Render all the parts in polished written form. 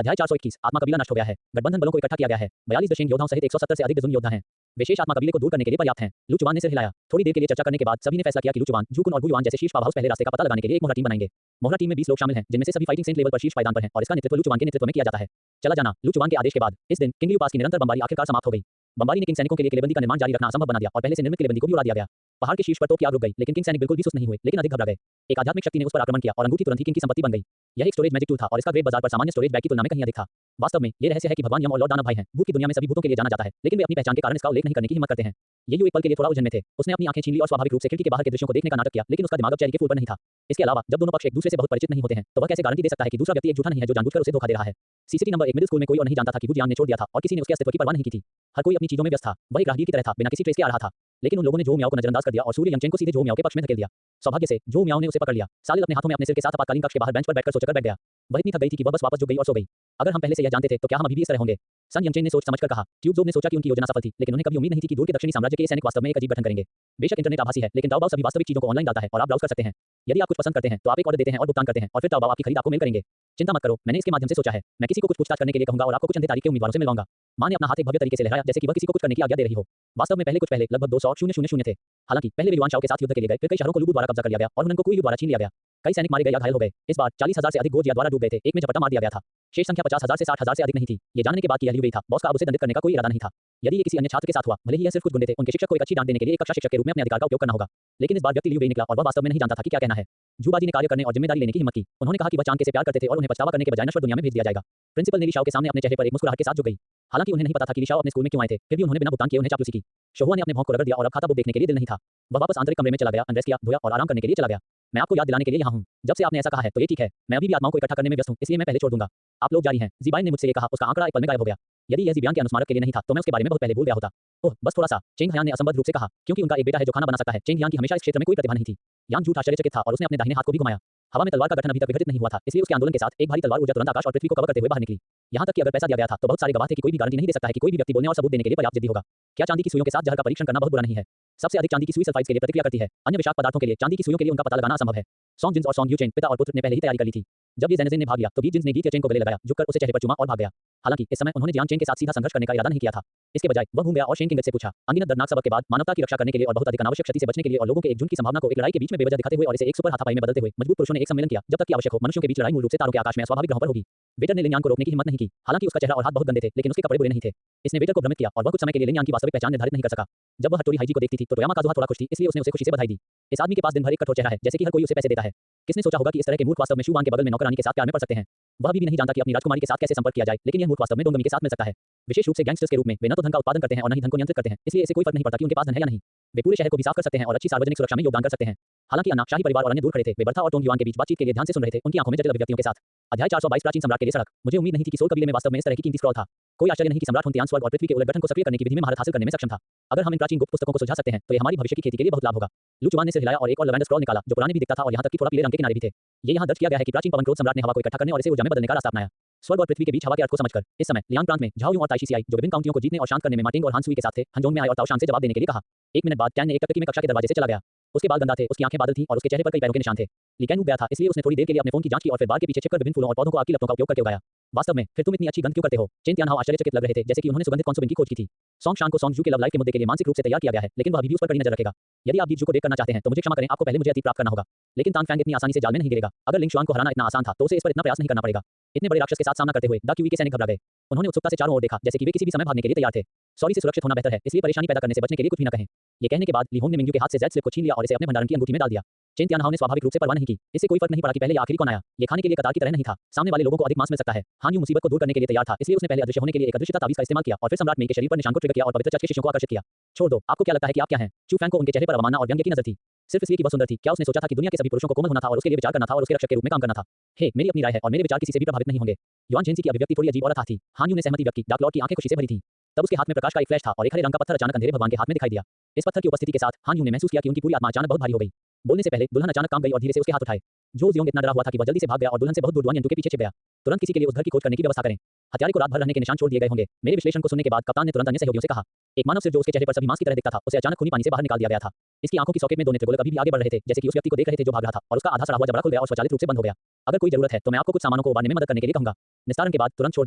अध्याय 421 आत्मा कबीला नष्ट हो गया है। गठबंधन बलों को इकट्ठा किया गया है। 42 दशेन योद्धाओं सहित 170 से अधिक गजुन योद्धा हैं। विशेष आत्मा कबीले को दूर करने के लिए पर्याप्त हैं। लू चुवान ने सिर हिलाया। थोड़ी देर के लिए चर्चा करने के बाद सभी ने फैसला किया कि लू चुवान, जूकुन और गु युआन जैसे शीर्ष पावरहाउस पहले रास्ते का पता लगाने के लिए एक मोहरा टीम बनाएंगे। मोहरा टीम में 20 लोग शामिल हैं, जिनमें से सभी फाइटिंग सेंट लेवल पर शीर्ष पायदान पर हैं और इसका नेतृत्व लू चुवान के नेतृत्व में किया जाता है। चला जाना। लू चुवान के आदेश के बाद इस दिन किंग लियू पास की निरंतर बमबारी आखिरकार समाप्त हो गई। बमबारी ने किंग सैनिकों के लिए किलेबंदी का निर्माण जारी रखना असंभव बना दिया और पहले से निर्मित किलेबंदी को भी उड़ा दिया गया। पहाड़ के शीर्ष पर तोप की आग रुक गई, लेकिन किंग सैनिक बिल्कुल भी सुस्त नहीं हुए, लेकिन अधिक घबरा गए। एक आध्यात्मिक शक्ति ने उस पर आक्रमण किया और अंगूठी तुरंत ही किंग की संपत्ति बन गई। यह एक स्टोरेज मैजिक टूल था और इसका ग्रेट बाजार पर सामान्य स्टोरेज बैग की तुलना में कहीं अधिक था। वास्तव में ये रहस्य है कि भगवान यम और लॉर्ड दानव भाई हैं। भूत की दुनिया में सभी भूतों के लिए जाना जाता है, लेकिन वे अपनी पहचान के कारण इसका उल्लेख नहीं करने की हिम्मत करते हैं। ये एक पल के लिए थोड़ा उलझन में थे। उसने अपनी आंखें छीन ली और स्वाभाविक रूप से खिड़की के बाहर के दृश्यों को देखने का नाटक किया, लेकिन उसका दिमाग अब चेहरे के फूल पर नहीं था। इसके अलावा जब दोनों पक्ष एक दूसरे से बहुत परिचित नहीं होते हैं, तो वह कैसे गारंटी दे सकता है कि दूसरा व्यक्ति एक झूठा नहीं है जो जानबूझकर उसे धोखा दे रहा है। सीसीटी नंबर 1 मिडिल स्कूल में कोई और नहीं जानता था कि वू जियान ने छोड़ दिया था और किसी ने उसके अस्तित्व की परवाह नहीं की थी। हर कोई अपनी चीजों में व्यस्त था। वह एक राहगीर की तरह था, बिना किसी ट्रेस के आ रहा था। लेकिन उन लोगों ने झोउ मियाओ को नजरअंदाज कर दिया और सूर्य यंगचेन को सीधे झोउ मियाओ के पक्ष में धकेल दिया। सौभाग्य से झोउ मियाओ ने उसे पकड़ लिया। सालिल अपने हाथों में अपने सिर के साथ आपातकालीन कक्ष के बाहर बेंच पर बैठकर सोचकर बैठ गया। वह इतनी थक गई थी कि वह बस वापस झुक गई और सो गई। अगर हम पहले से यह जानते थे तो क्या हम अभी भी इस तरह होंगे? सन यंगचेन ने सोच समझकर कहा। ट्यूबजोब ने सोचा कि उनकी योजना सफल थी, लेकिन उन्हें कभी उम्मीद नहीं थी कि दूर के दक्षिणी साम्राज्य के ये सैनिक वास्तव में एक अजीब गठन करेंगे। बेशक इंटरनेट आभासी है, लेकिन ताओबाओ सभी वास्तविक चीजों को ऑनलाइन डालता है और आप ब्राउज कर सकते हैं। यदि आप कुछ पसंद करते हैं तो आप एक ऑर्डर देते हैं और भुगतान करते हैं और फिर ताओबाओ आपकी खरीद आपको मेल करेंगे। चिंता मत करो, मैंने इसके माध्यम से सोचा है। मैं किसी को कुछ पूछताछ करने के लिए कहूंगा और आपको कुछ अंधे तारीख के उम्मीदवारों से मिलवाऊंगा। मां ने अपना हाथ एक भव्य तरीके से लहराया, जैसे कि वह किसी को कुछ करने की आज्ञा दे रही हो। वास्तव में पहले लगभग 200,000 थे। हालांकि पहले वे युआन शाओ के साथ युद्ध के लिए गए, फिर कई शहरों को लू द्वारा कब्जा कर लिया गया और हुनन को कुई द्वारा छीन लिया गया। कई सैनिक मारे गए या घायल हो गए। इस बार 40,000 से अधिक गोजिया द्वारा डूब गए थे। एक में झपट्टा मार दिया गया था। शेष संख्या 50,000 से 60,000 से अधिक नहीं थी। ये जानने के बाद कि यह लियू वेई था, बॉस का अब उसे दंडित करने का कोई इरादा नहीं था। यदि ये किसी अन्य छात्र के साथ हुआ, भले ही यह सिर्फ कुछ गुंडे थे, उनके शिक्षक को एक अच्छी डांट देने के लिए एक कक्षा शिक्षक के रूप में अपने अधिकार का उपयोग करना होगा। लेकिन इस बार व्यक्ति लियू वेई निकला और वह वास्तव में नहीं जानता था कि क्या कहना है। जूबाजी ने कार्य करने और जिम्मेदारी लेने की हिम्मत की। उन्होंने कहा कि वह चांद से प्यार करते थे और उन्हें पछतावा करने के बजाय नश्वर दुनिया में भेज दिया जाएगा। प्रिंसिपल ने ली शाओ के सामने अपने चेहरे पर एक मुस्कुराहट के साथ झुक गई। हालांकि उन्हें नहीं पता था कि ली शाओ अपने स्कूल में क्यों आए थे, फिर भी उन्होंने बिना भुगतान किए उन्हें चापलूसी की। शोहुआ ने अपने भौंक को रगड़ दिया और अब खाता बुक देखने के लिए दिल नहीं था। वह वापस आंतरिक कमरे में चला गया, अनड्रेस किया, धोया और आराम करने के लिए चला गया। मैं आपको याद दिलाने के लिए यहाँ हूँ। जब से आपने ऐसा कहा है तो ये ठीक है। मैं अभी भी आत्माओं को इकट्ठा करने में व्यस्त हूँ, इसलिए मैं पहले छोड़ दूंगा। आप लोग जारी हैं। ज़िबाइन ने मुझसे ये कहा। उसका आंकड़ा एक पल में गायब हो गया। यदि यह ज़िबियान के अनुस्मारक के लिए नहीं था तो मैं उसके बारे में बहुत पहले भूल गया होता। ओह, बस थोड़ा सा। चेंग हयान ने असंबद्ध रूप से कहा, क्योंकि उनका एक बेटा है जो खाना बना सकता है। चेंग यान की हमेशा इस क्षेत्र में कोई प्रतिभा नहीं थी। यान झूठ आश्चर्यचकित था और उसने अपने दाहिने हाथ को भी घुमाया। हवा में तलवार का गठन अभी तक विघटित नहीं हुआ था, इसलिए उसके आंदोलन के साथ एक भारी तलवार ऊर्जा तुरंत आकाश और पृथ्वी को कवर करते हुए बाहर निकली। यहाँ तक कि अगर पैसा दिया गया था तो बहुत सारे गवाह थे कि कोई भी गारंटी नहीं दे सकता है कि कोई भी व्यक्ति बोलने और सबूत देने के लिए पर्याप्त जिद्दी होगा। क्या चांदी की सुइयों के साथ जहर का परीक्षण करना बहुत बुरा नहीं है? सबसे अधिक चांदी की सुई सल्फाइड्स के लिए प्रतिक्रिया करती है। अन्य विषाक्त पदार्थों के लिए चांदी की सुइयों के लिए उनका पता लगाना असंभव है। सॉन्ग जिन्स और सॉन्ग यूचेन पिता और पुत्र ने पहले ही तैयारी कर ली थी। जब ये ज़ेनेज़िन ने भाग लिया तो वी जिन्स ने गी चेन को गले लगाया, झुककर उसे चेहरे पर चुमा और भाग गया। हालांकि इस समय उन्होंने जियांग चेन के साथ सीधा संघर्ष करने का इरादा नहीं किया था। इसके बजाय वह घूम गया और शेन किंगच से पूछा। अनगिनत दर्दनाक सबक के बाद मानवता की रक्षा करने के लिए और बहुत अधिक अनावश्यक क्षति से बचने के लिए और लोगों के एकजुट की संभावना को एक लड़ाई के बीच में बेवजह दिखाते हुए और इसे एक सुपर हाथापाई में बदलते हुए मजबूत पुरुषों ने एक सम्मेलन किया। जब तक कि आवश्यक हो, मनुष्यों के बीच लड़ाई मूल रूप से तारों के आकाश में स्वाभाविक ग्रहों पर होगी। वेटर ने लिंग को रोकने की हिम्मत नहीं की। हालांकि उसका चेहरा और हाथ बहुत गंदे थे, लेकिन उसके कपड़े बुरे नहीं थे। इसने वेटर को भ्रमित किया और वह कुछ समय के लिए लिंग की वास्तविक पहचान निर्धारित नहीं कर सका। जब वह हटोरी हाईजी को देखती थी तो टोयामा काजुहा थोड़ा खुश थी, इसलिए उसने उसे खुशी से बधाई दी। इस आदमी के पास दिन भर एक कठोर चेहरा है, जैसे कि हर कोई उसे पैसे देता है। किसने सोचा होगा कि इस तरह के मूर्ख वास्तव में शू वांग के बगल में नौकरानी के साथ प्यार में पड़ सकते हैं? वह अभी भी नहीं जानता कि अपनी राजकुमारी के साथ कैसे संपर्क किया जाए, लेकिन यह मूर्ख वास्तव में डोंगमी के साथ मिल सकता है। विशेष रूप से गैंगस्टर्स के रूप में वे न तो धन का उत्पादन करते हैं और न ही धन को नियंत्रित करते हैं, इसलिए इसे कोई फर्क नहीं पड़ता कि उनके पास धन है या नहीं। वे पूरे शहर को भी साफ कर सकते हैं और अच्छी सार्वजनिक सुरक्षा में योगदान कर सकते हैं। हालांकि अन्ना, शाही परिवार और अन्य दूर खड़े थे। वे बर्था और टोंग युआन के बीच बातचीत के लिए ध्यान से सुन रहे थे, उनकी आंखों में जटिल अभिव्यक्तियों के साथ। अध्याय 422 प्राचीन सम्राट के लिए सड़क। मुझे उम्मीद नहीं थी कि सोल कबीले में वास्तव में इस तरह की कीमती स्क्रॉल था। कोई आश्चर्य नहीं कि सम्राट हुनतियान स्वर्ग और पृथ्वी के उलट गठन को सक्रिय करने की विधि में महारत हासिल करने में सक्षम था। अगर हम इन प्राचीन गुप्त पुस्तकों को सुलझा सकते हैं तो ये हमारी भविष्य की खेती के लिए बहुत लाभ होगा। लू चुआन ने सिर हिलाया और एक और लैवेंडर स्क्रॉल निकाला जो पुराने भी दिखता था और यहाँ तक कि थोड़ा पीले रंग के किनारे भी थे। ये यहाँ दर्ज किया गया है कि प्राचीन पवन क्रोध सम्राट ने हवा को इकट्ठा करने और इसे ऊर्जा में बदलने का रास्ता अपनाया। स्वर्ग और पृथ्वी के बीच हवा के अर्थ को समझकर इस समय लियांग प्रांत में झाओ यूं और ताइशी सियाई जो विभिन्न काउंटियों को जीतने और शांत करने में मार्टिंग और हानसुई के साथ थे, हंजोंग में आए और ताओशान से जवाब देने के लिए कहा। एक मिनट बाद कैन ने एक टकटकी में कक्षा के दरवाजे से चला गया। उसके बाल गंदा थे, उसकी आंखें बादल थीं और उसके चेहरे पर कई पैरों के निशान थे। लिकैन उब गया था, इसलिए उसने थोड़ी देर के लिए अपने फोन की जांच की और फिर बार के पीछे छिपकर विभिन्न फूलों और पौधों को आग की लपटों का उपयोग करके उगाया। वास्तव में फिर तुम इतनी अच्छी गंध क्यों करते हो? चेन तियानहाओ आश्चर्यचकित लग रहे थे, जैसे कि उन्होंने सुगंधित कॉन्सुबिन की खोज की थी। सॉन्ग शान को सॉन्ग जू के लव लाइफ के मुद्दे के लिए मानसिक रूप से तैयार किया गया है, लेकिन वह अभी भी उस पर कड़ी नजर रखेगा। यदि आप जीजू को डेट करना चाहते हैं तो मुझे क्षमा करें, आपको पहले मुझे अतीत प्राप्त करना होगा। लेकिन तांग फैंग इतनी आसानी से जाल में नहीं गिरेगा। अगर लिंग शुआन को हराना इतना आसान था तो उसे इस पर इतना प्रयास नहीं करना पड़ेगा। इतने बड़े राक्षस के साथ सामना करते हुए दा क्यूई के सैनिक घबरा गए। उन्होंने उत्सुकता से चारों ओर देखा, जैसे कि वे किसी भी समय भागने के लिए तैयार थे। सॉरी से सुरक्षित होना बेहतर है, इसलिए परेशानी पैदा करने से बचने के लिए कुछ भी न कहें। ये कहने के बाद ली होंग ने मिंग्यू के हाथ से जेड स्लिप को छीन लिया और इसे अपने भंडारण की अंगूठी में डाल दिया। चेन तियानहाओ ने स्वाभाविक रूप से परवाह नहीं की। इससे कोई फर्क नहीं पड़ा कि पहले या आखिरी कौन आया। ये खाने के लिए कतार की तरह नहीं था। सामने वाले लोगों को अधिक मांस मिल सकता है। हान यू मुसीबत को दूर करने के लिए तैयार था, इसलिए उसने पहले अदृश्य होने के लिए एक अदृश्यता तावीज का इस्तेमाल किया और फिर सम्राट मेई के शरीर पर निशान को ट्रिगर किया और पवित्र चर्च के शिष्यों को आकर्षित किया। छोड़ दो, आपको क्या लगता है कि आप क्या हैं? चू फैंग को उनके चेहरे पर अवमानना और व्यंग्य की नजर थी। सिर्फ इसलिए कि वह सुंदर थी। क्या उसने सोचा था कि दुनिया के सभी पुरुषों को कोमल होना था और उसके लिए विचार करना था और उसके रक्षक के रूप में काम करना था? हे, मेरी अपनी राय है और मेरे विचार किसी से भी प्रभावित नहीं होंगे। युआन झेंसी की अभिव्यक्ति थोड़ी अजीब और अथाह थी। हान यू ने सहमति व्यक्त की। डार्क लॉर्ड की आंखें खुशी से भरी थीं। तब उसके हाथ में प्रकाश का एक फ्लैश था और एक हरे रंग का पत्थर अचानक अंधेरे भगवान के हाथ में दिखाई दिया। इस पत्थर की उपस्थिति के साथ हान यू ने महसूस किया कि उनकी पूरी आत्मा अचानक बहुत भारी हो गई। बोलने से पहले दुल्हन अचानक काम गई और धीरे से उसके हाथ उठाए। जो जियोंग इतना डरा हुआ था कि वह जल्दी से भाग गया और दुल्हन से बहुत दूर दुआन के पीछे छिप गया। तुरंत किसी के लिए उस घर की खोज करने की व्यवस्था करें। हत्यारे को रात भर रहने के निशान छोड़ दिए गए होंगे। मेरे विश्लेषण को सुनने के बाद कप्तान ने तुरंत अन्य सहयोगियों से कहा। एक मानव सिर जो उसके चेहरे पर सभी मांस की तरह दिखता था, उसे अचानक खूनी पानी से बाहर निकाल दिया गया था। इसकी आंखों की सॉकेट में दो नेत्र गोलक अभी भी आगे बढ़ रहे थे, जैसे कि उस व्यक्ति को देख रहे थे जो भाग रहा था, और उसका आधा सड़ा हुआ जबड़ा खुल गया और स्वचालित रूप से बंद हो गया। अगर कोई जरूरत है तो मैं आपको कुछ सामानों को उबारने में मदद करने के लिए कहूंगा। निस्तारण के बाद तुरंत छोड़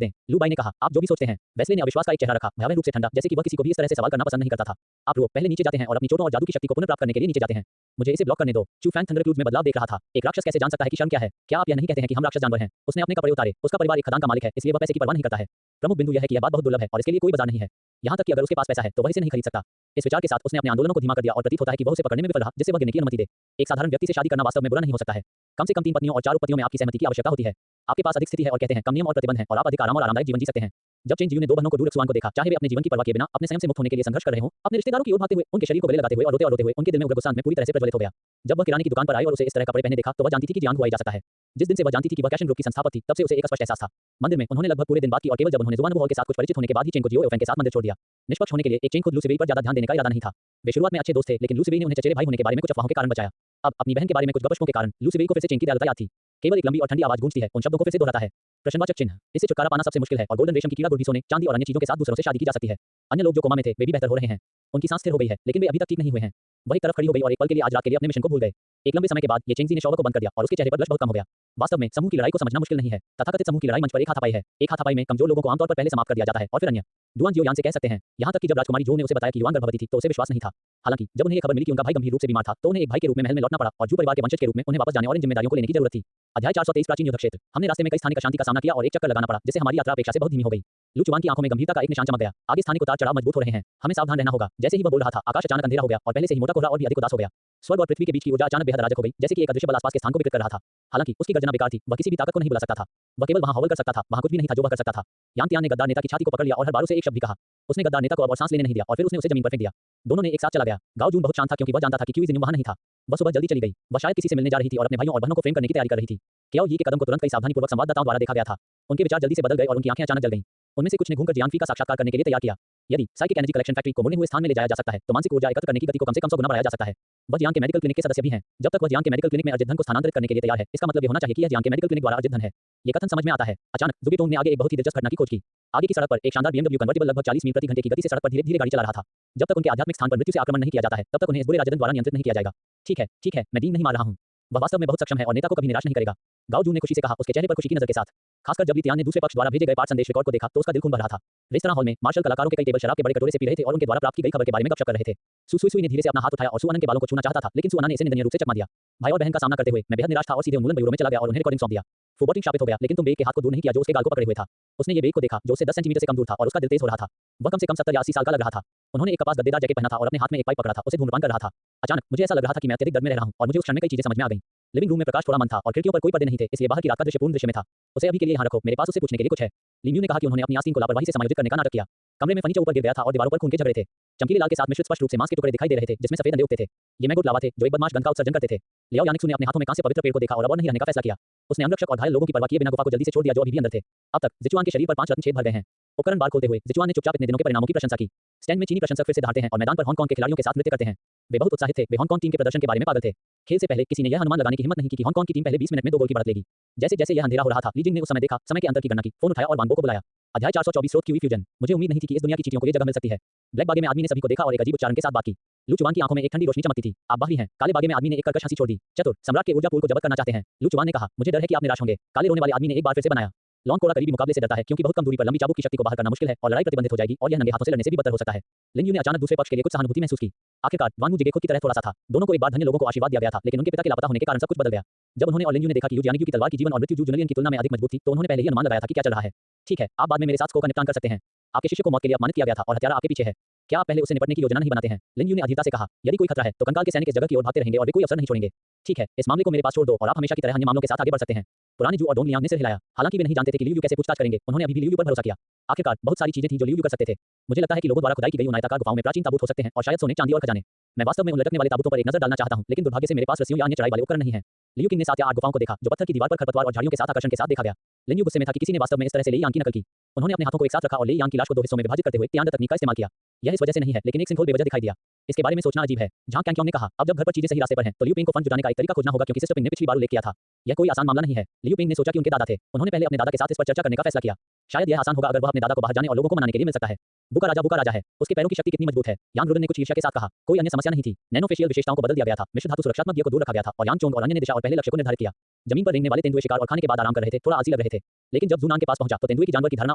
दें। लू बाई ने कहा, आप जो भी सोचते हैं। वेस्ले ने अविश्वास का एक चेहरा रखा, भयावह रूप से ठंडा, जैसे कि वह किसी को भी इस तरह से सवाल करना पसंद नहीं करता था। आप रो पहले नीचे जाते हैं और अपनी चोटों और जादू की शक्ति को पुनर्प्राप्त करने के लिए नीचे जाते हैं। मुझे इसे ब्लॉक करने दो। चू फैंग थंडरक्लूज में बदलाव देख रहा था। एक राक्षस कैसे जान सकता है कि शर्म क्या है? क्या आप यह नहीं कहते हैं कि हम राक्षस जानवर हैं? उसने अपने कपड़े उतारे। उसका परिवार एक खदान का मालिक है, इसलिए वह पैसे की परवाह नहीं करता है। प्रमुख बिंदु यह है कि यह बात बहुत दुर्लभ है और इसके लिए कोई बाजार नहीं है। यहाँ तक कि अगर उसके पास पैसा है तो वह इसे नहीं खरीद सकता। इस विचार के साथ उसने अपने आंदोलनों को धीमा कर दिया और प्रतीत होता है कि वह उसे पकड़ने में विफल रहा, जिससे वह गिरने की अनुमति दे। एक साधारण व्यक्ति से शादी करना वास्तव में बुरा नहीं हो सकता है। कम से कम 3 पत्नियों और 4 उपपत्तियों में आपकी सहमति की आवश्यकता होती है। आपके पास अधिक स्थिति है और कहते हैं कम नियम और प्रतिबंध हैं और आप अधिक आराम और आरामदायक जीवन जी सकते हैं। जब चेंग जियू ने 2 बहनों को दूर रक्सुआन को देखा, चाहे वे अपने जीवन की परवाह किए बिना अपने स्वयं से मुक्त होने के लिए संघर्ष कर रहे हों, अपने रिश्तेदारों की ओर भागते हुए, उनके शरीर को गले लगाते हुए और रोते हुए, उनके दिल में उग्र गुस्सा अंत में पूरी तरह से प्रज्वलित हो गया। जब वह किराने की दुकान पर आई और उसे इस तरह कपड़े पहने देखा, तो वह जानती थी कि जियांग हुआई जा सकता है। जिस दिन से वह जानती थी कि वह कैशन ग्रुप की संस्थापक थी, तब से उसे एक स्पष्ट एहसास था। मंदिर में उन्होंने लगभग पूरे दिन बात की और केवल जब उन्होंने जुआन वुओ के साथ कुछ परिचित होने के बाद ही चेंग को जियो एफेंग के साथ मंदिर छोड़ दिया। निष्पक्ष होने के लिए एक चेंग खुद लू सिवेई पर ज्यादा ध्यान देने का इरादा नहीं था। वे शुरुआत में अच्छे दोस्त थे, लेकिन लू सिवेई ने उन्हें चचेरे भाई होने के बारे में कुछ अफवाहों के कारण बचाया। अब अपनी बहन के बारे में कुछ गपशपों के कारण लू सिवेई को फिर से चेंग की दयालुता याद थी। केवल एक लंबी और ठंडी आवाज गूंजती है, उन शब्दों को फिर से दोहराता है। प्रश्नवाचक चिन्ह। इससे छुटकारा पाना सबसे मुश्किल है और गोल्डन रेशम की कीड़ा गुड़भी सोने, चांदी और अन्य चीजों के साथ दूसरों से शादी की जा सकती है। अन्य लोग जो कोमा में थे, वे भी बेहतर हो रहे हैं। उनकी सांस स्थिर हो गई है, लेकिन वे अभी तक ठीक नहीं हुए हैं। वह एक तरफ खड़ी हो गई और एक पल के लिए आज रात के लिए अपने मिशन को भूल गए। एक लंबे समय के बाद ये चेंगजी ने शॉवर को बंद कर दिया और उसके चेहरे पर ब्लश बहुत कम हो गया। वास्तव में समूह की लड़ाई को समझना मुश्किल नहीं है। तथाकथित समूह की लड़ाई मंच पर एक हाथापाई है। एक हाथापाई में कमजोर लोगों को आमतौर पर पहले समाप्त कर दिया जाता है और फिर अन्य डुआन जियो यान से कह सकते हैं। यहाँ तक कि जब राजकुमारी जो ने उसे बताया कि युआन गर्भवती थी, तो उसे विश्वास नहीं था। हालांकि जब उन्हें ये खबर मिली कि उनका भाई गंभीर रूप से बीमार था, तो उन्हें एक भाई के रूप में महल में लौटना पड़ा और जू परिवार के वंशज के रूप में उन्हें वापस जाने और इन जिम्मेदारियों को लेने की जरूरत थी। अध्याय 423 प्राचीन युद्ध क्षेत्र। हमने रास्ते में कई स्थानिक अशांति का सामना किया और एक चक्कर लगाना पड़ा, जिससे हमारी यात्रा अपेक्षा से बहुत धीमी हो गई। लू चुआन की आंखों में गंभीरता का एक निशान चमक गया। आगे स्थानिक उतार चढ़ाव मजबूत हो रहे हैं, हमें सावधान रहना होगा। जैसे ही वह बोल रहा था, आकाश अचानक अंधेरा हो गया और पहले से ही मोटा कोहरा और भी अधिक उदास हो गया। स्वर्ग और पृथ्वी के बीच की ऊर्जा अचानक बेहद अराजक हो गई, जैसे कि एक अदृश्य बल आसपास के स्थान को विकृत कर रहा था। हालांकि उसकी गर्जना बेकार थी, वह किसी भी ताकत को नहीं बुला सकता था। वह केवल वहां हवल कर सकता था, वहां कुछ भी नहीं था जो वह कर सकता था। यांग तियान ने गद्दार नेता की छाती को पकड़ लिया और हर बार उसे एक शब्द भी कहा। उसने गद्दार नेता को अब और सांस लेने नहीं दिया और फिर उसने उसे जमीन पर फेंक दिया। दोनों ने एक साथ चला गया। गाओ जून बहुत शांत था क्योंकि वह जानता था कि क्यू जिन्यू वहां नहीं था। वह सुबह जल्दी चली गई। वह शायद किसी से मिलने जा रही थी और अपने भाइयों और बहनों को फ्रेम करने की तैयारी कर रही थी। क्याओ यी के कदम को तुरंत कई सावधानीपूर्वक संवाददाताओं द्वारा देखा गया था। उनके विचार जल्दी से बदल गए और उनकी आंखें अचानक जल गईं। उनमें से कुछ ने घूमकर जियांग फी का साक्षात्कार करने के लिए तैयार किया। यदि साइकिक एनर्जी कलेक्शन फैक्ट्री को मुड़े हुए स्थान में ले जाया जा सकता है, तो मानसिक ऊर्जा एकत्र करने की गति को कम से कम 100 गुना बढ़ाया जा सकता है। वह जियांग के मेडिकल क्लिनिक के सदस्य भी हैं। जब तक वह जियांग के मेडिकल क्लिनिक में अर्जित धन को स्थानांतरित करने के लिए तैयार है, इसका मतलब ये होना चाहिए कि यह जियांग के मेडिकल क्लिनिक द्वारा अर्जित धन है। ये कथन समझ में आता है। अचानक जुगिटोंग ने आगे एक बहुत ही दिलचस्प घटना की खोज की। आगे की सड़क पर एक शानदार BMW कन्वर्टिबल लगभग 40 मील प्रति घंटे की गति से सड़क पर धीरे-धीरे गाड़ी चला रहा था। जब तक उनके आध्यात्मिक स्थान पर मृत्यु से आक्रमण नहीं किया जाता है, तब तक उन्हें इस बुरे राजदंड द्वारा नियंत्रित नहीं किया जाएगा। ठीक है, मैं डींग नहीं मार रहा हूँ। वह वास्तव में बहुत सक्षम है और नेता को कभी निराश नहीं करेगा। गाओ जून ने खुशी से कहा, उसके चेहरे पर खुशी की नजर के साथ। खासकर जब ली तियान ने दूसरे पक्ष द्वारा भेजे गए पाठ संदेश रिकॉर्ड को देखा, तो उसका दिल खून भर रहा था। रेस्तरां हॉल में मार्शल कलाकारों के कई टेबल शराब के बड़े कटोरे से पी रहे थे और उनके द्वारा प्राप्त की गई खबर के बारे में गपशप कर रहे थे। सुई ने धीरे से अपना हाथ उठाया और सुअनन के बालों को छूना चाहता था, लेकिन सुअनन ने इसे निंदनीय रूप से चकमा दिया। भाई और बहन का सामना करते हुए मैं बेहद निराश था और सीधे उन्मूलन मयूरों में चला गया और उन्हें रिकॉर्डिंग सौंप दिया। फुबोटिंग शापित हो गया, लेकिन तुम बेग के हाथ को दूर नहीं किया जो उसके गाल को पकड़े हुए था। उसने ये बेग को देखा जो उससे 10 सेंटीमीटर से कम दूर था और उसका दिल तेज हो रहा था। वह कम से कम 70 या 80 साल का लग रहा था। उन्होंने एक कपास गद्देदार जैकेट पहना था और अपने हाथ में एक पाइप पकड़ा था, उसे धूम्रपान कर रहा था। अचानक मुझे ऐसा लग रहा था कि मैं अत्यधिक दर्द में रह रहा हूं और मुझे उस क्षण में कई चीजें समझ में आ गईं। लिविंग रूम में प्रकाश थोड़ा मंद था और खिड़कियों पर कोई पर्दे नहीं थे, इसलिए बाहर की रात का दृश्य पूर्ण दृश्य में था। उसे अभी के लिए यहाँ रखो, मेरे पास उसे पूछने के लिए कुछ है। लिम्यू ने कहा कि उन्होंने अपनी आस्तीन को लापरवाही से समायोजित करने का नाटक किया। कमरे में फर्नीचर ऊपर गिर गया था और दीवारों पर खून के झगड़े थे। चमकीले लाल के साथ मिश्रित स्पष्ट रूप से मांस के टुकड़े दिखाई दे रहे थे, जिसमें सफेद अंडे उगते थे। ये मैगुट लावा थे जो एक बदमाश गंध का उत्सर्जन करते थे। लियाओ यानिक्सू ने अपने हाथों में कांस्य पवित्र पेड़ को देखा और अब और नहीं रहने का फैसला किया। उसने अंगरक्षक और घायल लोगों की परवाह किए बिना गुफा को जल्दी से छोड़ दिया जो अभी भी अंदर थे। अब तक जिचुआन के शरीर पर 5 रत्न छेद भर गए हैं। उपकरण बार खोलते हुए जिचुआन ने चुपचाप इतने दिनों के परिणामों की प्रशंसा की। स्टैंड में चीनी प्रशंसक फिर से दहाड़ते हैं और मैदान पर हांगकांग के खिलाड़ियों के साथ नृत्य करते हैं। वे बहुत उत्साहित थे। वे हांगकांग टीम के प्रदर्शन के बारे में पागल थे। खेल से पहले किसी ने यह अनुमान लगाने की हिम्मत नहीं की कि हांगकांग की टीम पहले 20 मिनट में 2 गोल की बढ़त लेगी। जैसे-जैसे यह अंधेरा हो रहा था, ली जिंग ने उस समय देखा, समय के अंतर की गणना की, फोन उठाया और वांगबो को बुलाया। अध्याय 424 स्रोत क्यूई फ्यूजन। मुझे उम्मीद नहीं थी कि इस दुनिया की चींटियों को ये जगह मिल सकती है। ब्लैक बागे में आदमी ने सभी को देखा और एक अजीब उच्चारण के साथ बात की। लू चुआन की आंखों में एक ठंडी रोशनी चमकती थी। आप बाहरी हैं। काले बागे में आदमी ने एक कर्कश हंसी छोड़ दी। चतुर सम्राट के ऊर्जा पूल को जब्त करना चाहते हैं। लू चुआन ने कहा, मुझे डर है कि आप निराश होंगे। काले रोने वाले आदमी ने एक बार फिर से बनाया। लॉन्ग कोड़ा करीबी मुकाबले से डरता है क्योंकि बहुत कम दूरी पर लंबी चाबुक की शक्ति को बाहर करना मुश्किल है और लड़ाई प्रतिबंधित हो जाएगी और यह नंगे हाथों से लड़ने से भी बदतर हो सकता है। लिंग यू ने अचानक दूसरे पक्ष के लिए कुछ सहानुभूति महसूस की। आखिरकार वांगू जिगे खुद की तरह थोड़ा सा था। दोनों को एक बार धन्य लोगों को आशीर्वाद दिया गया था, लेकिन उनके पिता के लापता होने के कारण सब कुछ बदल गया। जब उन्होंने और लिंग यू ने देखा कि यू जियानिग्यू की तलवार की जीवन और मृत्यु जू जुनलियन की तुलना में अधिक मजबूत थी, तो उन्होंने पहले ही अनुमान लगाया था कि क्या चल रहा है। ठीक है, आप बाद में मेरे साथ स्को का निपटान कर सकते हैं। आपके शिष्य को मौत के लिए अपमानित किया गया था और हत्यारा आपके पीछे है। क्या आप पहले उसे निपटने की योजना नहीं बनाते हैं? लिंग यू ने अधीरता से कहा, यदि कोई खतरा है तो कंकाल के सैनिक इस जगह की ओर भागते रहेंगे और वे कोई अवसर नहीं छोड़ेंगे। ठीक है, इस मामले को मेरे पास छोड़ दो और आप हमेशा की तरह अन्य मामलों के साथ आगे बढ़ सकते हैं। पुराने जू और डोंग लियांग ने सिर हिलाया। हालांकि वे नहीं जानते थे कि लियू कैसे पूछताछ करेंगे, उन्होंने अभी भी लियू पर भरोसा किया। आखिरकार बहुत सारी चीजें थीं जो लियू कर सकते थे। मुझे लगता है कि लोगों द्वारा खुदाई की गई उन आयताकार गुफाओं में प्राचीन ताबूत हो सकते हैं और शायद सोने, चांदी और खजाने। मैं वास्तव में उन लटकने वाले ताबूतों पर एक नजर डालना चाहता हूं, लेकिन दुर्भाग्य से मेरे पास रस्सियों या अन्य चढ़ाई वाले उपकरण नहीं हैं। लियू किंग ने 7 या 8 गुफाओं को देखा जो पत्थर की दीवार पर खरपतवार और झाड़ियों के साथ आकर्षण के साथ देखा गया। लिंग यू गुस्से में था कि किसी ने वास्तव में इस तरह से ले यांग की नकल की। उन्होंने अपने हाथों को एक साथ रखा और ले यांग की लाश को 2 हिस्सों में विभाजित करते हुए तियांड तकनीक का इस्तेमाल किया। यह इस वजह से नहीं है, लेकिन एक सिंघोल बेवजह दिखाई दिया। इसके बारे में सोचना अजीब है। जहां कैंगक्योंग ने कहा, अब जब घर पर चीजें सही रास्ते पर हैं, तो लियू पिंग को फंड जुटाने का एक तरीका खोजना होगा क्योंकि सिस्टर पिंग ने पिछली बार उल्लेख किया था। यह कोई आसान मामला नहीं है। लियू पिंग ने सोचा कि उनके दादा थे। उन्होंने पहले अपने दादा के साथ इस पर चर्चा करने का फैसला किया। शायद यह आसान होगा अगर वह अपने दादा को बाहर जाने और लोगों को मनाने के लिए मिल सकता है। बुका राजा है। उसके पैरों की शक्ति कितनी मजबूत है। यांग रुडन ने कुछ ईर्ष्या के साथ कहा। कोई अन्य समस्या नहीं थी। नैनो फेशियल विशेषताओं को बदल दिया गया था। मिश्र धातु सुरक्षात्मक गियर को दूर रखा गया था और यांग चोंग और अन्य ने दिशा और पहले लक्ष्य को निर्धारित किया। जमीन पर रेंगने वाले तेंदुए शिकार और खाने के बाद आराम कर रहे थे, थोड़ा आलसी लग रहे थे। लेकिन जब जूनान के पास पहुंचा तो तेंदुए की जानवर की धारणा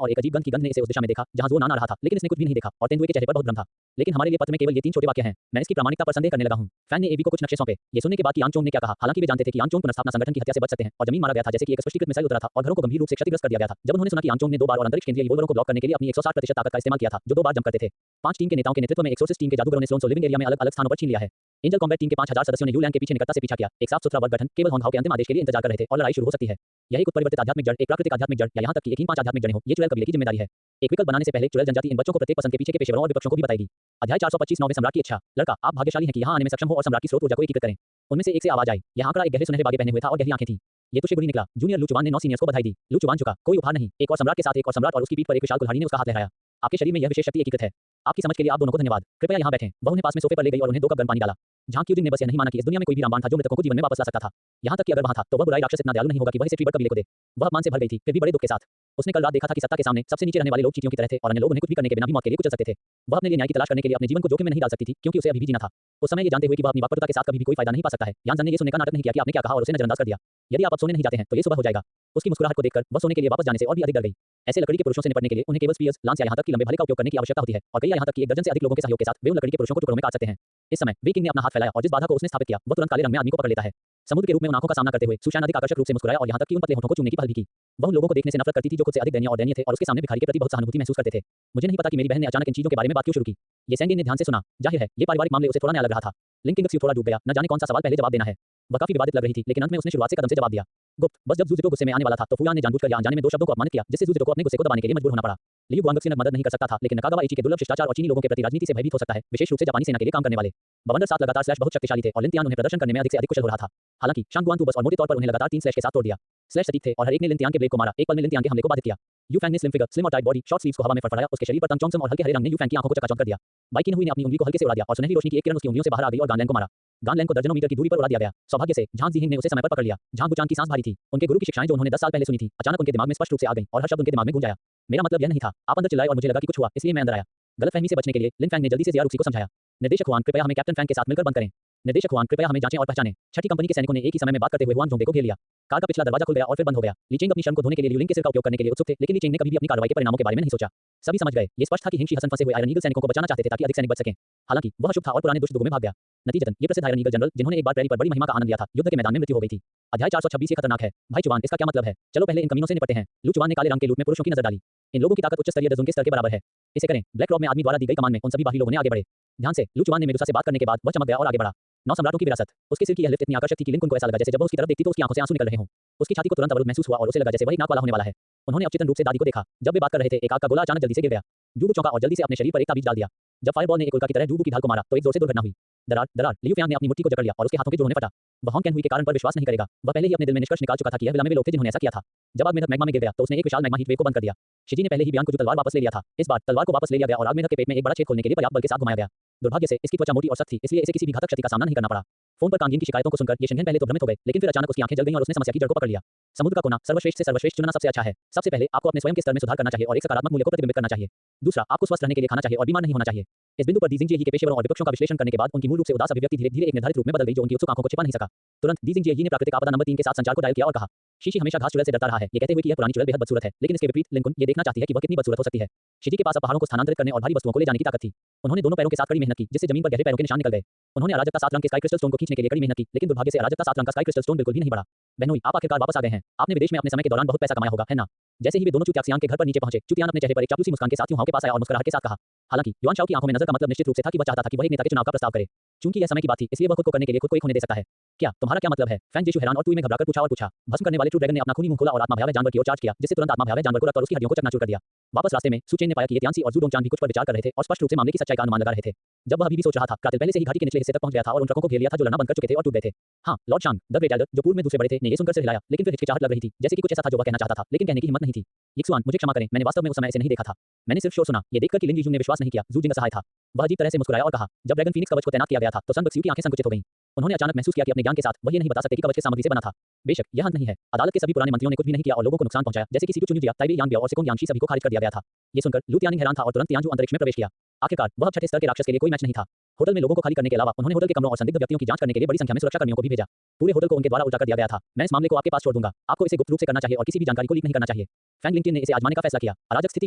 और एक अजीब गंध की गंध ने इसे उस दिशा में देखा जहां ज़ुओनान आ रहा था, लेकिन इसने कुछ भी नहीं देखा और तेंदुए के चेहरे पर बहुत भ्रम था। लेकिन हमारे लिए पत्र में केवल ये 3 छोटे वाक्य हैं। मैं इसकी प्रामाणिकता पर संदेह करने लगा हूं। फैन ने एबी को कुछ नक्शे सौंपे। ये सुनने के बाद कि यांग चोंग ने क्या कहा, हालांकि वे जानते थे कि यांग चोंग पुनर्स्थापना संगठन की हत्या से बच सकते हैं और जमीन मारा गया था जैसे कि एक स्पष्टीकृत मिसाइल उतरा था और घरों को गंभीर रूप से क्षतिग्रस्त कर दिया गया था। जब उन्होंने सुना कि यांग चोंग ने 2 बार और अंतरिक्ष केंद्रीय रिवॉल्वरों को ब्लॉक करने के लिए अपनी 160% ताकत का इस्तेमाल किया था, जो 2 बार जंप करते थे। 5 टीम के नेताओं के नेतृत्व में एक्सोर्सिस्ट टीम के जादूगरों ने स्लोन लिविंग एरिया में अलग-अलग स्थानों पर छीन लिया है। एंजल कॉम्बैट टीम के 5000 सदस्यों ने यूलैंड के पीछे निकटता से पीछा किया। एक साफ सुथरा वर्ग गठन केवल होंगहाओ के अंतिम आदेश के लिए इंतजार कर रहे थे और लड़ाई शुरू हो सकती है। यह एक उत्परिवर्तित आध्यात्मिक जड़, एक प्राकृतिक आध्यात्मिक जड़ या यहां तक कि एक हीन 5 आध्यात्मिक जड़ें हो, ये चुड़ैल कबीले की जिम्मेदारी है। एक विकल्प बनाने से पहले चुड़ैल जनजाति इन बच्चों को प्रत्येक पसंद के पीछे के पेशेवरों और विपक्षों को भी बताएगी। अध्याय 425 9वें सम्राट की इच्छा। लड़का, आप भाग्यशाली हैं कि यहां आने में सक्षम हो और सम्राट की स्रोत ऊर्जा को एकीकृत करें। उनमें से एक से आवाज आई। यह आंकड़ा एक गहरे सुनहरे बागे पहने हुए था और गहरी आंखें थीं। ये तो शिगुरी निकला। जूनियर लू चुवान ने 9 सीनियर्स को बधाई दी। लू चुवान झुका, कोई उपहार नहीं। एक और सम्राट के साथ एक और सम्राट और उसकी पीठ पर एक विशाल कुल्हाड़ी ने उसका हाथ लहराया। आपके शरीर में यह विशेष शक्ति एकीकृत है। आपकी समझ के लिए आप दोनों को धन्यवाद। कृपया यहाँ बैठें। वह उन्हें पास में सोफे पर ले गई और उन्हें 2 कप गर्म पानी डाला। झांग क्यूजिन ने बस यह नहीं माना कि इस दुनिया में कोई भी रामबाण था जो मृतकों को जीवन में वापस ला सकता था। यहाँ तक कि अगर वहाँ था तो वह बुराई राक्षस इतना दयालु नहीं होगा कि वह इसे ट्रीबर्ड कबीले को दे। वह अपमान से भर गई थी, फिर भी बड़े दुख के साथ। उसने कल रात देखा था कि सत्ता के सामने सबसे नीचे रहने वाले लोग चींटियों की तरह थे और अन्य लोग उन्हें कुछ भी करने के बिना भी मौत के लिए कुचल सकते थे। वह अपने लिए न्याय की तलाश करने के लिए अपने जीवन को जोखिम में नहीं डाल सकती थी क्योंकि उसे अभी भी जीना था। उस समय ये जानते हुए कि वह अपनी वाकपटुता के साथ कभी भी कोई फायदा नहीं पा सकता है, यांजन ने ये सुनने का नाटक नहीं किया कि आपने क्या कहा और उसे नजरअंदाज कर दिया। यदि आप अब सोने नहीं जाते हैं तो ये सुबह हो जाएगा। उसकी मुस्कुराहट को देखकर वह सोने के लिए वापस जाने से और भी अधिक डर गई। ऐसे लकड़ी के पुरुषों से निपटने के लिए उन्हें केवल स्पीयर्स, लांस या यहाँ तक कि लंबे भाले का उपयोग करने की आवश्यकता होती है और कई यहाँ तक कि 1 दर्जन से अधिक लोगों के सहयोग के साथ वे उन लकड़ी के पुरुषों को टुकड़ों में काट सकते हैं। इस समय वी किंग ने अपना हाथ फैलाया और जिस बाधा को उसने स्थापित किया वह तुरंत काले रंग में आदमी को पकड़ लेता है। समुद्र के रूप में उन आंखों का सामना करते हुए सुशान अधिक आकर्षक रूप से मुस्कुराया और यहाँ तक कि उन पतले होठों को चूमने की पहल भी की। वह उन लोगों को देखने से नफरत करती थी जो खुद से अधिक दयनीय और दयनीय थे और उसके सामने भिखारी के प्रति बहुत सहानुभूति महसूस करते थे। मुझे नहीं पता कि मेरी बहन ने अचानक इन चीजों के बारे में बात क्यों शुरू की। ये सैंडिन ने ध्यान से सुना। जाहिर है ये पारिवारिक मामले उसे थोड़ा नया लग रहा था। लिंग किंगस्यू थोड़ा डूब गया, न जाने कौन सा सवाल पहले जवाब देना है। वह काफी विवादित लग रही थी लेकिन अंत में उसने शुरुआत से कदम से जवाब दिया। गुप्त, बस जब ज़ू गुस्से में आने वाला था तो फुयान ने जानबूझकर या अनजाने में 2 शब्दों को अपमानित किया जिससे ज़ू को अपने गुस्से को दबाने के लिए मजबूर होना पड़ा। लियू गुआंगक्सी मदद नहीं कर सकता था लेकिन नकागावा इची के दुर्लभ शिष्टाचार और चीनी लोगों के प्रति राजनीति से भयभीत हो सकता है, विशेष रूप से जापानी सेना के लिए काम करने वाले। बवंडर 7 लगातार स्लैश बहुत शक्तिशाली थे और लिन तियान उन्हें प्रदर्शन करने में अधिक से अधिक कुशल हो रहा था। हालांकि शांगुआन तू बस और मोटे तौर पर उन्हें लगातार 3 स्लैश के साथ तोड़ दिया। स्लैश सटीक थे और हर एक ने लिन तियान के ब्लेड को मारा। एक पल में लिन तियान के हमले को बाधित किया। यू फैंग ने स्लिम फिगर, स्लिम और टाइट बॉडी, शॉर्ट स्लीव्स को हवा में फड़फड़ाया। उसके शरीर पर तंग चोंगसम और हल्के हरे रंग ने यू फैंग की आंखों को चकाचौंध कर दिया। बाइकिन हुई ने अपनी उंगली को हल्के से उड़ा दिया और सुनहरी रोशनी की एक किरण उसकी उंगलियों से बाहर आ गई और गानलैंग को मारा। गानलैंग को दर्जनों मीटर की दूरी पर उड़ा दिया गया। सौभाग्य से झांग जीहिंग ने उसे समय पर पकड़ लिया। झांग बुचान की सांस भारी थी। उनके गुरु की शिक्षाएं जो उन्होंने 10 साल पहले सुनी थी अचानक उनके दिमाग में स्पष्ट रूप से आ गईं और हर शब्द उनके दिमाग में गूंज आया। मेरा मतलब यह नहीं था। आप अंदर चिल्लाए और मुझे लगा कि कुछ हुआ इसलिए मैं अंदर आया। गलतफहमी से बचने के लिए लिन फैंग ने जल्दी से जियारुक्सी को समझाया। निर्देशक हुआन, कृपया हमें कैप्टन फैंग के साथ मिलकर बंद करें। निर्देशक हुआन, कृपया हमें जांचें और पहचानें। छठी कंपनी के सैनिकों ने एक ही समय में बात करते हुए हुआन जोंगबे को घेर लिया। कार का पिछला दरवाजा खुल गया और फिर बंद हो गया। लीचेंग अपनी शर्म को धोने के लिए ल्यूलिंग के सिर का उपयोग करने के लिए उत्सुक थे लेकिन लीचेंग ने कभी भी अपनी कार्रवाई के परिणामों के बारे में नहीं सोचा। सभी समझ गए। ये स्पष्ट था कि हिंगशी हसन फंसे हुए आयरन ईगल सैनिकों को बचाना चाहते थे ताकि अधिक सैनिक बच सकें। हालांकि वह अशुभ था और पुराने दुष्ट दुगों में भाग गया। नतीजतन ये प्रसिद्ध आयरन ईगल जनरल जिन्होंने एक बार प्रैरी पर बड़ी महिमा का आनंद लिया था, युद्ध के मैदान में मृत्यु हो गई थी। अध्याय 426 ये खतरनाक है। भाई चुवान, इसका क्या मतलब है? चलो पहले इन कमीनों से निपटते हैं। लू चुवान ने काले रंग के लूट में पुरुषों की नजर डाली। इन लोगों की ताकत उच्च स्तरीय दजुन के स्तर के बराबर है। इसे करें। ब्लैक रॉब में आदमी द्वारा दी गई कमान में उन सभी बाहरी लोगों ने आगे बढ़े। ध्यान से, लू चुवान ने मेडुसा से बात करने के बाद वह चमक गया और आगे बढ़ा। 9 सम्राटों की विरासत। उसके सिर की यह लिफ्ट इतनी आकर्षक थी कि लिन कुन को ऐसा लगा जैसे जब वह उसकी तरफ देखती तो उसकी आंखों से आंसू निकल रहे हों। उसकी छाती को तुरंत अवरुद्ध महसूस हुआ और उसे लगा जैसे वह एक नाक वाला होने वाला है। उन्होंने अवचेतन रूप से दादी को देखा। जब वे बात कर रहे थे एक आग का गोला अचानक जल्दी से गिर गया। जूबू चौंका और जल्दी से अपने शरीर पर एक ताबीज डाल दिया। जब फायरबॉल ने एक उल्का की तरह जूबू की ढाल को मारा तो एक जोर से दुर्घटना हुई। दरार। लियू फैंग ने अपनी मुट्ठी को जकड़ लिया और उसके हाथों के जोड़ों में फटा। वह होंग कैन हुई के कारण पर विश्वास नहीं करेगा। वह पहले ही अपने दिल में निष्कर्ष निकाल चुका था कि यह विला में वे लोग थे जिन्होंने ऐसा किया था। जब आग मेढक मैग्मा में गिर गया तो उसने एक विशाल मैग्मा हीट वेव को बंद कर दिया। शिजी ने पहले ही बियांग को जो तलवार वापस ले लिया था। इस बार तलवार को वापस ले लिया गया और आग मेढक के पेट में एक बड़ा छेद खोलने के लिए पर्याप्त बल के साथ घुमाया गया। दुर्भाग्य से इसकी त्वचा मोटी और सख्त थी इसलिए इसे किसी भी घातक क्षति का सामना नहीं करना पड़ा। फोन पर कांगीन की शिकायतों को सुनकर ये शिनहेन पहले तो भ्रमित हो गए लेकिन फिर अचानक उसकी आंखें जल गईं और उसने समस्या की जड़ को पकड़ लिया। समुद्र का कोना सर्वश्रेष्ठ से सर्वश्रेष्ठ चुनना सबसे अच्छा है। सबसे पहले आपको अपने स्वयं के स्तर में सुधार करना चाहिए और एक सकारात्मक मूल्य को प्रतिबिंबित करना चाहिए। दूसरा, आपको स्वस्थ रहने के लिए खाना चाहिए और बीमार नहीं होना चाहिए। इस बिंदु पर दी जिंगजिए के पेशेवरों और विपक्षों का विश्लेषण करने के बाद उनकी मूल रूप से उदास अभिव्यक्ति धीरे-धीरे एक निर्धारित रूप में बदल गई जो उनकी उत्सुक आंखों को छिपा नहीं सका। तुरंत दी जिंगजिए ने प्राकृतिक आपदा नंबर 3 के साथ संचार को डायल किया और कहा, शीशी हमेशा घास चुड़ैल से डरता रहा है, ये कहते हुए कि यह पुरानी चुड़ैल बेहद बदसूरत है, लेकिन इसके विपरीत लिंकुन ये देखना चाहती है कि वह कितनी बदसूरत हो सकती है। शीशी के पास अब पहाड़ों को स्थानांतरित करने और भारी वस्तुओं को ले जाने की ताकत थी। उन्होंने दोनों पैरों के साथ कड़ी मेहनत की जिससे जमीन पर गहरे पैरों के निशान निकल गए। उन्होंने अराजकता 7 रंग के स्काई क्रिस्टल स्टोन को खींचने के लिए कड़ी मेहनत की लेकिन दुर्भाग्य से अराजकता 7 रंग का स्काई क्रिस्टल स्टोन बिल्कुल भी नहीं बढ़ा। बहनोई, आप आखिरकार वापस आ गए हैं। आपने विदेश में अपने समय के दौरान बहुत पैसा कमाया होगा, है ना? जैसे ही वे दोनों चुतियाक्सियांग के घर पर नीचे पहुंचे, चुतियान अपने चेहरे पर एक चापलूसी मुस्कान के साथ युहाओं के पास आया और मुस्कुराहट के साथ कहा। हालांकि युआन शाओ की आंखों में नजर का मतलब निश्चित रूप से था कि वह चाहता था कि वह एक नेता के चुनाव का प्रस्ताव करे। चूंकि यह समय की बात थी इसलिए वह खुद को करने के लिए खुद को एक होने दे सकता है। क्या तुम्हारा क्या मतलब है? फैंग जेशु हैरान और तुई में घबराकर पूछा। भस्म करने वाले ट्रू ड्रैगन ने अपना खूनी मुंह खोला और आत्मा भयावह जानवर की ओर चार्ज किया जिससे तुरंत आत्मा भयावह जानवर को रक्त और उसकी हड्डियों को चकनाचूर कर दिया। वापस रास्ते में सुचेन ने पाया कि ये त्यांसी और जूडोंगचान भी कुछ पर विचार कर रहे थे और स्पष्ट रूप से मामले की सच्चाई का अनुमान लगा रहे थे। जब वह अभी भी सोच रहा था, कातिल पहले से ही घाटी के निचले हिस्से तक पहुंच गया था और उन ट्रकों को घेर लिया था जो लड़ना बंद कर चुके थे और टूट गए थे। हाँ, lord Shang, the great elder, जो पूर्व में दूसरे बड़े थे, ने ये सुनकर सिर हिलाया, लेकिन फिर हिचकिचाहट लग रही थी, जैसे कि कुछ ऐसा था जो वह कहना चाहता था, लेकिन कहने की हिम्मत नहीं थी। यिक्सुआन, मुझे क्षमा करें, मैंने वास्तव में उस समय इसे नहीं देखा था। मैंने सिर्फ शोर सुना। ये देखकर कि लिन जीजू ने विश्वास नहीं किया, जू जिंग असहाय था। वह अजीब तरह से मुस्कुराया और कहा, जब ड्रैगन फीनिक्स कवच को तैनात किया गया था तो सन बक्सियू की आंखें संकुचित हो गईं। उन्होंने अचानक महसूस किया कि अपने ज्ञान के साथ वह ये नहीं बता सकते कि कवच किस सामग्री से बना था। बेशक यह अंत नहीं है। अदालत के सभी पुराने मंत्रियों ने कुछ भी नहीं किया और लोगों को नुकसान पहुंचाया, जैसे कि सीटू चुन्यू जिया, ताइबे यांगबिया और सेकोंग यांगशी सभी को खारिज कर दिया गया था। ये सुनकर लू तियानिंग हैरान था और तुरंत तियांजू अंतरिक्ष में प्रवेश किया। आखिरकार वह अब छठे स्तर के राक्षस के लिए कोई मैच नहीं था। होटल में लोगों को खाली करने के अलावा उन्होंने होटल के कमरों और संदिग्ध व्यक्तियों की जांच करने के लिए बड़ी संख्या में सुरक्षाकर्मियों को भी भेजा। पूरे होटल को उनके द्वारा उल्टा कर दिया गया था। मैं इस मामले को आपके पास छोड़ दूंगा। आपको इसे गुप्त रूप से करना चाहिए और किसी भी जानकारी को लीक नहीं करना चाहिए। फैंग लिंक्डइन ने इसे आजमाने का फैसला किया। अराजक स्थिति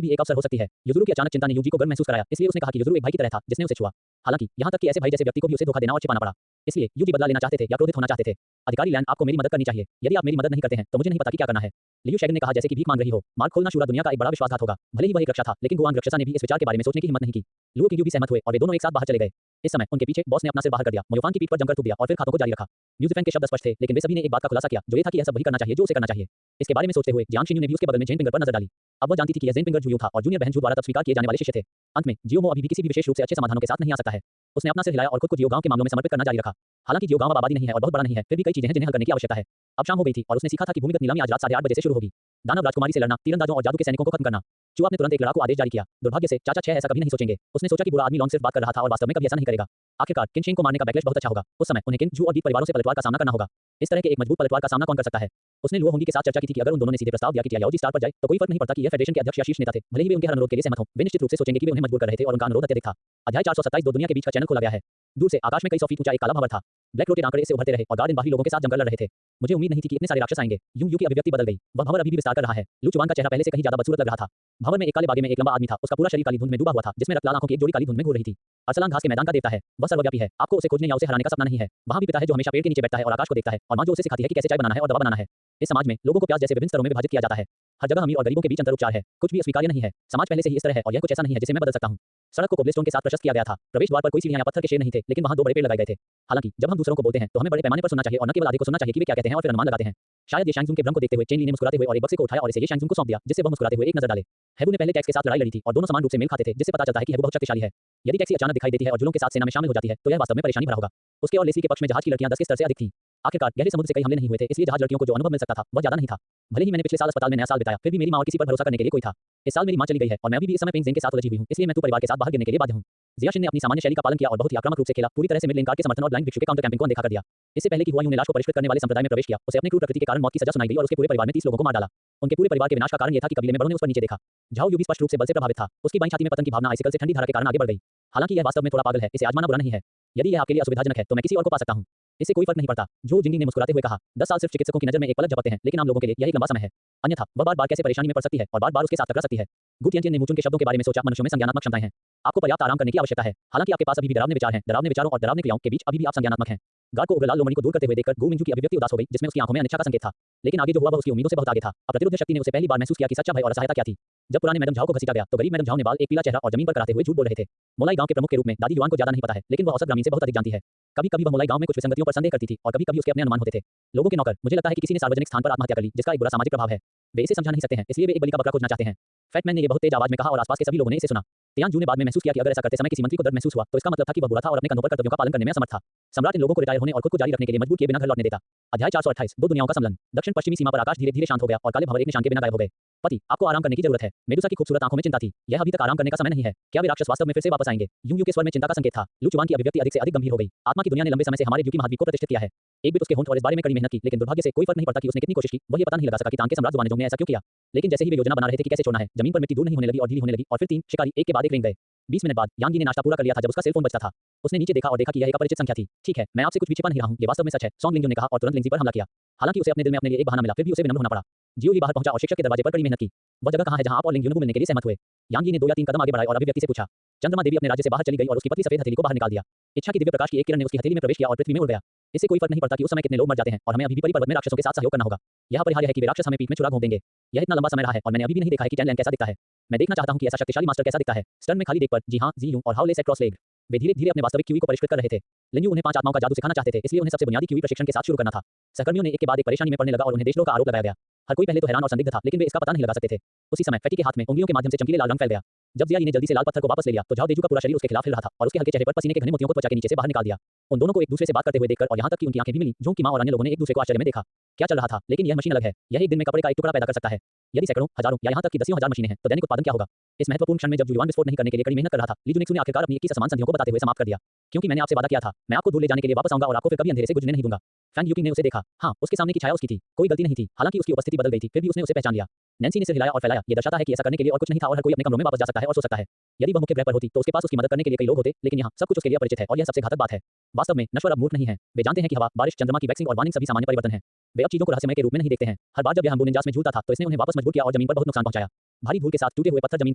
भी एक अवसर हो सकती है। युजुरु की अचानक चिंता ने यूजी को गर्व महसूस कराया, इसलिए उसने कहा कि युजुरु एक भाई की तरह था जिसने उसे छुआ। हालांकि यहां तक कि ऐसे भाई जैसे व्यक्ति को भी उसे धोखा देना और छिपाना पड़ा। इसलिए यूजी बदला लेना चाहते थे या क्रोधित होना चाहते थे। अधिकारी लैंड, आपको मेरी मदद करनी चाहिए। यदि आप मेरी मदद नहीं करते हैं तो मुझे नहीं पता कि क्या करना है। लियू शैगन ने कहा, जैसे कि भीख मांग रही हो। मार्ग खोलना शूरा दुनिया का एक बड़ा विश्वासघात होगा। भले ही वह एक रक्षा था, लेकिन गुआंग रक्षसा ने भी इस विचार के बारे में सोचने की हिम्मत नहीं की। लुओ किंग भी सहमत हुए और वे दोनों एक साथ बाहर चले गए। इस समय उनके पीछे बॉस ने अपना सिर बाहर कर दिया, मोयोफान की पीठ पर जमकर थूक दिया और फिर खातों को जारी रखा। म्यूजिफेंग के शब्द स्पष्ट थे, लेकिन वे सभी ने एक बात का खुलासा किया, जो ये था कि यह सब वही करना चाहिए जो उसे करना चाहिए। इसके बारे में सोचते हुए जियांग शिन्यू ने भी उसके बगल में जेन पिंगर पर नजर डाली। अब वह जानती थी कि यह जेन पिंगर जूयू था और जूनियर बहन जू द्वारा तब स्वीकार किए जाने वाले शिष्य थे। अंत में जियो मो अभी भी किसी भी विशेष रूप से अच्छे समाधानों के साथ नहीं आ सकता है। उसने अपना सिर हिलाया और खुद को जियो गांव के मामलों में समर्पित करना जारी रखा। हालांकि जियो गांव अब आबादी नहीं है और बहुत बड़ा नहीं है, फिर भी कई चीजें हैं जिन्हें हल करने की आवश्यकता है। अब शाम हो गई थी और उसने सीखा था कि भूमिगत नीलामी आज रात 8:30 बजे से शुरू होगी। दानव राजकुमारी से लड़ना, तीरंदाजों और जादू के सैनिकों को खत्म करना। चुआप ने तुरंत एक लड़ाकू आदेश जारी किया। दुर्भाग्य से चाचा 6 ऐसा कभी नहीं सोचेंगे। उसने सोचा कि बुरा आदमी लॉन्ग सिर्फ बात कर रहा था और वास्तव में कभी ऐसा नहीं करेगा। आखिरकार किन शेंग को मारने का बैकलैश बहुत अच्छा होगा। उस समय उन्हें किन, जू और दीप परिवारों से पलटवार का सामना करना होगा। इस तरह के एक मजबूत पलटवार का सामना कौन कर सकता है। उसने लुओ होंगी के साथ चर्चा की थी कि अगर उन दोनों ने सीधे प्रस्ताव दिया कि याओजी स्टार पर जाए तो कोई फर्क नहीं पड़ता कि यह फेडरेशन के अध्यक्ष या शीर्ष नेता थे। भले ही वे उनके हर अनुरोध के लिए सहमत हों, वे निश्चित रूप से सोचेंगे कि वे उन्हें मजबूर कर रहे थे और उनका अनुरोध अत्यधिक था। अध्याय 427 दो दुनिया के बीच का चैनल खोला गया है। दूर से आकाश में कई 100 फीट ऊंचा एक काला भंवर था। ब्लैक रोटेट आंकड़े से उभरते रहे और गार्ड इन बाहरी लोगों के साथ जमकर लड़ रहे थे। मुझे उम्मीद नहीं थी कि इतने सारे राक्षस आएंगे। यूं की अभिव्यक्ति बदल गई। वह भंवर अभी भी विस्तार कर रहा है। लू चुआन का चेहरा पहले से कहीं ज्यादा बदसूरत लग रहा था। भंवर में एक काले बागे में एक लंबा आदमी था। उसका पूरा शरीर काली धुंध में डूबा हुआ था, जिसमें रक्त लाल आंखों की एक जोड़ी काली धुंध में घूर रही थी। अरसलान घास के मैदान का देवता है। वह सर्वव्यापी है। आपको उसे खोजने या उसे हराने का सपना नहीं है। वहां भी पिता है जो हमेशा पेड़ के नीचे बैठता है और आकाश को देखता है, और मां जो उसे सिखाती है कि कैसे चाय बनाना है और दवा बनाना है। इस समाज में लोगों को प्याज जैसे विभिन्न स्तरों में विभाजित किया जाता है। हर जगह अमीर और गरीबों के बीच अंतर उपचार है। कुछ भी अस्वीकार्य नहीं है। समाज पहले से ही इस तरह है और यह कुछ ऐसा नहीं है जिसे मैं बदल सकता हूं। सड़क को कोबलस्टोन के साथ प्रशस्त किया गया था। प्रवेश द्वार पर कोई सीढ़ियां या पत्थर के शेर नहीं थे, लेकिन वहां 2 बड़े पेड़ लगाए गए थे। हालांकि जब हम दूसरों को बोलते हैं तो हमें बड़े पैमाने पर सुनना चाहिए और न केवल आधे को सुनना चाहिए कि वे क्या कहते हैं और फिर अनुमान लगाते हैं। शायद ये शैंगजुंग के भ्रम को देखते हुए चेन ली ने मुस्कुराते हुए और एक बक्से को उठाया और इसे ये शैंगजुंग को सौंप दिया, जिससे वह मुस्कुराते हुए एक नजर डाले। हेबू ने पहले टैक्स के साथ लड़ाई लड़ी थी और दोनों समान रूप से मेल खाते थे, जिससे पता चलता है कि हेबू बहुत शक्तिशाली है। यदि टैक्सी अचानक दिखाई देती है और जुलों के साथ सेना में शामिल हो जाती है तो यह वास्तव में परेशानी भरा होगा। उसके और लेसी के पक्ष में जहाज की लड़कियां 10 के स्तर से अधिक थीं। आखिरकार गहरे समुद्र से कई हमले नहीं हुए थे, इसलिए जहाज लड़कियों को जो अनुभव मिल सकता था वह ज्यादा नहीं था। भले ही मैंने पिछले साल अस्पताल में नया साल बिताया, फिर भी मेरी मां और किसी पर भरोसा करने के लिए कोई था। इस साल मेरी मां चली गई है और मैं अभी भी इस समय पेंग जेन के साथ उलझी हुई हूं, इसलिए मैं तू परिवार के साथ बाहर गिरने के लिए बाध्य हूं। जियाशिन ने अपनी सामान्य शैली का पालन किया और बहुत ही आक्रामक रूप से खेला, पूरी तरह से मिड लेन कार के समर्थन और ब्लाइंड भिक्षु के काउंटर कैंपिंग को अनदेखा कर दिया। इससे पहले कि हुआयूं ने लाश को परिष्कृत करने वाले संप्रदाय में प्रवेश किया, उसे अपने क्रूर प्रकृति के कारण मौत की सजा सुनाई गई और उसके पूरे परिवार में 30 लोगों को मार डाला। उनके पूरे परिवार के विनाश का कारण यह था कि कबीले में बड़ों ने उस पर नीचे देखा। झाओ यू भी स्पष्ट रूप से बल से प्रभावित था। उसकी बाईं छाती में पतन की भावना आइसिकल से ठंडी धारा के कारण आगे बढ़ गई। हालांकि यह वास्तव में थोड़ा पागल है, इसे आजमाना बुरा नहीं है। यदि यह आपके लिए असुविधाजनक है तो मैं किसी और को पा सकता हूं। इससे कोई फर्क नहीं पड़ता। जो जिंगलिंग ने मुस्कुराते हुए कहा, 10 साल सिर्फ चिकित्सकों की नजर में एक पलक झपकते हैं, लेकिन आम लोगों के लिए यह एक लंबा समय है। अन्यथा वह बार-बार कैसे परेशानी में पड़ सकती है और बार-बार उसके साथ टकरा सकती है। गु तियानजिन ने मुचुन के शब्दों के बारे में सोचा। मनुष्यों में संज्ञानात्मक क्षमताएं हैं। आपको पर्याप्त आराम करने की आवश्यकता है। हालांकि आपके पास अभी भी डरावने विचार हैं। डरावने विचारों और डरावने क्रियाओं के बीच अभी भी आप संज्ञानात्मक हैं। गार्ड को उग्र लाल लोमड़ी को दूर करते हुए देखकर गु मिंजू की अभिव्यक्ति उदास हो गई, जिसमें उसकी आंखों में अनिच्छा का संकेत था। लेकिन आगे जो हुआ वह उसकी उम्मीदों से बहुत आगे था। अप्रतिरोध शक्ति ने उसे पहली बार महसूस किया कि सच्चा भय और असहायता क्या थी। जब पुराने मैडम झाओ को घसीटा गया तो गरीब मैडम झाओ ने बाल एक पीला चेहरा और जमीन पर कराते हुए झूठ बोल रहे थे। मोलाई गांव के प्रमुख के रूप में दादी युआन को ज्यादा नहीं पता है, लेकिन वह औसत ग्रामीण से बहुत अधिक जानती है। कभी-कभी वह मोलाई गांव में कुछ विसंगतियों पर संदेह करती थी और कभी-कभी उसके अपने अनुमान होते थे। लोगों के नौकर, मुझे लगता है कि किसी ने सार्वजनिक स्थान पर आत्महत्या कर ली, जिसका एक बुरा सामाजिक प्रभाव है। वे इसे समझा नहीं सकते हैं, इसलिए वे एक बलि का बकरा खोजना चाहते हैं। फैटमैन ने यह बहुत तेज आवाज में कहा और आसपास के सभी लोगों ने इसे सुना। तियांजू ने बाद में महसूस किया कि अगर ऐसा करते समय किसी मंत्री को दर्द महसूस हुआ तो इसका मतलब था कि वह बुरा था और अपने कंधों पर कर्तव्यों का पालन करने में असमर्थ था। सम्राट इन लोगों को रिटायर होने और खुद को जारी रखने के लिए मजबूर किए बिना घर लौटने देता। अध्याय 428 दो दुनियाओं का सम्मेलन। दक्षिण पश्चिमी सीमा पर आकाश धीरे-धीरे शांत हो गया और काले भंवर एक निशान के बिना गायब हो गए। पति, आपको आराम करने की जरूरत है। मेडुसा की खूबसूरत आंखों में चिंता थी। यह अभी तक आराम करने का समय नहीं है। क्या वे राक्षस वास्तव में फिर से वापस आएंगे? यूं के स्वर में चिंता का संकेत था। लू चुआन की अभिव्यक्ति अधिक से अधिक गंभीर हो गई। आत्मा की दुनिया ने लंबे समय से हमारे द्वीपीय महाद्वीप को प्रतिष्ठित किया है। एक बिट उसके होंठ और इस बारे में कड़ी मेहनत की, लेकिन दुर्भाग्य से कोई फर्क नहीं पड़ता कि उसने कितनी कोशिश की। वह ये पता नहीं लगा सका कि तांग के सम्राट जुआनजोंग ने ऐसा क्यों किया। लेकिन जैसे ही वे योजना बना रहे थे कि कैसे छोड़ना है, जमीन पर मिट्टी दूर नहीं होने लगी और ढीली होने लगी और फिर 3 शिकारी एक के बाद एक रेंग गए। 20 मिनट बाद यांगी ने नाश्ता पूरा कर लिया था जब उसका सेल फोन बजता था। उसने नीचे देखा और देखा कि यह एक अपरिचित संख्या थी। ठीक है, मैं आपसे कुछ भी छिपा नहीं रहा हूं, ये वास्तव में सच है, सॉन्ग लिंजू ने कहा और तुरंत लिंजी पर हमला किया। हालांकि उसे अपने दिल में अपने लिए एक बहाना मिला, फिर भी उसे विनम्र होना पड़ा। जियो ही बाहर पहुंचा और शिक्षक के दरवाजे पर कड़ी मेहनत की। वह जगह कहां है जहां आप और लिंजू मिलने के लिए सहमत हुए? यांगी ने 2 या 3 कदम आगे बढ़ाए और अभिव्यक्ति से पूछा। चंद्रमा देवी अपने राज्य से बाहर चली गई और उसकी पतली सफेद हथेली को बाहर निकाल दिया। इच्छा की दिव्य प्रकाश की एक किरण ने उसकी हथेली में प्रवेश किया और पृथ्वी में उड़ गया। इससे कोई फर्क नहीं पड़ता कि उस समय कितने लोग मर जाते हैं और हमें अभी भी पर्वत में राक्षसों के साथ सहयोग करना होगा। यह अपरिहार्य है कि वे राक्षस हमें पीठ में छुरा घोंप देंगे। यह इतना लंबा समय रहा है और मैंने अभी भी नहीं देखा है कि चैनलैंड कैसा दिखता है। मैं देखना चाहता हूं कि ऐसा शक्तिशाली मास्टर कैसा दिखता है। स्टर्न में खाली डेक पर जी हां, जी यूं और हाउ ले सेट क्रॉस लेग। वे धीरे-धीरे अपने वास्तविक क्यूई को परिष्कृत कर रहे थे। लिंजू उन्हें 5 आत्माओं का जादू सिखाना चाहते थे, इसलिए उन्हें सबसे बुनियादी क्यूई प्रशिक्षण के साथ शुरू करना था। सहकर्मियों ने एक के बाद एक परेशानी में पड़ने लगा और उन्हें देशद्रोह का आरोप लगाया गया। हर कोई पहले तो हैरान और संदिग्ध था, लेकिन वे इसका पता नहीं लगा सकते थे। उसी समय फैटी के हाथ में उंगलियों के माध्यम से चमकीले लाल रंग फैल गया। जब जिया ने जल्दी से लाल पत्थर को वापस ले लिया तो झाओ देजू का पूरा शरीर उसके खिलाफ हिल रहा था और उसके हल्के चेहरे पर पसीने के घने मोतियों को त्वचा के नीचे से बाहर निकाल दिया। उन दोनों को एक दूसरे से बात करते हुए देखकर और यहां तक कि उनकी आंखें भी मिली, जोंग की मां और अन्य लोगों ने एक दूसरे को आश्चर्य में देखा। क्या चल रहा था? लेकिन यह मशीन अलग है। यह एक दिन में कपड़े का एक टुकड़ा पैदा कर सकता है। यदि सैकड़ों, हजारों या यहां तक कि दसियों हजार मशीनें हैं तो दैनिक उत्पादन क्या होगा? इस महत्वपूर्ण क्षण में जब जुआन विस्फोट नहीं करने के लिए कड़ी मेहनत कर रहा था, ली जुनिक्सु ने आखिरकार अपनी 21 असमान संधियों को बताते हुए समाप्त कर दिया। क्योंकि मैंने आपसे वादा किया था, मैं आपको दूर ले जाने के लिए वापस आऊंगा और आपको फिर कभी अंधेरे से गुजरने नहीं दूंगा। फैंग यूकिंग ने उसे देखा। हाँ, उसके सामने की छाया उसकी थी, कोई गलती नहीं थी। हालांकि उसकी उपस्थिति बदल गई थी, फिर भी उसने उसे पहचान लिया। नैन्सी ने सिर हिलाया और फैलाया। ये दर्शाता है कि ऐसा करने के लिए और कुछ नहीं था और हर कोई अपने कमरों में वापस जा सकता है और सो सकता है। यदि वह मुख्य ग्रह पर होती तो उसके पास उसकी मदद करने के लिए कई लोग होते, लेकिन यहाँ सब कुछ उसके लिए अपरिचित है और यह सबसे घातक बात है। वास्तव में नश्वर अब मूर्ख नहीं है। वे जानते हैं कि हवा, बारिश, चंद्रमा की वैक्सिंग और वार्निंग सभी सामान्य परिवर्तन हैं। वे अब चीजों को रहस्यमय के रूप में नहीं देखते हैं। हर बार जब यह हम्बू निंजास में झूलता था तो इसने उन्हें वापस मजबूर किया और जमीन पर बहुत नुकसान पहुंचाया। भारी धूल के साथ टूटे हुए पत्थर जमीन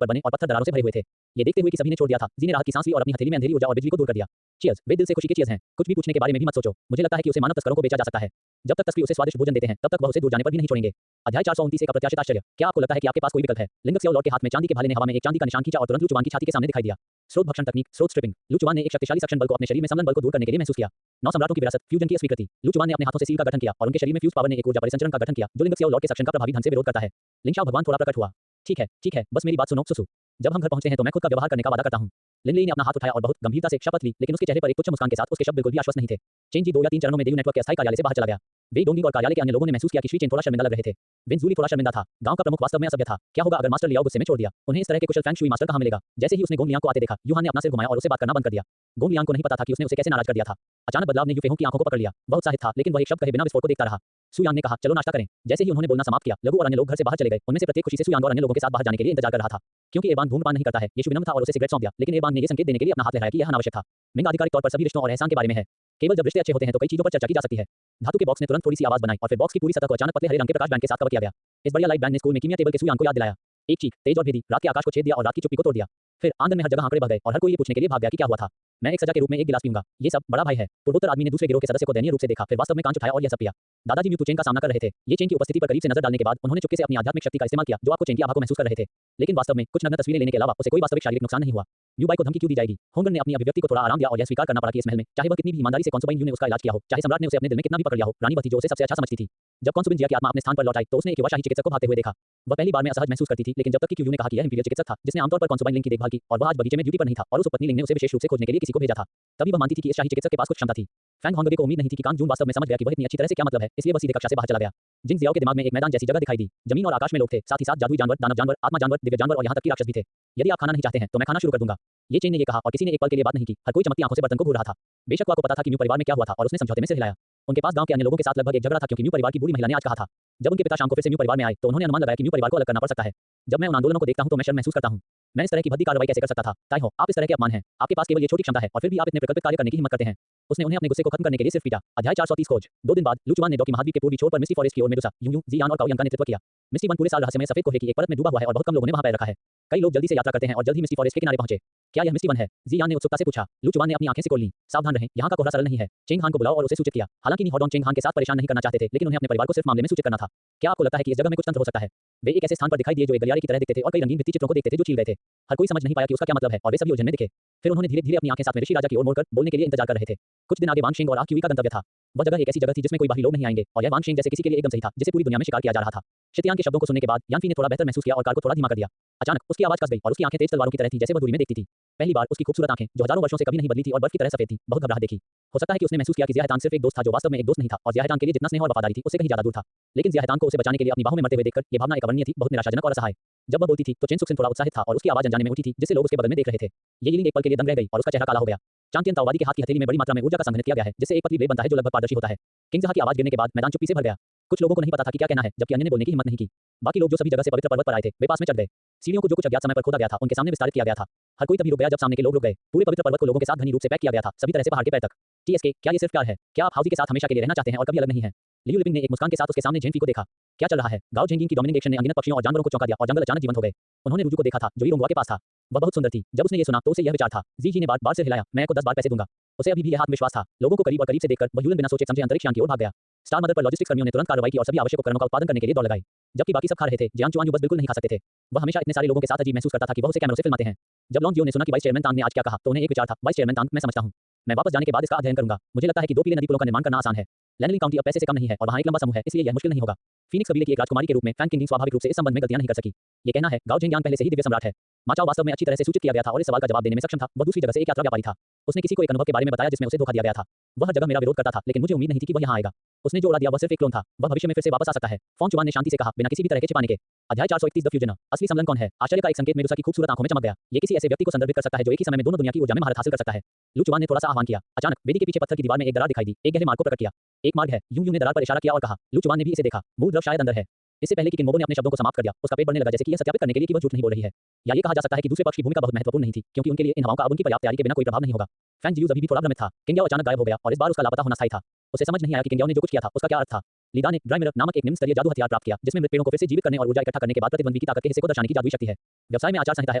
पर बने और पत्थर दरारों से भरे हुए थे। ये देखते हुए कि सभी ने छोड़ दिया था, जी ने राहत की सांस ली और अपनी हथेली में अंधेरी ऊर्जा और बिजली को दूर कर दिया। चीयर्स, वे दिल से खुशी के चीयर्स हैं। कुछ भी पूछने के बारे में भी मत सोचो। मुझे लगता है कि उसे मानव तस्करों को बेचा जा सकता है। जब तक तस्करी उसे स्वादिष्ट भोजन देते हैं, तब तक वह उसे दूर जाने पर भी नहीं छोड़ेंगे। अध्याय 429 एक अप्रत्याशित आश्चर्य। क्या आपको लगता है कि आपके पास कोई विकल्प है? लिंगक सियाओ लॉर्ड के हाथ में चांदी के भाले ने हवा में एक चांदी का निशान खींचा और तुरंत लू चुवान की छाती के सामने दिखाई दिया। स्रोत भक्षण तकनीक, स्रोत स्ट्रिपिंग। लू चुवान ने एक शक्तिशाली सक्शन बल को अपने शरीर में समलन बल को दूर करने के लिए महसूस किया। 9 सम्राटों की विरासत, फ्यूजन की स्वीकृति। लू चुवान ने अपने हाथों से सील का गठन किया और उनके शरीर में फ्यूज पावर ने एक ऊर्जा परिसंचरण का गठन किया, जो लिंगक सियाओ लॉर्ड के सक्शन का प्रभावी ढंग से विरोध करता है। लिंगशाओ भगवान थोड़ा प्रकट हुआ। ठीक है, बस मेरी बात सुनो, सुसु। जब हम घर पहुंचते हैं तो मैं खुद का व्यवहार करने का वादा करता हूं। लिनली ने अपना हाथ उठाया और बहुत गंभीरता से शपथ ली, लेकिन उसके चेहरे पर एक तुच्छ मुस्कान के साथ उसके शब्द बिल्कुल भी आश्वस्त नहीं थे। चेन जी 2 या 3 चरणों में देयू नेटवर्क के अस्थायी कार्यालय से बाहर चला गया। वे डोंगिंग और कार्यालय के अन्य लोगों ने महसूस किया कि श्री चेन थोड़ा शर्मिंदा लग रहे थे। विंजूली थोड़ा शर्मिंदा था। गांव का प्रमुख वास्तव में असभ्य था। क्या होगा अगर मास्टर लियाओ गुस्से में छोड़ दिया? उन्हें इस तरह के कुशल फैंग शुई मास्टर कहां मिलेगा? जैसे ही उसने गोंग लियांग को आते देखा, यूहान ने अपना सिर घुमाया और उसे बात करना बंद कर दिया। गोंग लियांग को नहीं पता था कि उसने उसे कैसे नाराज कर दिया था। अचानक बदलाव ने यूफेहोंग की आंखों को पकड़ लिया। वह उत्साहित था, लेकिन वह एक शब्द कहे बिना विस्फोट को देखता रहा। सुयांग ने कहा, चलो नाश्ता करें। जैसे ही उन्होंने बोलना समाप्त किया, लघु और अन्य लोग घर से बाहर चले गए। उनमें से प्रत्येक खुशी से सुयांग और अन्य लोगों के साथ बाहर जाने के लिए इंतजार कर रहा था। क्योंकि एबांग धूम्रपान नहीं करता है, यीशु विनम्र था और उसे सिगरेट सौंप दिया, लेकिन एबांग ने ये संकेत देने के लिए अपना हाथ लहराया कि यह अनावश्यक था। मिंग आधिकारिक तौर पर सभी रिश्तों और एहसान के बारे में है। केवल जब रिश्ते अच्छे होते हैं तो कई चीजों पर चर्चा की जा सकती है। धातु के बॉक्स ने तुरंत थोड़ी सी आवाज बनाई और फिर बॉक्स की पूरी सतह को अचानक पतले हरे रंग के प्रकाश बैंड के साथ कवर किया गया। इस बढ़िया लाइट बैंड ने स्कूल में कीमिया टेबल के सुयांग को याद दिलाया। एक चीख, तेज और भेदी, रात के आकाश को छेद दिया और रात की चुप्पी को तोड़ दिया। फिर आंगन में हर जगह आंकड़े बह गए और हर कोई ये पूछने के लिए भाग गया कि क्या हुआ था। मैं एक सजा के रूप में एक गिलास पीऊंगा। ये सब बड़ा भाई है। पूर्वोत्तर आदमी ने दूसरे गिरोह के सदस्य को दयनीय रूप से देखा, फिर वास्तव में कांच उठाया और यह सब पिया। दादाजी म्यू चेन का सामना कर रहे थे। ये चेन की उपस्थिति पर करीब से नजर डालने के बाद उन्होंने चुपके से अपनी आध्यात्मिक शक्ति का इस्तेमाल किया, जो आपको चेन की आभा को महसूस कर रहे थे। लेकिन वास्तव में कुछ नग्न तस्वीरें लेने के अलावा उसे कोई वास्तविक शारीरिक नुकसान नहीं हुआ। म्यू बाई को धमकी क्यों दी जाएगी? होंगन ने अपनी अभिव्यक्ति को थोड़ा आराम दिया और यह स्वीकार करना पड़ा कि इस महल में, चाहे वह कितनी भी ईमानदारी से कॉन्सुबाइन यू ने उसका इलाज किया हो, चाहे सम्राट ने उसे अपने दिल में कितना भी पकड़ लिया हो, रानी वह थी जो उसे सबसे अच्छा समझती थी। जब कॉन्सुबिन जिया की आत्मा अपने स्थान पर लौट आई तो उसने एक युवा शाही चिकित्सक को भागते हुए देखा। वह पहली बार में असहज महसूस करती थी, लेकिन जब तक कि क्यू ने कहा कि यह इंपीरियल चिकित्सक था जिसने आमतौर पर कॉन्सुबाइन लिंग की देखभाल की और वह आज बगीचे में ड्यूटी पर नहीं था और उस उपपत्नी लिंग ने उसे विशेष रूप से खोजने के लिए किसी को भेजा था, तभी वह मानती थी कि इस शाही चिकित्सक के पास कुछ क्षमता थी। फैंग होंगबे को उम्मीद नहीं थी कि कांग जून वास्तव में समझ गया कि वह इतनी अच्छी तरह से क्या मतलब है, इसलिए वह सीधे कक्षा से बाहर चला गया। जिंग जियाओ के दिमाग में एक मैदान जैसी जगह दिखाई दी। जमीन और आकाश में लोग थे, साथ ही साथ जादुई जानवर, दानव जानवर, आत्मा जानवर, दिव्य जानवर और यहाँ तक कि राक्षस भी थे। यदि आप खाना नहीं चाहते हैं तो मैं खाना शुरू कर दूंगा। ये चेन ने ये कहा और किसी ने एक पल के लिए बात नहीं की। हर कोई चमकती आंखों से बर्तन को घूर रहा था। बेशक वह को पता था कि म्यू परिवार में क्या हुआ था और उसने समझौते में सिर हिलाया। उनके पास गांव के अन्य लोगों के साथ लगभग एक झगड़ा था क्योंकि म्यू परिवार की बूढ़ी महिला ने आज कहा था। जब उनके पिता शाम को फिर से म्यू परिवार में आए तो उन्होंने अनुमान लगाया कि म्यू परिवार को अलग करना पड़ सकता है। जब मैं उन आंदोलनों को देखता हूं तो मैं शर्म महसूस करता हूं। मैं इस तरह की भद्दी कार्रवाई कैसे कर सकता था? ताई हो, आप इस तरह के अपमान हैं। आपके पास केवल ये छोटी क्षमता है और फिर भी आप इतने प्रकल्पित कार्य करने की हिम्मत करते हैं। उसने उन्हें अपने गुस्से को खत्म करने के लिए सिर्फ पीटा। अध्याय 430 खोज। 2 दिन बाद लू चुआन ने डॉकी महाद्वीप के पूर्वी छोर पर मिस्टी फॉरेस्ट की ओर मेडुसा, यूयू, जियान और काओयांग का नेतृत्व किया। मिस्टी वन पूरे साल रहस्यमय सफेद कोहरे की एक परत में डूबा हुआ है और बहुत कम लोगों ने वहां पैर रखा है। कई लोग जल्दी से यात्रा करते हैं और जल्द ही मिस्टी फॉरेस्ट के किनारे पहुंचे। क्या यह मिस्टी वन है? जियान ने उत्सुकता से पूछा। लू चुआन ने अपनी आंखें सिकोड़ लीं। सावधान रहें, यहाँ का कोहरा सरल नहीं है। चेंग हान को बुलाओ और उसे सूचित किया। हालांकि नी हॉडोंग चेंग हान के साथ परेशान नहीं करना चाहते थे, लेकिन उन्हें अपने परिवार को सिर्फ मामले में सूचित करना था। क्या आपको लगता है कि इस जगह में कुछ तंत्र हो सकता है? वे एक ऐसे स्थान पर दिखाई दिए जो एक गलियारे की तरह दिखते थे और कई रंगीन भित्ति चित्रों को देखते थे जो छील गए थे। हर कोई समझ नहीं पाया कि उसका क्या मतलब है और वे सभी उलझन में दिखे। फिर उन्होंने धीरे-धीरे अपनी आंखें साथ में ऋषि राजा की ओर मोड़कर बोलने के लिए इंतजार कर रहे थे। कुछ दिन आगे वांगशिंग और आक्यूई का गंतव्य था। वह जगह एक ऐसी जगह थी जिसमें कोई बाहरी लोग नहीं आएंगे और यह वांगशिंग जैसे किसी के लिए एकदम सही था जिसे पूरी दुनिया में शिकार किया जा रहा था। शितयांग के शब्दों को सुनने के बाद यानफी ने थोड़ा बेहतर महसूस किया और कार को थोड़ा धीमा कर दिया। अचानक उसकी आवाज कस गई और उसकी आंखें तेज तलवारों की तरह थी जैसे वह दूरी में देखती थी। पहली बार उसकी खूबसूरत आंखें जो हजारों वर्षों से कभी नहीं बदली थी और बर्फ की तरह सफेद थी, बहुत घबराहट देखी। हो सकता है कि उसने महसूस किया कि ज़िया हेतांग सिर्फ एक दोस्त था जो वास्तव में एक दोस्त नहीं था और ज़िया हेतांग के लिए जितना स्नेह और वफादारी थी उससे कहीं ज्यादा दूर था। लेकिन ज़िया हेतांग को उसे बचाने के लिए अपनी बाहों में मरते हुए देखकर ये भावना एक अवर्णनीय थी, बहुत निराशाजनक और असहाय। जब वह बोलती थी तो चेन सुक्सिन थोड़ा उत्साहित था और उसकी आवाज अनजाने में उठी थी जिससे लोग उसके बगल में देख रहे थे। ये यीलिंग एक पल के लिए दंग रह गई और उसका चेहरा काला हो गया। चांतियन ताओवादी के हाथ की हथेली में बड़ी मात्रा में ऊर्जा का संघनित किया गया है जिससे एक पतली ब्लेड बनता है जो लगभग पारदर्शी होता है। किंगजहा की आवाज गिरने के बाद मैदान चुप्पी से भर गया। कुछ लोगों को नहीं पता था कि क्या कहना है, जबकि अन्य ने बोलने की हिम्मत नहीं की। बाकी लोग जो सभी जगह से पवित्र पर्वत पर आए थे वे पास में चढ़ गए। सीढ़ियों को जो कुछ अज्ञात समय पर खोदा गया था उनके सामने विस्तारित किया गया था। हर कोई तभी रुक गया जब सामने के लोग रुक गए। पूरे पवित्र पर्वत को लोगों के साथ घनी रूप से पैक किया गया था, सभी तरह से पहाड़ के पैर तक। टीएसके, क्या ये सिर्फ प्यार है? क्या आप हाउजी के साथ हमेशा के लिए रहना चाहते हैं और कभी अलग नहीं है? लियू लिपिंग ने एक मुस्कान के साथ उसके सामने जेनफी को देखा। क्या चल रहा है? गाओ झेंगिंग की डोमिनिक एक्शन ने अनगिनत पक्षियों और जानवरों को चौंका दिया और जंगल अचानक जीवंत हो गए। उन्होंने रुजू को देखा था जो ईरोंगवा के पास था। वह बहुत सुंदर थी। जब उसने ये सुना तो उसे यह विचार था। जी ने बार-बार से हिलाया, मैं को 10 बार पैसे दूंगा। उसे अभी भी यह आत्मविश्वास था। लोगों को करीब और करीब से देखकर वह यूलन बिना सोचे समझे अंतरिक्ष यान की ओर भाग गया। स्टार मदर पर लॉजिस्टिक्स कर्मियों ने तुरंत कार्रवाई की और सभी आवश्यक उपकरणों का उत्पादन करने के लिए दौड़ लगाई। जबकि बाकी सब खा रहे थे, जियांग चुआन बस बिल्कुल नहीं खा सकते थे। वह हमेशा इतने सारे लोगों के साथ अजीब महसूस करता था कि वह उसे कैमरों से फिल्माते हैं। जब लॉन्ग जियो ने सुना कि वाइस चेयरमैन तांग ने आज क्या कहा तो उन्हें एक विचार था, वाइस चेयरमैन तांग, मैं समझता हूं। मैं वापस जाने के बाद इसका अध्ययन करूंगा। मुझे लगता है कि 2 पीले नदी पुलों का निर्माण करना आसान है। लैनलिंग काउंटी अब पैसे से कम नहीं है और वहां एक लंबा समूह है, इसलिए यह मुश्किल नहीं होगा। फीनिक्स कबीले की एक राजकुमारी के रूप में फैंग किंगिंग स्वाभाविक रूप से इस संबंध में गलतियां नहीं कर सकी। ये कहना है, गाओ झेंगियांग पहले से ही दिव्य सम्राट है। मा चाओ वास्तव में अच्छी तरह से सूचित किया गया था और इस सवाल का जवाब देने में सक्षम था। वह दूसरी जगह से एक यात्रा व्यापारी था। उसने किसी को एक अनुभव के बारे में बताया जिसमें उसे धोखा दिया गया था। वह हर जगह मेरा विरोध करता था, लेकिन मुझे उम्मीद नहीं थी कि वह यहाँ आएगा। उसने जो उड़ा दिया वह सिर्फ एक क्लोन था। वह भविष्य में फिर से वापस आ सकता है। फॉन्ग चुआन ने शांति से कहा, बिना किसी भी तरह के छिपाने के। अध्याय 431 द फ्यूजन। असली संलग्न कौन है? आश्चर्य का एक संकेत मेडुसा की खूबसूरत आंखों में चमक गया। ये किसी ऐसे व्यक्ति को संदर्भित कर सकता है जो एक ही समय में दोनों दुनिया की ऊर्जा में महारत हासिल कर सकता है। लू चुआन ने थोड़ा सा आह्वान किया। अचानक वेदी के पीछे पत्थर की दीवार में एक दरार दिखाई दी। एक गहरे मार्ग को प्रकट किया। एक मार्ग है। यूं ने दरार पर इशारा किया और कहा। लू चुआन ने भी इसे देखा। मूल द्रव शायद अंदर है। इससे पहले कि किंगमोबो ने अपने शब्दों को समाप्त कर दिया, उसका पेट बढ़ने लगा जैसे कि यह सत्यापित करने के लिए कि वह झूठ नहीं बोल रही है। या ये कहा जा सकता है कि दूसरे पक्ष की भूमिका बहुत महत्वपूर्ण नहीं थी, क्योंकि उनके लिए इन हवाओं का अब उनकी पर्याप्त तैयारी के बिना कोई प्रभाव नहीं होगा। फैंग जियूज अभी भी थोड़ा भ्रमित था। किंग्याओ अचानक गायब हो गया और इस बार उसका लापता होना स्थायी था। उसे समझ नहीं आया कि किंग्याओ ने जो कुछ किया था उसका क्या अर्थ था। लीदा ने ड्राई मिरर नामक एक निम्न स्तरीय जादू हथियार प्राप्त किया, जिसमें मृत पेड़ों को फिर से जीवित करने और ऊर्जा इकट्ठा करने के बाद प्रतिद्वंद्वी की ताकत के हिस्से को दर्शाने की जादुई शक्ति है। व्यवसाय में आचार संहिता है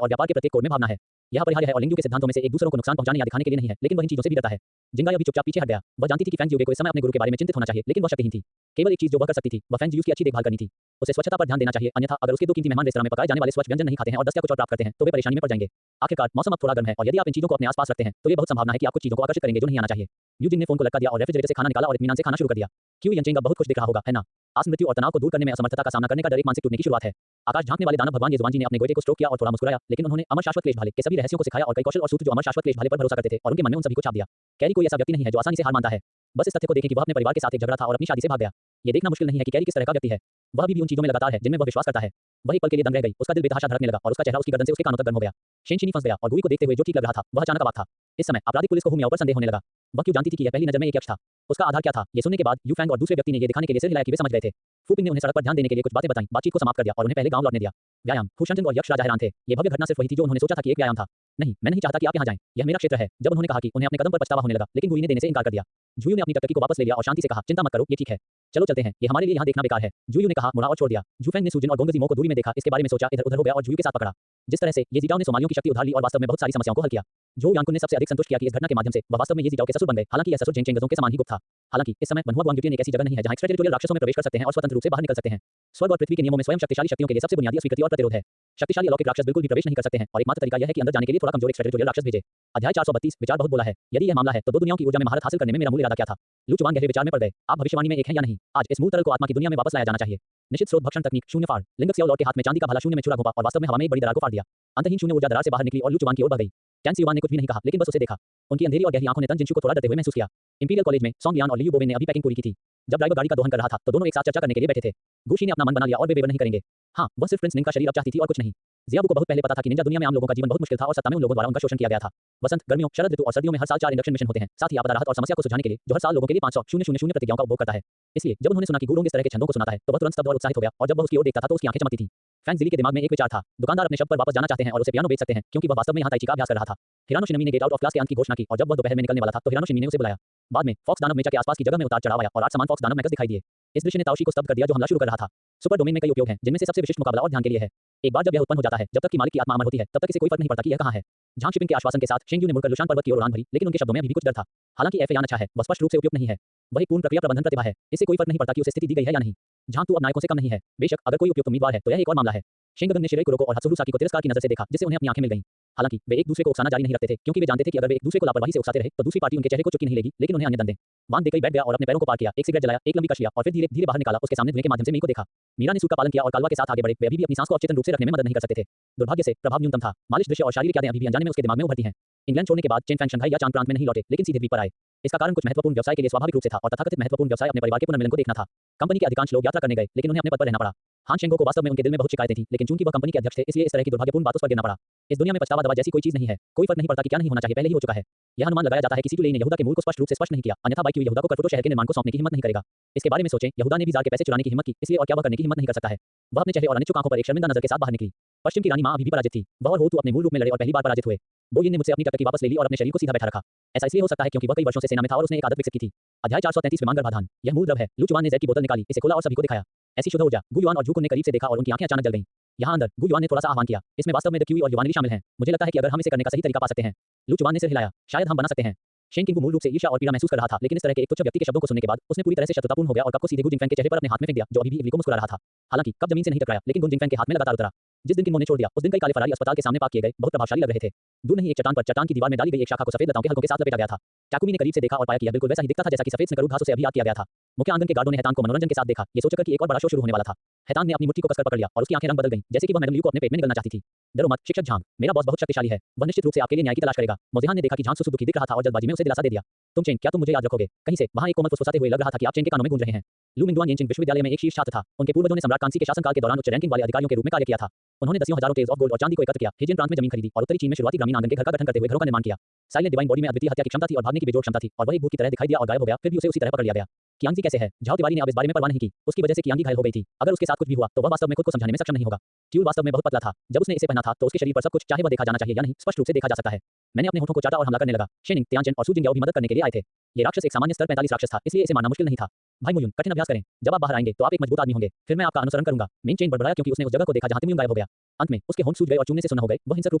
और व्यापार के प्रत्येक कोड में भावना है। यह अपरिहार्य है और लिंग के सिद्धांतों में से एक दूसरों को नुकसान पहुंचाने या दिखाने के लिए नहीं है, लेकिन वह इन चीजों से भी डरता है। जिंगाई अभी चुपचाप पीछे हट गया। वह जानती थी कि फैंग जियूगे को इस समय अपने गुरु के बारे में चिंतित होना चाहिए, लेकिन वह शक्तिहीन थी। केवल एक चीज जो वह कर सकती थी, वह फैंग जियूज की अच्छी देखभाल करनी थी। उसे स्वच्छता पर ध्यान देना चाहिए, अन्यथा अगर उसके दो कीमती मेहमान रेस्तरां में पकाए जाने वाले स्वच्छ व्यंजन नहीं खाते हैं और 10 या कुछ और प्राप्त करते हैं, तो वे परेशानी में पड़ जाएंगे। आखिरकार मौसम अब थोड़ा गर्म है और यदि आप इन चीजों को अपने आसपास रखते हैं, तो ये बहुत संभावना है कि आप कुछ चीजों को आकर्षित करेंगे जो नहीं आना चाहिए। यूजिन ने फोन को लटका दिया और रेफ्रिजरेटर से खाना निकाला और इत्मीनान से खाना शुरू कर दिया। क्यों यंचेंग अब बहुत खुश दिख रहा होगा, है ना? आस मृत्यु और तनाव को दूर करने में असमर्थता का सामना करने का डर एक मानसिक टूटने की शुरुआत है। आकाश झांकने वाले दानव भगवान येजुआन जी ने अपने गोयटे को स्ट्रोक किया और थोड़ा मुस्कुराया, लेकिन उन्होंने अमर शाश्वत क्लेश भाले के सभी रहस्यों को सिखाया और कई कौशल और सूत्र जो अमर शाश्वत क्लेश भाले पर भरोसा करते थे और उनके मन में उन सभी को छाप दिया। कैरी कोई ऐसा व्यक्ति नहीं है जो आसानी से हार मानता है। बस इस तथ्य को देखें कि वह अपने परिवार के साथ एक झगड़ा था और अपनी शादी से भाग गया। ये देखना मुश्किल नहीं है कि कैरी किस तरह का व्यक्ति है। वह भी उन चीजों में लगातार है जिनमें वह विश्वास करता है। वह एक पल के लिए दंग रह गई। उसका दिल बेतहाशा धड़कने लगा और उसका चेहरा उसकी गर्दन से उसके कानों तक गर्म हो गया। शेनशिनी फंस गया और गुई को देखते हुए जो ठीक लग रहा था वह अचानक अवाक था। इस समय आपराधिक पुलिस को हुमियाओं पर संदेह होने लगा। वह क्यों जानती थी कि यह पहली नजर में एक यक्ष था। उसका आधार क्या था? ये सुनने के बाद यू फैंग और दूसरे व्यक्ति ने ये दिखाने के लिए सिर हिलाया कि वे समझ गए थे। फूपिंग ने उन्हें सड़क पर ध्यान देने के लिए कुछ बातें बताईं, बातचीत को समाप्त कर दिया और उन्हें पहले गांव लौटने दिया। व्यायाम। हुशंजन और यक्ष राजा हैरान थे। ये भव्य घटना सिर्फ वही थी जो उन्होंने सोचा था कि एक व्यायाम था। नहीं, मैं नहीं चाहता कि आप यहाँ जाएं। यह मेरा क्षेत्र है। जब उन्होंने कहा कि उन्हें अपने कदम पर पछतावा होने लगा, लेकिन गुई ने देने से इनकार कर दिया। जुयू ने अपनी टकटकी को वापस ले लिया और शांति से कहा, चिंता मत करो, ये ठीक है। चलो चलते हैं, ये हमारे लिए यहाँ देखना बेकार है। जुयू ने कहा, मुड़ा और छोड़ दिया। जुफेंग ने सूजिन और गोंगजीमो को दूरी में देखा, इसके बारे में सोचा, इधर-उधर हो गया और जुयू के साथ पकड़ा। जिस तरह से ये जीटाओ ने सोमालियों की शक्ति उधार ली और वास्तव में बहुत सारी समस्याओं को हल किया। जो यांकुन ने सबसे अधिक संतुष्ट किया कि इस घटना के माध्यम से वह वास्तव में ये जीटाओ के ससुर बन गए। हालांकि यह ससुर जेंगचेंगजों के समान ही गुप्त था। हालांकि इस समय वनहुआ गुआंगजुटियन एक ऐसी जगह नहीं है जहां एक्स्ट्राटेरिटोरियल राक्षसों में प्रवेश कर सकते हैं और स्वतंत्र रूप से बाहर निकल सकते हैं। स्वर्ग और पृथ्वी के नियमों में स्वयं शक्तिशाली शक्तियों के लिए सबसे बुनियादी स्वीकृति और प्रतिरोध है। शक्तिशाली अलौकिक राक्षस बिल्कुल भी प्रवेश नहीं कर सकते हैं और एकमात्र तरीका यह है कि अंदर जाने के लिए थोड़ा कमजोर एक्स्ट्राटेरिटोरियल राक्षस भेजे। अध्याय 432 विचार बहुत बोला है। यदि यह मामला है तो दो दुनियाओं की ऊर्जा में महारत हासिल करने में मेरा मूल इरादा क्या था? लू चुआन गहरे विचार में पड़ गए। आप भविष्यवाणी में एक हैं या नहीं? आज इस मूल तरल को आत्मा की दुनिया में वापस लाया जाना चाहिए। निश्चित स्रोत भक्षण तकनीक शून्य फाड़। लिंगक सियाओ लॉर्ड के हाथ में चांदी का भाला शून्य में छुरा घोंपा और वास्तव में हवा में एक बड़ी दरार को फाड़ दिया। अंतहीन शून्य ऊर्जा दरार से बाहर निकली और लू चुआन की ओर बढ़ गई। टैन सियुआन ने कुछ भी नहीं कहा, लेकिन बस उसे देखा। उनकी अंधेरी और गहरी आंखों ने तन जिनशु को थोड़ा डरते हुए महसूस किया। इंपीरियल कॉलेज में सॉन्ग लियान और लियू बोवेन ने अभी पैकिंग पूरी की थी। जब ड्राइवर गाड़ी का दोहन कर रहा था तो दोनों एक साथ चर्चा करने के लिए बैठे थे। गुशी ने अपना मन बना लिया और वे बेवर नहीं करेंगे। हाँ, वह सिर्फ प्रिंस लिंग का शरीर अब चाहती थी और कुछ नहीं। जियाबू को बहुत पहले पता था कि निंजा दुनिया में आम लोगों का जीवन बहुत मुश्किल था और सत्ता में उन लोगों द्वारा उनका शोषण किया गया था। वसंत, गर्मियों, शरद ऋतु और सर्दियों में हर साल 4 इंडक्शन मिशन होते हैं। साथ ही आपदा राहत और समस्या को सुलझाने के लिए जो हर साल लोगों के लिए 500,000 प्रतिज्ञाओं का उपभोग करता है। इसलिए जब उन्होंने सुना कि गुडोंग इस तरह के छंदों को सुनाता है तो वह तुरंत स्तब्ध और उत्साहित हो गया और जब वह उसकी ओर देखता था तो उसकी आंखें चमकती थीं। फैंग जिली के दिमाग में एक विचार था। दुकानदार अपने शब्द पर वापस जाना चाहते हैं और उसे पियानो बेच सकते हैं क्योंकि वह वास्तव में यहाँ ताइची का अभ्यास कर रहा था। हिरानो शिनमी ने गेट आउट ऑफ क्लास के अंत की घोषणा की और जब वह दोपहर में निकलने वाला था तो हिरानो शिनमी ने उसे बुलाया। बाद में फॉक्स दानव मेचा के आसपास की जगह में उतार चढ़ाव आया और 8 समान फॉक्स दानव मैकस दिखाई दिए। इस दृश्य ने ताओशी को स्तब्ध कर दिया जो हमला शुरू कर रहा था। सुपर डोमेन में कई उपयोग हैं जिनमें से सबसे विशिष्ट मुकाबला और ध्यान के लिए है। एक बार जब यह उत्पन्न हो जाता है, जब तक कि मालिक की आत्मा अमर होती है, तब तक इसे कोई फर्क नहीं पड़ता कि यह कहाँ है। झांग शिपिंग के आश्वासन के साथ शेंगयू ने मुड़कर लुशान पर्वत की ओर उड़ान भरी, लेकिन उनके शब्दों में अभी भी कुछ डर था। हालांकि एफयान अच्छा है, वह स्पष्ट रूप से उपयुक्त नहीं है। वह एक पूर्ण प्रक्रिया प्रबंधन प्रतिभा है। इससे कोई फर्क नहीं पड़ता कि उसे स्थिति दी गई है या नहीं। झांग तू अब नायकों से कम नहीं है। बेशक अगर कोई उपयुक्त उम्मीदवार है तो यह एक और मामला है। शेंगगन ने शिरई कुरोको और हत्सुरु साकी को तिरस्कार की नजर से देखा, जिससे उन्हें अपनी आंखें मिल गईं। हालांकि वे एक दूसरे को उकसाना जारी नहीं रखते थे क्योंकि वे जानते थे कि अगर वे एक दूसरे को लापरवाही से उकसाते रहे तो दूसरी पार्टी उनके चेहरे को चुटकी नहीं लेगी, लेकिन उन्हें अन्य दंडे। वान देकर बैठ गया और अपने पैरों को पार किया, एक सिगरेट जलाया, एक लंबी कश लिया और फिर धीरे धीरे बाहर निकाला। उसके सामने धुएं के माध्यम से मी को देखा। मीरा ने सूट का पालन किया और कालवा के साथ आगे बढ़े। वे अभी भी अपनी सांस को अवचेतन रूप से रखने में मदद नहीं कर सकते थे। दुर्भाग्य से प्रभाव न्यूनतम था। मालिश, दृश्य और शारीरिक यादें अभी भी अनजाने में उसके दिमाग में उभरती हैं। इंग्लैंड छोड़ने के बाद चेन फैंग शंघाई या चांग प्रांत में नहीं लौटे, लेकिन सीधे द्वीप पर आए। इसका कारण कुछ महत्वपूर्ण व्यवसाय के लिए स्वाभाविक रूप से था और तथाकथित महत्वपूर्ण व्यवसाय अपने परिवार के पुनर्मिलन को देखना था। कंपनी के अधिकांश लोग यात्रा करने गए, लेकिन उन्हें अपने पद पर रहना पड़ा। हान शेंगो को वास्तव में उनके दिल में बहुत शिकायतें थीं, लेकिन चूंकि वह कंपनी के अध्यक्ष थे इसलिए इस तरह की दुर्भाग्यपूर्ण बातों पर गिरना पड़ा। इस दुनिया में पछतावा दवा जैसी कोई चीज नहीं है। कोई फर्क नहीं पड़ता कि क्या नहीं होना चाहिए, पहले ही हो चुका है। यह अनुमान लगाया जाता है कि सीटुलेई ने यहूदा के मूल को स्पष्ट रूप से स्पष्ट नहीं किया, अन्यथा बाइक्यू यहूदा को करफोटो शहर के निर्माण को सौंपने की हिम्मत नहीं करेगा। इसके बारे में सोचें, यहूदा ने भी जार के पैसे चुराने की हिम्मत की, इसलिए और क्या वह करने की हिम्मत नहीं कर सकता है। वह अपने चेहरे और अनिच्छुक आंखों पर एक शर्मिंदा नजर के साथ बाहर निकली। पश्चिम की रानी मां अभी भी पराजित थी। वह और हो तू अपने मूल रूप में लड़े और पहली बार पराजित हुए। बोयिन ने मुझसे अपनी टकटकी वापस ले ली और अपने शरीर को सीधा बैठा रखा। ऐसा इसलिए हो सकता है क्योंकि वह कई वर्षों से सेना में था और उसने एक आदत विकसित की थी। अध्याय 433 विमान गर्भाधान। यह मूल द्रव है। लू चुआन ने जैद की बोतल निकाली, इसे खोला और सभी को दिखाया। ऐसी शुद्ध ऊर्जा। गु युआन और झूकुन ने करीब से देखा और उनकी आंखें अचानक जल गईं। यहाँ अंदर गु युआन ने थोड़ा सा आह्वान किया। इसमें वास्तव में द क्यूई और युवानली शामिल हैं। मुझे लगता है कि अगर हम इसे करने का सही तरीका पा सकते हैं। लू चुआन ने सिर हिलाया। शायद हम बना सकते हैं। शेंग किंग मूल रूप से ईर्ष्या और पीड़ा महसूस कर रहा था, लेकिन इस तरह के एक तुच्छ व्यक्ति के शब्दों को सुनने के बाद उसने पूरी तरह से शत्रुतापूर्ण हो गया और कप को सीधे गु जिंगफैंग के चेहरे पर अपने हाथ में फेंक दिया, जो अभी भी इवली को मुस्कुरा रहा था। हालांकि कप जमीन से नहीं टकराया, लेकिन गु जिंगफैंग के हाथ में लगातार उतरा। जिस दिन किन्मो ने छोड़ दिया उस दिन कई काले फरारी अस्पताल के सामने पार्क किए गए बहुत प्रभावशाली लग रहे थे। दूर नहीं एक चट्टान पर चट्टान की दीवार में डाली गई एक शाखा को सफेद लताओं के हलकों के साथ लपेटा गया था। चाकुमी ने करीब से देखा और पाया कि यह बिल्कुल वैसा ही दिखता था जैसा कि सफेद स्निकरूड घासों से अभी याद किया गया था। मुख्य आंगन के गार्डों ने हैतान को मनोरंजन के साथ देखा, ये सोचकर कि एक और बड़ा शो शुरू होने वाला था। हैतान ने अपनी मुट्ठी को कसकर पकड़ लिया और उसकी आंखें रंग बदल गईं, जैसे कि वह मैडम लियू को अपने पेट में निगलना चाहती थी। डरो मत शिक्षक झांग, मेरा बॉस बहुत शक्तिशाली है, वह निश्चित रूप से आपके लिए न्याय की तलाश करेगा। मोज़ेहान ने देखा कि झांग सुसु दुखी दिख रहा था और जल्दबाजी में उसे दिलासा दे दिया। तुम चेन, क्या तुम मुझे याद रखोगे? कहीं से वहां एक कोमल फुसफुसाते हुए लग रहा था कि आप चेन के कानों में गूंज रहे हैं। लू मिंगडुआन येनचिंग विश्वविद्यालय में एक शीर्ष छात्र था। उनके पूर्वजों ने सम्राट कांसी के शासनकाल के दौरान उच्च रैंकिंग वाले अधिकारियों के रूप में कार्य किया था। उन्होंने दसियों हजारों केज ऑफ गोल्ड और चांदी को एकत्र किया, हेजियन प्रांत में जमीन खरीदी और उत्तरी चीन में शुरुआती ग्रामीण आंगन के घर का गठन करते हुए घरों का निर्माण किया। साइलेंट डिवाइन बॉडी में अद्वितीय हत्या की क्षमता थी और भागने की बेजोड़ क्षमता थी और वह एक भूत की तरह दिखाई दिया और गायब हो गया, फिर भी उसे उसी तरह पकड़ लिया गया। कियांग कैसे है? झाओ तिवारी ने अब इस बारे में परवाह नहीं की। उसकी वजह से कियांग घायल हो गई थी। अगर उसके साथ कुछ भी हुआ तो वह वास्तव में खुद को समझाने में सक्षम नहीं होगा। ट्यूल वास्तव में बहुत पतला था। जब उसने इसे पहना था तो उसके शरीर पर सब कुछ, चाहे वह देखा जाना चाहिए या नहीं, स्पष्ट रूप से देखा जा सकता है। मैंने अपने होठों को चाटा और हमला करने लगा। शेनिंग, तियानचेन और सूजिंग याओ भी मदद करने के लिए आए थे। ये राक्षस एक सामान्य स्तर 45 राक्षस था, इसलिए इसे मारना मुश्किल नहीं था। भाई मुयुन, कठिन अभ्यास करें। जब आप बाहर आएंगे तो आप एक मजबूत आदमी होंगे, फिर मैं आपका अनुसरण करूंगा। मेन चेन बड़बड़ाया क्योंकि उसने उस जगह को देखा जहां तिमुयुन गायब हो गया। अंत में उसके होंठ सूज गए और चूने से सुन्न हो गए। वह हिंसक रूप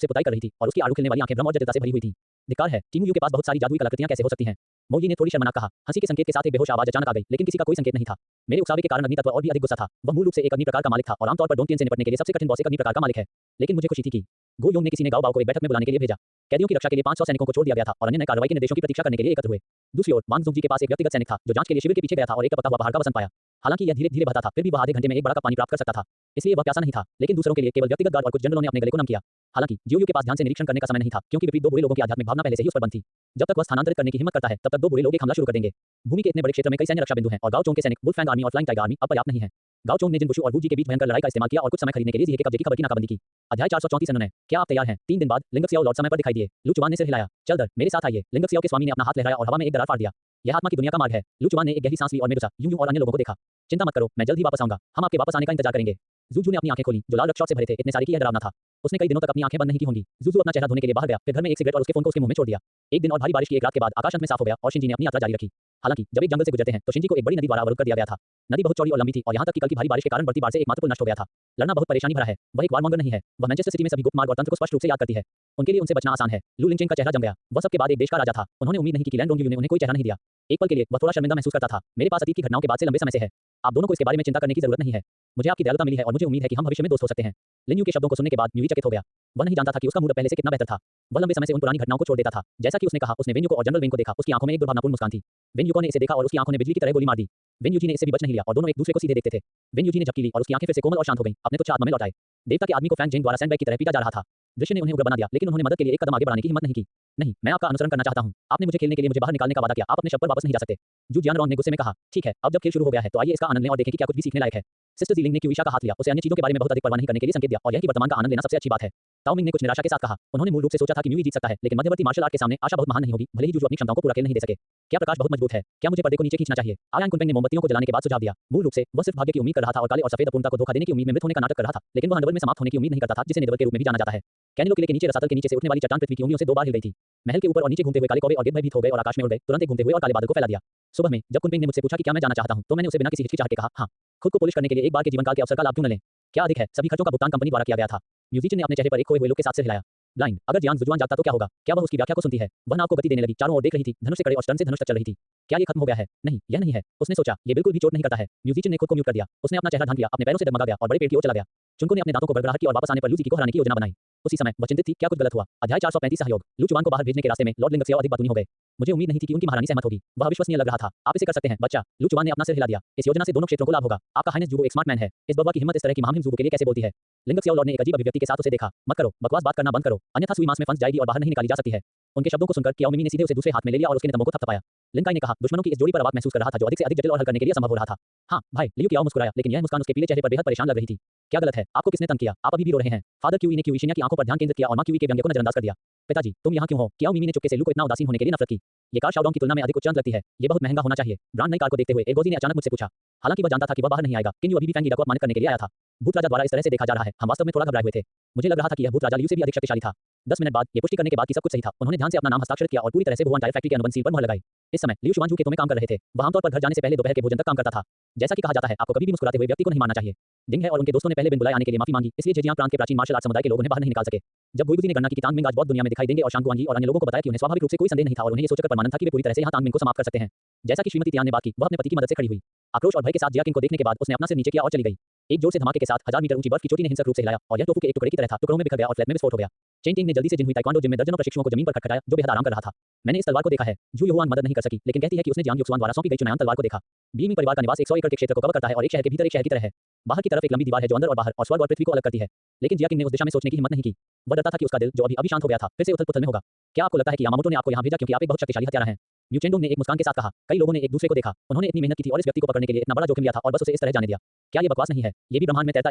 से पुताई कर रही थी और उसकी आड़ू खिलने वाली आंखें भ्रम और जटिलता से भरी हुई थी। धिक्कार है, तिमुयु के पास बहुत सारी जादुई कलाकृतियां कैसे हो सकती हैं? मोजी ने थोड़ी शर्मनाक कहा। हंसी के संकेत के साथ एक बेहोश आवाज अचानक आ गई, लेकिन किसी का कोई संकेत नहीं था। मेरे उकसावे के कारण अग्नि तत्व और भी अधिक गुस्सा था। वह मूल रूप से एक अग्नि प्रकार का मालिक था और आमतौर पर डोंटियन से निपटने के लिए सबसे कठिन बॉस एक अग्नि प्रकार का मालिक है। लेकिन मुझे खुशी थी कि गो योंग ने किसी ने गाओ बाओ को एक बैठक में बुलाने के लिए भेजा। कैदियों की रक्षा के लिए 500 सैनिकों को छोड़ दिया गया था और अन्य नए कार्रवाई के निर्देशों की प्रतीक्षा करने के लिए एकत्र हुए। दूसरी ओर वांग जुंग के पास एक व्यक्तिगत सैनिक था जो जांच के लिए शिविर के पीछे गया था और एक टपकता हुआ पहाड़ का वसंत पाया। हालांकि यह धीरे-धीरे बहता था, फिर भी वह आधे घंटे में एक बड़ा कप पानी प्राप्त कर सकता था। इसलिए वह प्यासा नहीं था, लेकिन दूसरों के लिए केवल व्यक्तिगत गार्ड और कुछ जनरलों ने अपने गले को नम किया। हालांकि जियोयू के पास ध्यान से निरीक्षण करने का समय नहीं था, क्योंकि विपरीत दो बुरे लोगों की आध्यात्मिक भावना पहले से ही उस पर बंद थी। जब तक वह स्थानांतरित करने की हिम्मत करता है, तब तक दो बुरे लोग एक हमला शुरू कर देंगे। भूमि के इतने बड़े क्षेत्र में कई सैन्य रक्षा बिंदु हैं और गाओ चोंग के सैनिक वुल्फ फैंग आर्मी और फ्लाइंग टाइगर आर्मी अब पर्याप्त नहीं है। गाओ चोंग ने जिन बुशु और वू जी के बीच भयंकर लड़ाई का इस्तेमाल किया और कुछ समय खरीदने के लिए ज़िहे के कब्जे की खबर की नाकाबंदी की। अध्याय 434 निर्णय, क्या आप तैयार हैं? 3 दिन बाद लिंगक सियाओ लॉर्ड समय पर दिखाई दिए। लू चुआन ने सिर हिलाया। चल दर, मेरे साथ आइए। लिंगक सियाओ के स्वामी ने अपना हाथ लहराया और हवा में एक दरार फाड़ दिया। यह आत्मा की दुनिया का मार्ग है। लू चुआन ने एक गहरी सांस ली और मेडुसा, यूयू और अन्य लोगों को देखा। चिंता मत करो, मैं जल्द ही वापस आऊंगा। हम आपके वापस आने का इंतजार करेंगे। जूजू ने अपनी आंखें खोली जो लाल रक्षौट से भरे थे, इतने सारे कि यह डरावना था। उसने कई दिनों तक अपनी आंखें बंद नहीं की होंगी। जूजू अपना चेहरा धोने के लिए बाहर गया, फिर घर में एक सिगरेट और उसके फोन को उसके मुंह में छोड़ दिया। एक दिन और भारी बारिश की एक रात के बाद आकाश अंत में साफ हो गया और शिंजी ने अपनी यात्रा जारी रखी। हालांकि जब एक जंगल से गुजरते हैं तो शिंजी को एक बड़ी नदी द्वारा अवरुद्ध कर दिया गया था। नदी बहुत चौड़ी और लंबी थी और यहाँ तक कि कल की भारी बारिश के कारण बढ़ती बाढ़ से एकमात्र पुल नष्ट हो गया था। लड़ना बहुत परेशानी भरा है। वह एक वारमॉन्गर नहीं है। वह मैनचेस्टर सिटी में सभी गुप्त मार्ग और तंत्र को स्पष्ट रूप से याद करती है। उनके लिए उनसे बचना आसान है। लू लिंगचेन का चेहरा जम गया। वह सबके बाद एक देश का राजा था। उन्होंने उम्मीद नहीं की कि लैंडोंग ने उन्हें कोई चेहरा नहीं दिया। एक पल के लिए वह थोड़ा शर्मिंदा महसूस करता था। मेरे पास अतीत की घटनाओं के बाद से लंबे समय से है। आप दोनों को इसके बारे में चिंता करने की जरूरत नहीं है। मुझे आपकी दयालुता मिली है और मुझे उम्मीद है कि हम भविष्य में दोस्त हो सकते हैं। लिन्यू के शब्दों को सुनने के बाद म्यूई चकित हो गया। वह नहीं जानता था कि उसका मूड पहले से कितना बेहतर था। वह लंबे समय से उन पुरानी घटनाओं को छोड़ देता था। जैसा कि उसने कहा, उसने वेन्यू को और जनरल वेन को देखा। उसकी आंखों में एक दुर्भावनापूर्ण मुस्कान थी। वेन्यू ने इसे देखा और उसकी आंखों ने बिजली की तरह गोली मार दी। वेन्यू ने इससे भी बच नहीं लिया और दोनों एक दूसरे को सीधे देखते थे। वेन्यू ने झपकी ली और उसकी आंखें फिर से कोमल और शांत हो गईं। अपने तुच्छ आत्मा में लौट आए। देवता के आदमी को फैंग जेंग द्वारा सैंडबैग की तरह पीटा जा रहा था। दृश्य ने उन्हें उग्र बना दिया, लेकिन उन्होंने मदद के लिए एक कदम आगे बढ़ाने की हिम्मत नहीं की। नहीं, मैं आपका अनुसरण करना चाहता हूं। आपने मुझे खेलने के लिए मुझे बाहर निकालने का वादा किया। आप अपने शब्द पर वापस नहीं जा सकते। जू जियानरॉन ने गुस्से में कहा, ठीक है, अब जब खेल शुरू हो गया है तो आइए इसका आनंद लें और देखें कि क्या कुछ भी सीखने लायक है। सिस्टर जीलिंग ने क्यूइशा का हाथ लिया, उसे अन्य चीजों के बारे में बहुत अधिक परवाह नहीं करने के लिए संकेत दिया और यह कि वर्तमान का आनंद लेना सबसे अच्छी बात है। ताओमिंग ने कुछ निराशा के साथ कहा। उन्होंने मूल रूप से सोचा था कि म्यूई जीत सकता है, लेकिन मध्यवर्ती मार्शल आर्ट के सामने आशा बहुत महान नहीं होगी, भले ही जूजू अपनी क्षमताओं को पूरा खेल नहीं दे सके। क्या प्रकाश बहुत मजबूत है? क्या मुझे पर्दे को नीचे खींचना चाहिए? आयांग कुनपेंग ने मोमबत्तियों को जलाने के बाद सुझाव दिया। मूल रूप से वह सिर्फ भाग्य की उम्मीद कर रहा था और काले और सफेद अपूर्णता को धोखा देने की उम्मीद में मृत होने का नाटक कर रहा था, लेकिन वह अंडरवर्ल्ड में समाप्त होने की उम्मीद नहीं करता था, जिसे नेदरवर्ल्ड के रूप में भी जाना जाता है। कैनिलो किले के नीचे रसातल के नीचे से उठने वाली चट्टान पृथ्वी की उंगलियों से 2 बार हिल गई थी। महल के ऊपर और नीचे घूमते हुए काले कौवे और गिद्ध भयभीत हो गए और आकाश में उड़ गए, तुरंत एक घूमते हुए और काले बादल को फैला दिया। सुबह में जब कुनपेंग ने मुझसे पूछा कि क्या मैं जाना चाहता हूं, तो मैंने उसे बिना किसी हिचकिचाहट के कहा, हां। खुद को पॉलिश करने के लिए एक बार के जीवन काल के अवसर का लाभ क्यों न लें? क्या अधिक है, सभी खर्चों का भुगतान कंपनी द्वारा किया गया था। म्यूजिशियन ने अपने चेहरे पर एक खोए हुए लोग के साथ सिर हिलाया। ब्लाइंड, अगर जियांग जुजुआन जागता तो क्या होगा? क्या वह उसकी व्याख्या को सुनती है? वह नाव को गति देने लगी, चारों ओर देख रही थी, धनुष से कड़े और स्टर्न से धनुष तक चल रही थी। क्या ये खत्म हो गया है? नहीं, यह नहीं है। उसने सोचा, ये बिल्कुल भी चोट नहीं करता है। म्यूजिशियन ने खुद को म्यूट कर दिया। उसने अपना चेहरा ढांक लिया, अपने पैरों से डगमगा गया और बड़े पेड़ की ओर चला गया। चुनको ने अपने दांतों को गड़गड़ाहट की और वापस आने पर लू जी को हराने की योजना बनाई। उसी समय वह चिंतित थी, क्या कुछ गलत हुआ? अध्याय 435 सहयोग। लू चुआन को बाहर भेजने के रास्ते में लॉर्ड लिंगक्सियाओ अधिक बातूनी हो गए। मुझे उम्मीद नहीं थी कि उनकी महारानी सहमत होगी। वह अविश्वसनीय लग रहा था। आप इसे कर सकते हैं, बच्चा। लू चुआन ने अपना सिर हिला दिया। इस योजना से दोनों क्षेत्रों को लाभ होगा। आपका हाइनेस जुगो एक स्मार्ट मैन है। इस बब्बा की हिम्मत इस तरह की महामहिम जुगो के लिए कैसे बोलती है? लिंगक्सियाओ लॉर्ड ने एक अजीब अभिव्यक्ति के साथ उसे देखा। मत करो, बकवास बात करना बंद करो, अन्यथा सुई मांस में फंस जाएगी और बाहर नहीं निकाली जा सकती है। उनके शब्दों को सुनकर कियाओ मिमी ने सीधे उसे दूसरे हाथ में ले लिया और उसके नितंबों को थपथपाया। लिंकाई ने कहा, दुश्मनों की इस जोड़ी पर आवाज महसूस कर रहा था जो अधिक से अधिक जटिल और हल करने के लिए संभव हो रहा था। हाँ भाई, लियू कियाओ मुस्कुराया, लेकिन यह मुस्कान उसके पीले चेहरे पर बेहद परेशान लग रही थी। क्या गलत है? आपको किसने तंग किया? आप अभी भी रो रहे हैं? फादर क्यूई ने क्यूइशिन्या की आंखों पर ध्यान केंद्रित किया और मां क्यूई के व्यंग्य को नजरअंदाज कर दिया। पिताजी, तुम यहाँ क्यों हो? कियाओ मिमी ने चुपके से लू को इतना उदासीन होने के लिए नफरत की। ये कार शाओडोंग की तुलना में अधिक उच्चांक लगती है। ये बहुत महंगा होना चाहिए। ब्रांड नई कार को देखते हुए एगोजी ने अचानक मुझसे पूछा। हालांकि वह जानता था कि वह बाहर नहीं आएगा, किंतु अभी भी फैंग ईडा को अपमानित करने के लिए आया था। भूत राजा द्वारा इस तरह से देखा जा रहा है, हम वास्तव में थोड़ा घबराए हुए थे। मुझे लग रहा था कि यह भूत राजा लियू से भी अधिक शक्तिशाली था। 10 मिनट बाद ये पुष्टि करने के बाद कि सब कुछ सही था, उन्होंने ध्यान से अपना नाम हस्ताक्षरित किया और पूरी तरह से भुवन टायर फैक्ट्री के अनुबंध सील पर मुहर लगाई। इस समय लियू शुआन जू खेतों में काम कर रहे थे। वह आमतौर पर घर जाने से पहले दोपहर के भोजन तक काम करता था। जैसा कि कहा जाता है, आपको कभी भी मुस्कुराते हुए व्यक्ति को नहीं मानना चाहिए। दिंग है और उनके दोस्तों ने पहले बिन बुलाए आने के लिए माफी मांगी, इसलिए जेजियांग प्रांत के प्राचीन मार्शल आर्ट समुदाय के लोग उन्हें बाहर नहीं निकाल सके। जब गुइगुजी ने गणना की कि तांगमिंग आज बहुत दुनिया में दिखाई देंगे और शांगुआंगी और अन्य लोगों को बताया कि उन्हें स्वाभाविक रूप से कोई संदेह नहीं था और उन्हें ये सोचकर परमानंद था कि वे पूरी तरह से यहाँ तांगमिंग को समाप्त कर सकते हैं। जैसा कि श्रीमती तियान ने बात की, वह अपने पति की मदद से खड़ी हुई। आक्रोश और भय के साथ जिया किंग को देखने के बाद उसने अपना सिर नीचे किया और चली गई। एक जोर से धमाके के साथ 1000 मीटर ऊंची बर्फ की चोटी ने हिंसक रूप से हिलाया और यह टोफू के एक टुकड़े की तरह था, टुकड़ों में बिखर गया और फ्लैट में विस्फोट हो गया। चेन टिंग ने जल्दी से जिन हुई ताइक्वांडो जिम में दर्जनों प्रशिक्षुओं को जमीन पर खटखटाया जो बेहद आराम कर रहा था। मैंने इस तलवार को देखा है। जू युआन मदद नहीं कर सकी, लेकिन कहती है कि उसने जियांग युक्सुआन द्वारा सौंपी गई चुनायान तलवार को देखा। बीइंग परिवार का निवास 100 एकड़ के क्षेत्र को कवर करता है और एक शहर के भीतर एक शहर की तरह है। बाहर की तरफ एक लंबी दीवार है जो अंदर और बाहर और स्वर्ग और पृथ्वी को अलग करती है। लेकिन जिया किंग ने उस दिशा में सोचने की हिम्मत नहीं की। वह डरता था कि उसका दिल जो अभी शांत हो गया था फिर से उथल-पुथल में होगा। क्या आपको लगता है कि यामामोटो ने आपको यहाँ भेजा क्योंकि आप एक बहुत शक्तिशाली हत्यारा हैं? ल्यू चेंडोंग ने एक मुस्कान के साथ कहा। कई लोगों ने एक दूसरे को देखा। उन्होंने इतनी मेहनत की थी और इस व्यक्ति को पकड़ने के लिए इतना बड़ा जोखिम लिया था और बस उसे इस तरह जाने दिया। क्या ये बकवास नहीं है? ये भी ब्रह्मांड में तैरता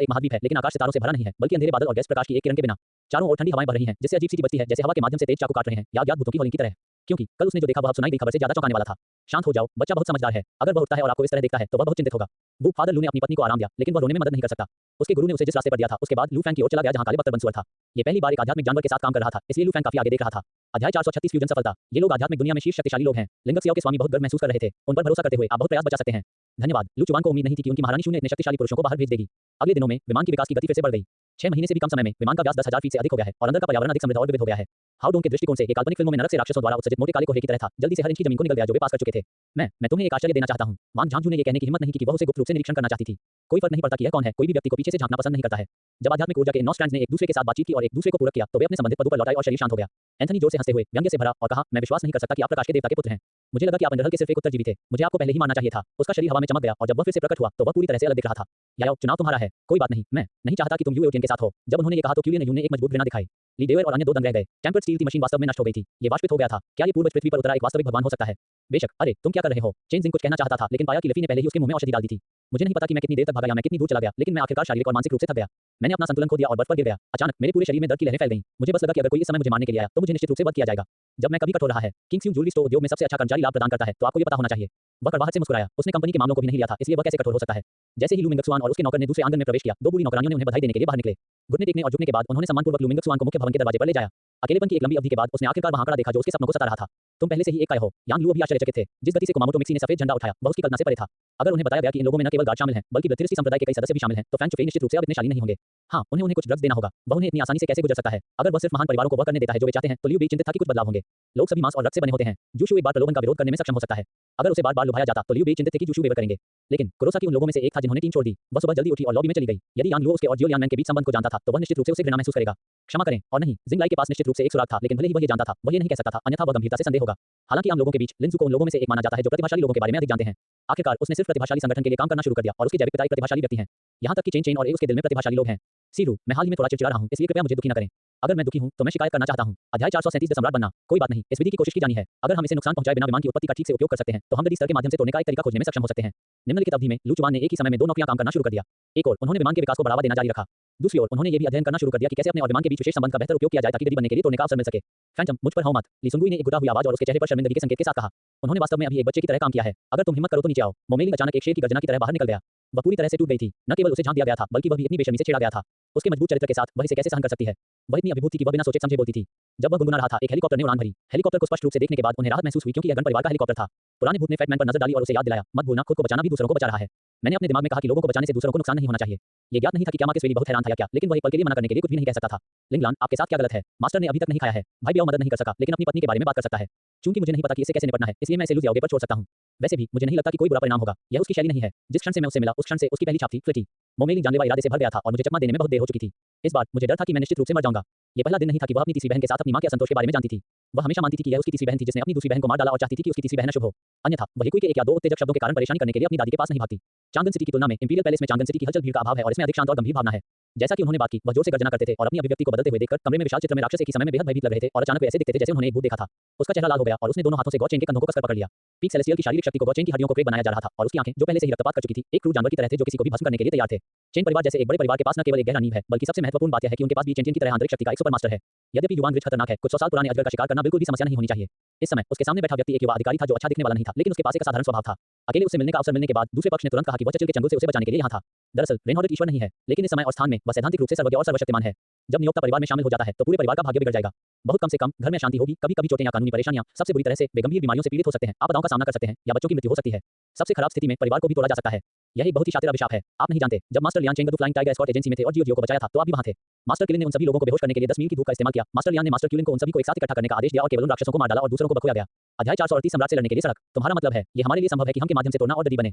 एक महाद्वीप है, लेकिन आकाश सितारों से भरा नहीं है, बल्कि अंधेरे बादल और गैस प्रकाश की एक किरण के बिना। चारों ओर ठंडी हवाएं बह रही हैं, जिससे अजीब सी बजती है जैसे हवा के माध्यम से तेज चाकू काट रहे हैं या अज्ञात भूतों की हौलिंग की तरह। क्योंकि कल उसने जो देखा वह अब सुनाई गई खबर से ज्यादा चौंकाने वाला था। शांत हो जाओ, बच्चा बहुत समझदार है। अगर वह उठता है और आपको इस तरह देखता है तो वह बहुत चिंतित होगा। वू फादर लू ने अपनी पत्नी को आराम दिया, लेकिन वह रोने में मदद नहीं कर सकता। उसके गुरु ने उसे जिस रास्ते पर दिया था उसके बाद लू फैंग की ओर चला गया जहां काले बख्तर बंसुअर था। ये पहली बार एक आध्यात्मिक जानवर के साथ काम कर रहा था, इसलिए लू फैंग काफी आगे देख रहा था। अध्याय 436 फ्यूजन सफलता। ये लोग आध्यात्मिक दुनिया में शीर्ष शक्तिशाली लोग हैं। लिंगक सियाओ के स्वामी बहुत गर्व महसूस कर रहे थे। उन पर भरोसा करते हुए आप बहुत प्रयास बचा सकते हैं। धन्यवाद। लू चुआन को उम्मीद नहीं थी कि उनकी महारानी शू ने इतने शक्तिशाली पुरुषों को बाहर भेज देगी। अगले दिनों में विमान की विकास की गति फिर से बढ़ गई। 6 महीने से भी कम समय में विमान का व्यास 10,000 फीट से अधिक हो गया है और अंदर का पर्यावरण अधिक समृद्ध और विविध हो गया है। हाउडोंग के दृष्टिकोण से एक काल्पनिक फिल्मों में नरक से राक्षसों द्वारा उत्सर्जित मोटे काले कोहरे की तरह था। जल्दी से हर इंच की जमीन को निगल गया जो वे पास कर चुके थे। मैं तुम्हें एक आश्चर्य देना चाहता हूं। वांग झांगझू ने ये कहने की हिम्मत नहीं की कि वह उसे गुप्त रूप से निरीक्षण करना चाहती थी। कोई फर्क नहीं पड़ता कि यह कौन है, कोई भी व्यक्ति को पीछे से झांकना पसंद नहीं करता है। जब आध्यात्मिक ऊर्जा के इन 9 स्ट्रैंड्स ने एक दूसरे के साथ बातचीत की और एक दूसरे को पूरक किया तो वे अपने संबंधित पदों पर लौट आए और शरीर शांत हो गया। एंथनी जोर से हंसते हुए व्यंग्य से भरा और कहा, मैं विश्वास नहीं कर सकता कि आप प्रकाश के देवता के पुत्र हैं। मुझे लगा कि आप अंडरहल के सिर्फ एक उत्तरजीवी थे। मुझे आपको पहले ही मानना चाहिए था। उसका शरीर हवा में चमक गया और जब वह फिर से प्रकट हुआ तो वह पूरी तरह से अलग दिख रहा था। याओ, चुनाव तुम्हारा है। कोई बात नहीं, मैं नहीं चाहता कि तुम यू एटियन के साथ हो। जब उन्होंने ये कहा तो क्यूलियन ने एक मजबूत घृणा दिखाई। ली डेवर और अन्य 2 दंग रह गए। टेम्पर्ड स्टील की मशीन वास्तव में नष्ट हो गई थी। ये वाष्पित हो गया था। क्या ये पूर्वज पृथ्वी पर उतरा एक वास्तविक भगवान हो सकता है? बेशक। अरे तुम क्या कर रहे हो? चेन जिंग कुछ कहना चाहता था लेकिन पाया कि लफी ने पहले ही उसके मुंह में औषधि डाल दी थी। मुझे नहीं पता कि मैं कितनी देर तक भागा या मैं कितनी दूर चला गया, लेकिन मैं आखिरकार शारीरिक और मानसिक रूप से थक गया। मैंने अपना संतुलन खो दिया और बर्फ पर गिर गया। अचानक मेरे पूरे शरीर में दर्द की लहरें फैल गईं। मुझे बस लगा कि अगर कोई इस समय मुझे मारने के लिए आया तो मुझे निश्चित रूप से वध किया जाएगा। जब मैं कभी कठोर रहा है। किंग्स ज्वेलरी स्टोर उद्योग में सबसे अच्छा कर्मचारी लाभ प्रदान करता है तो आपको ये पता होना चाहिए। वह कड़वाहट से मुस्कुराया। उसने कंपनी के मामलों को भी नहीं लिया था, इसलिए वह कैसे कठोर हो सकता है? जैसे ही लू मिंगक्सुआन और उसके नौकर ने दूसरे आंगन में प्रवेश किया, 2 बूढ़ी नौकरानियों ने उन्हें बधाई देने के लिए बाहर निकले। घुटने टेकने और झुकने के बाद उन्होंने सम्मानपूर्वक लू मिंगक्सुआन को मुख्य भवन के दरवाजे पर ले जाया। अकेलेपन की एक लंबी अवधि के बाद उसने आखिरकार वहां खड़ा देखा जो उसके सपनों को सता रहा था। तुम पहले से ही एक काय हो। यांग लू अभी आश्चर्यचकित थे। जिस गति से कुमामोटो मिक्सी ने सफेद झंडा उठाया वह उसकी कल्पना से परे था। अगर उन्हें बताया गया कि इन लोगों में न केवल गार्ड शामिल हैं बल्कि ब्रथिरस्टी संप्रदाय के कई सदस्य भी शामिल हैं तो फैंग चुफेई निश्चित रूप से अब इतने शालीन नहीं होंगे। हाँ, उन्हें कुछ ड्रग्स देना होगा। वह उन्हें इतनी आसानी से कैसे गुजर सकता है? अगर वह सिर्फ महान परिवारों को वह करने देता है जो वे चाहते हैं तो लियू भी चिंतित था कि कुछ बदलाव होंगे। लोग सभी मांस और रक्त से बने होते हैं। जूशु एक बार प्रलोभन का विरोध करने में सक्षम हो सकता है। अगर उसे बार-बार लुभाया जाता तो लियू भी चिंतित थे कि जूशु वेवर करेंगे। लेकिन कुरोसाकी उन लोगों में से एक था जिन्होंने टीम छोड़ दी। वह सुबह जल्दी उठी और लॉबी में चली गई। यदि यांग लुओ उसके और जियो लियांमैन के बीच संबंध को जानता था तो वह निश्चित रूप से उसे घृणा महसूस करेगा। क्षमा करें और नहीं, जिंगलाई के पास निश्चित रूप से एक सुराग था, लेकिन भले ही वह ये जानता था वह ये नहीं कह सकता था, अन्यथा वह गंभीरता से संदेह होगा। हालांकि आम लोगों के बीच लिंजू को उन लोगों में से एक माना जाता है जो प्रतिभाशाली लोगों के बारे में अधिक जानते हैं। आखिरकार उसने सिर्फ प्रतिभाशाली संगठन के लिए काम करना शुरू कर दिया और उसके जैविक पिता एक प्रतिभाशाली व्यक्ति हैं। यहाँ तक कि चेन और ए उसके दिल में प्रतिभाशाली लोग हैं। सीरू, मैं हाल ही में थोड़ा चिड़चिड़ा रहा हूँ, इसलिए कृपया मुझे दुखी न करें। अगर मैं दुखी हूँ तो मैं शिकायत करना चाहता हूँ। अध्याय 437 सम्राट बनना। कोई बात नहीं, इस विधि की कोशिश की जानी है। अगर हम इसे नुकसान पहुंचाए बिना विमान की उत्पत्ति का ठीक से उपयोग कर सकते हैं तो हम गति स्तर के माध्यम से तोड़ने का एक तरीका खोजने में सक्षम हो सकते हैं। निम्नलिखित अवधि में लू चुआन ने एक ही समय में 2 नौकरियां काम करना शुरू कर दिया। एक ओर उन्होंने विमान के विकास को बढ़ावा देना जारी रखा। दूसरी ओर उन्होंने ये भी अध्ययन करना शुरू कर दिया कि कैसे अपने और विमान के बीच विशेष संबंध का बेहतर उपयोग किया जाए ताकि गति बनने के लिए तोड़ने का अवसर मिल सके। फैंटम, मुझ पर हौ मत। ली सुंगुई ने एक गुटा हुई आवाज और उसके चेहरे पर शर्मिंदगी के संकेत के साथ कहा। उन्होंने वास्तव में अभी एक बच्चे की तरह काम किया है। अगर तुम हिम्मत करो तो नीचे आओ। मोमेलिंग अचानक एक शेर की गर्जना की तरह बाहर निकल गया। वह पूरी तरह से टूट गई थी। न केवल उसे झांक दिया गया था बल्कि वह भी इतनी बेशर्मी से छेड़ा गया था। उसके मजबूत चरित्र के साथ वह इसे कैसे सहन कर सकती है? वह इतनी अभिभूत थी कि वह बिना सोचे समझे बोलती थी। जब वह गुनगुना रहा था एक हेलीकॉप्टर ने उड़ान भरी। हेलीकॉप्टर को स्पष्ट रूप से देखने के बाद उन्हें राहत महसूस हुई क्योंकि यह गन परिवार का हेलीकॉप्टर था। पुराने भूत ने फैटमैन पर नजर डाली और उसे याद दिलाया, मत भूलना खुद को बचाना भी दूसरों को बचा रहा है। मैंने अपने दिमाग में कहा कि लोगों को बचाने से दूसरों को नुकसान नहीं होना चाहिए। ये ज्ञात नहीं था कि क्या मार्कस वेली बहुत हैरान था या क्या, लेकिन वह एक पल के लिए मना करने के लिए कुछ भी नहीं कह सकता था। लिंगलान, आपके साथ क्या गलत है? मास्टर ने अभी तक नहीं खाया है। भाई बियाओ मदद नहीं कर सका लेकिन अपनी पत्नी के बारे में बात कर सकता है। चूंकि मुझे नहीं पता कि इसे कैसे निपटना है इसलिए मैं इसे लू जियाओगे पर छोड़ सकता हूँ। वैसे भी मुझे नहीं लगता कि कोई बुरा परिणाम होगा। यह उसकी शैली नहीं है। जिस क्षण से मैं उससे मिला उस क्षण से उसकी पहली छाप थी फ्लिटी। मोमेलिंग जानलेवा इरादे से भर गया था और मुझे चकमा देने में बहुत देर हो चुकी थी। इस बार मुझे डर था कि मैं निश्चित रूप से मर जाऊंगा। ये पहला दिन नहीं था कि वह अपनी तीसरी बहन के साथ अपनी मां के असंतोष के बारे में जानती थी। वह हमेशा मानती थी कि यह उसकी तीसरी बहन थी जिसने अपनी दूसरी बहन को मार डाला और चाहती थी कि उसकी तीसरी बहन शुभ हो। अन्यथा वह कोई के एक या 2 उत्तेजक शब्दों के कारण परेशानी करने के लिए अपनी दादी के पास नहीं भागती। चांगन सिटी की तुलना में इंपीरियल पैलेस में चांगन सिटी की हलचल भीड़ का अभाव है और इसमें अधिक शांत और गंभीर भावना है। जैसा कि उन्होंने बात की, वह जोर से गर्जना करते थे और अपनी अभिव्यक्ति को बदलते हुए देखकर कमरे में विशाल चित्र में राक्षस एक ही समय में बेहद भयभीत लग रहे थे और अचानक वे ऐसे दिखते थे जैसे उन्होंने एक भूत देखा था। उसका चेहरा लाल हो गया और उसने दोनों हाथों से गॉचेन के कंधों को कसकर पकड़ लिया। पीक सेलेस्टियल की शारीरिक शक्ति को गॉचेन की हड्डियों को क्रेक बनाया जा रहा था और उसकी आंखें जो पहले से ही रक्तपात कर चुकी थी एक क्रूर जानवर की तरह थे जो किसी को भी भस्म करने के लिए तैयार थे। चेन परिवार जैसे एक बड़े परिवार के पास न केवल एक गहरा नींव है बल्कि सबसे महत्वपूर्ण बात यह है कि उनके पास भी चेन की तरह आंतरिक शक्ति का एक सुपर मास्टर है। यद्यपि युवान वृक्ष खतरनाक है, कुछ 100 साल पुराने अजगर का शिकार करना बिल्कुल भी समस्या नहीं होनी चाहिए। इस समय उसके सामने बैठा व्यक्ति एक युवा अधिकारी था जो अच्छा दिखने वाला नहीं था, लेकिन उसके पास एक असाधारण स्वभाव था। अकेले उससे मिलने का अवसर मिलने के बाद दूसरे पक्ष ने तुरंत कहा कि वह चचिल के चंगुल से उसे बचाने के लिए यहाँ था। दरअसल रेनहॉर्डेट ईश्वर नहीं है, लेकिन इस समय और स्थान में वह सैद्धांतिक रूप से सर्वज्ञ और सर्वशक्तिमान है। जब नियोक्ता परिवार में शामिल हो जाता है तो पूरे परिवार का भाग्य बिगड़ जाएगा। बहुत कम से कम घर में शांति होगी, कभी-कभी चोटें या कानूनी परेशानियां, सबसे बुरी तरह से वे गंभीर बीमारियों से पीड़ित हो सकते हैं, आपदाओं का सामना कर सकते हैं या बच्चों की मृत्यु हो सकती है। सबसे खराब स्थिति में परिवार को भी तोड़ा जा सकता है। यह एक बहुत ही शातिर अभिशाप है। आप नहीं जानते, जब master Lian Chengdu flying tiger escort agency में थे और जियो को बचाया था, तो आप भी वहां थे। मास्टर किलिन ने उन सभी लोगों को बेहोश करने के लिए 10 मील की धूप का इस्तेमाल किया। मास्टर लियान ने मास्टर क्यूलिन को उन सभी को एक साथ इकट्ठा करने का आदेश दिया और केवल उन राक्षसों को मार डाला और दूसरों को बखोया गया। अध्याय 438 सम्राट से लड़ने के लिए सड़क। तुम्हारा मतलब है, ये हमारे लिए संभव है कि हम के माध्यम से तोड़ना और डडी बने।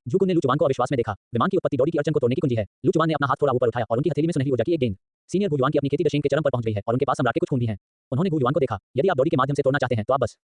जूकुन ने लू चुवान को अविश्वास में देखा। विमान की उत्पत्ति डोडी की अड़चन को तोड़ने की कुंजी है। लू चुवान ने अपना हाथ थोड़ा ऊपर उठाया और उनकी हथेली में सुनहरी ऊर्जा की एक गेंद। सीनियर गुयुआन की अपनी खेती दशेन के चरम पर पहुंच गई है और उनके पास सम्राट के कुछ खून भी हैं। उन्होंने गुयुआन को देखा। यदि आप डोडी के माध्यम से तोड़ना चाहते हैं तो आप बस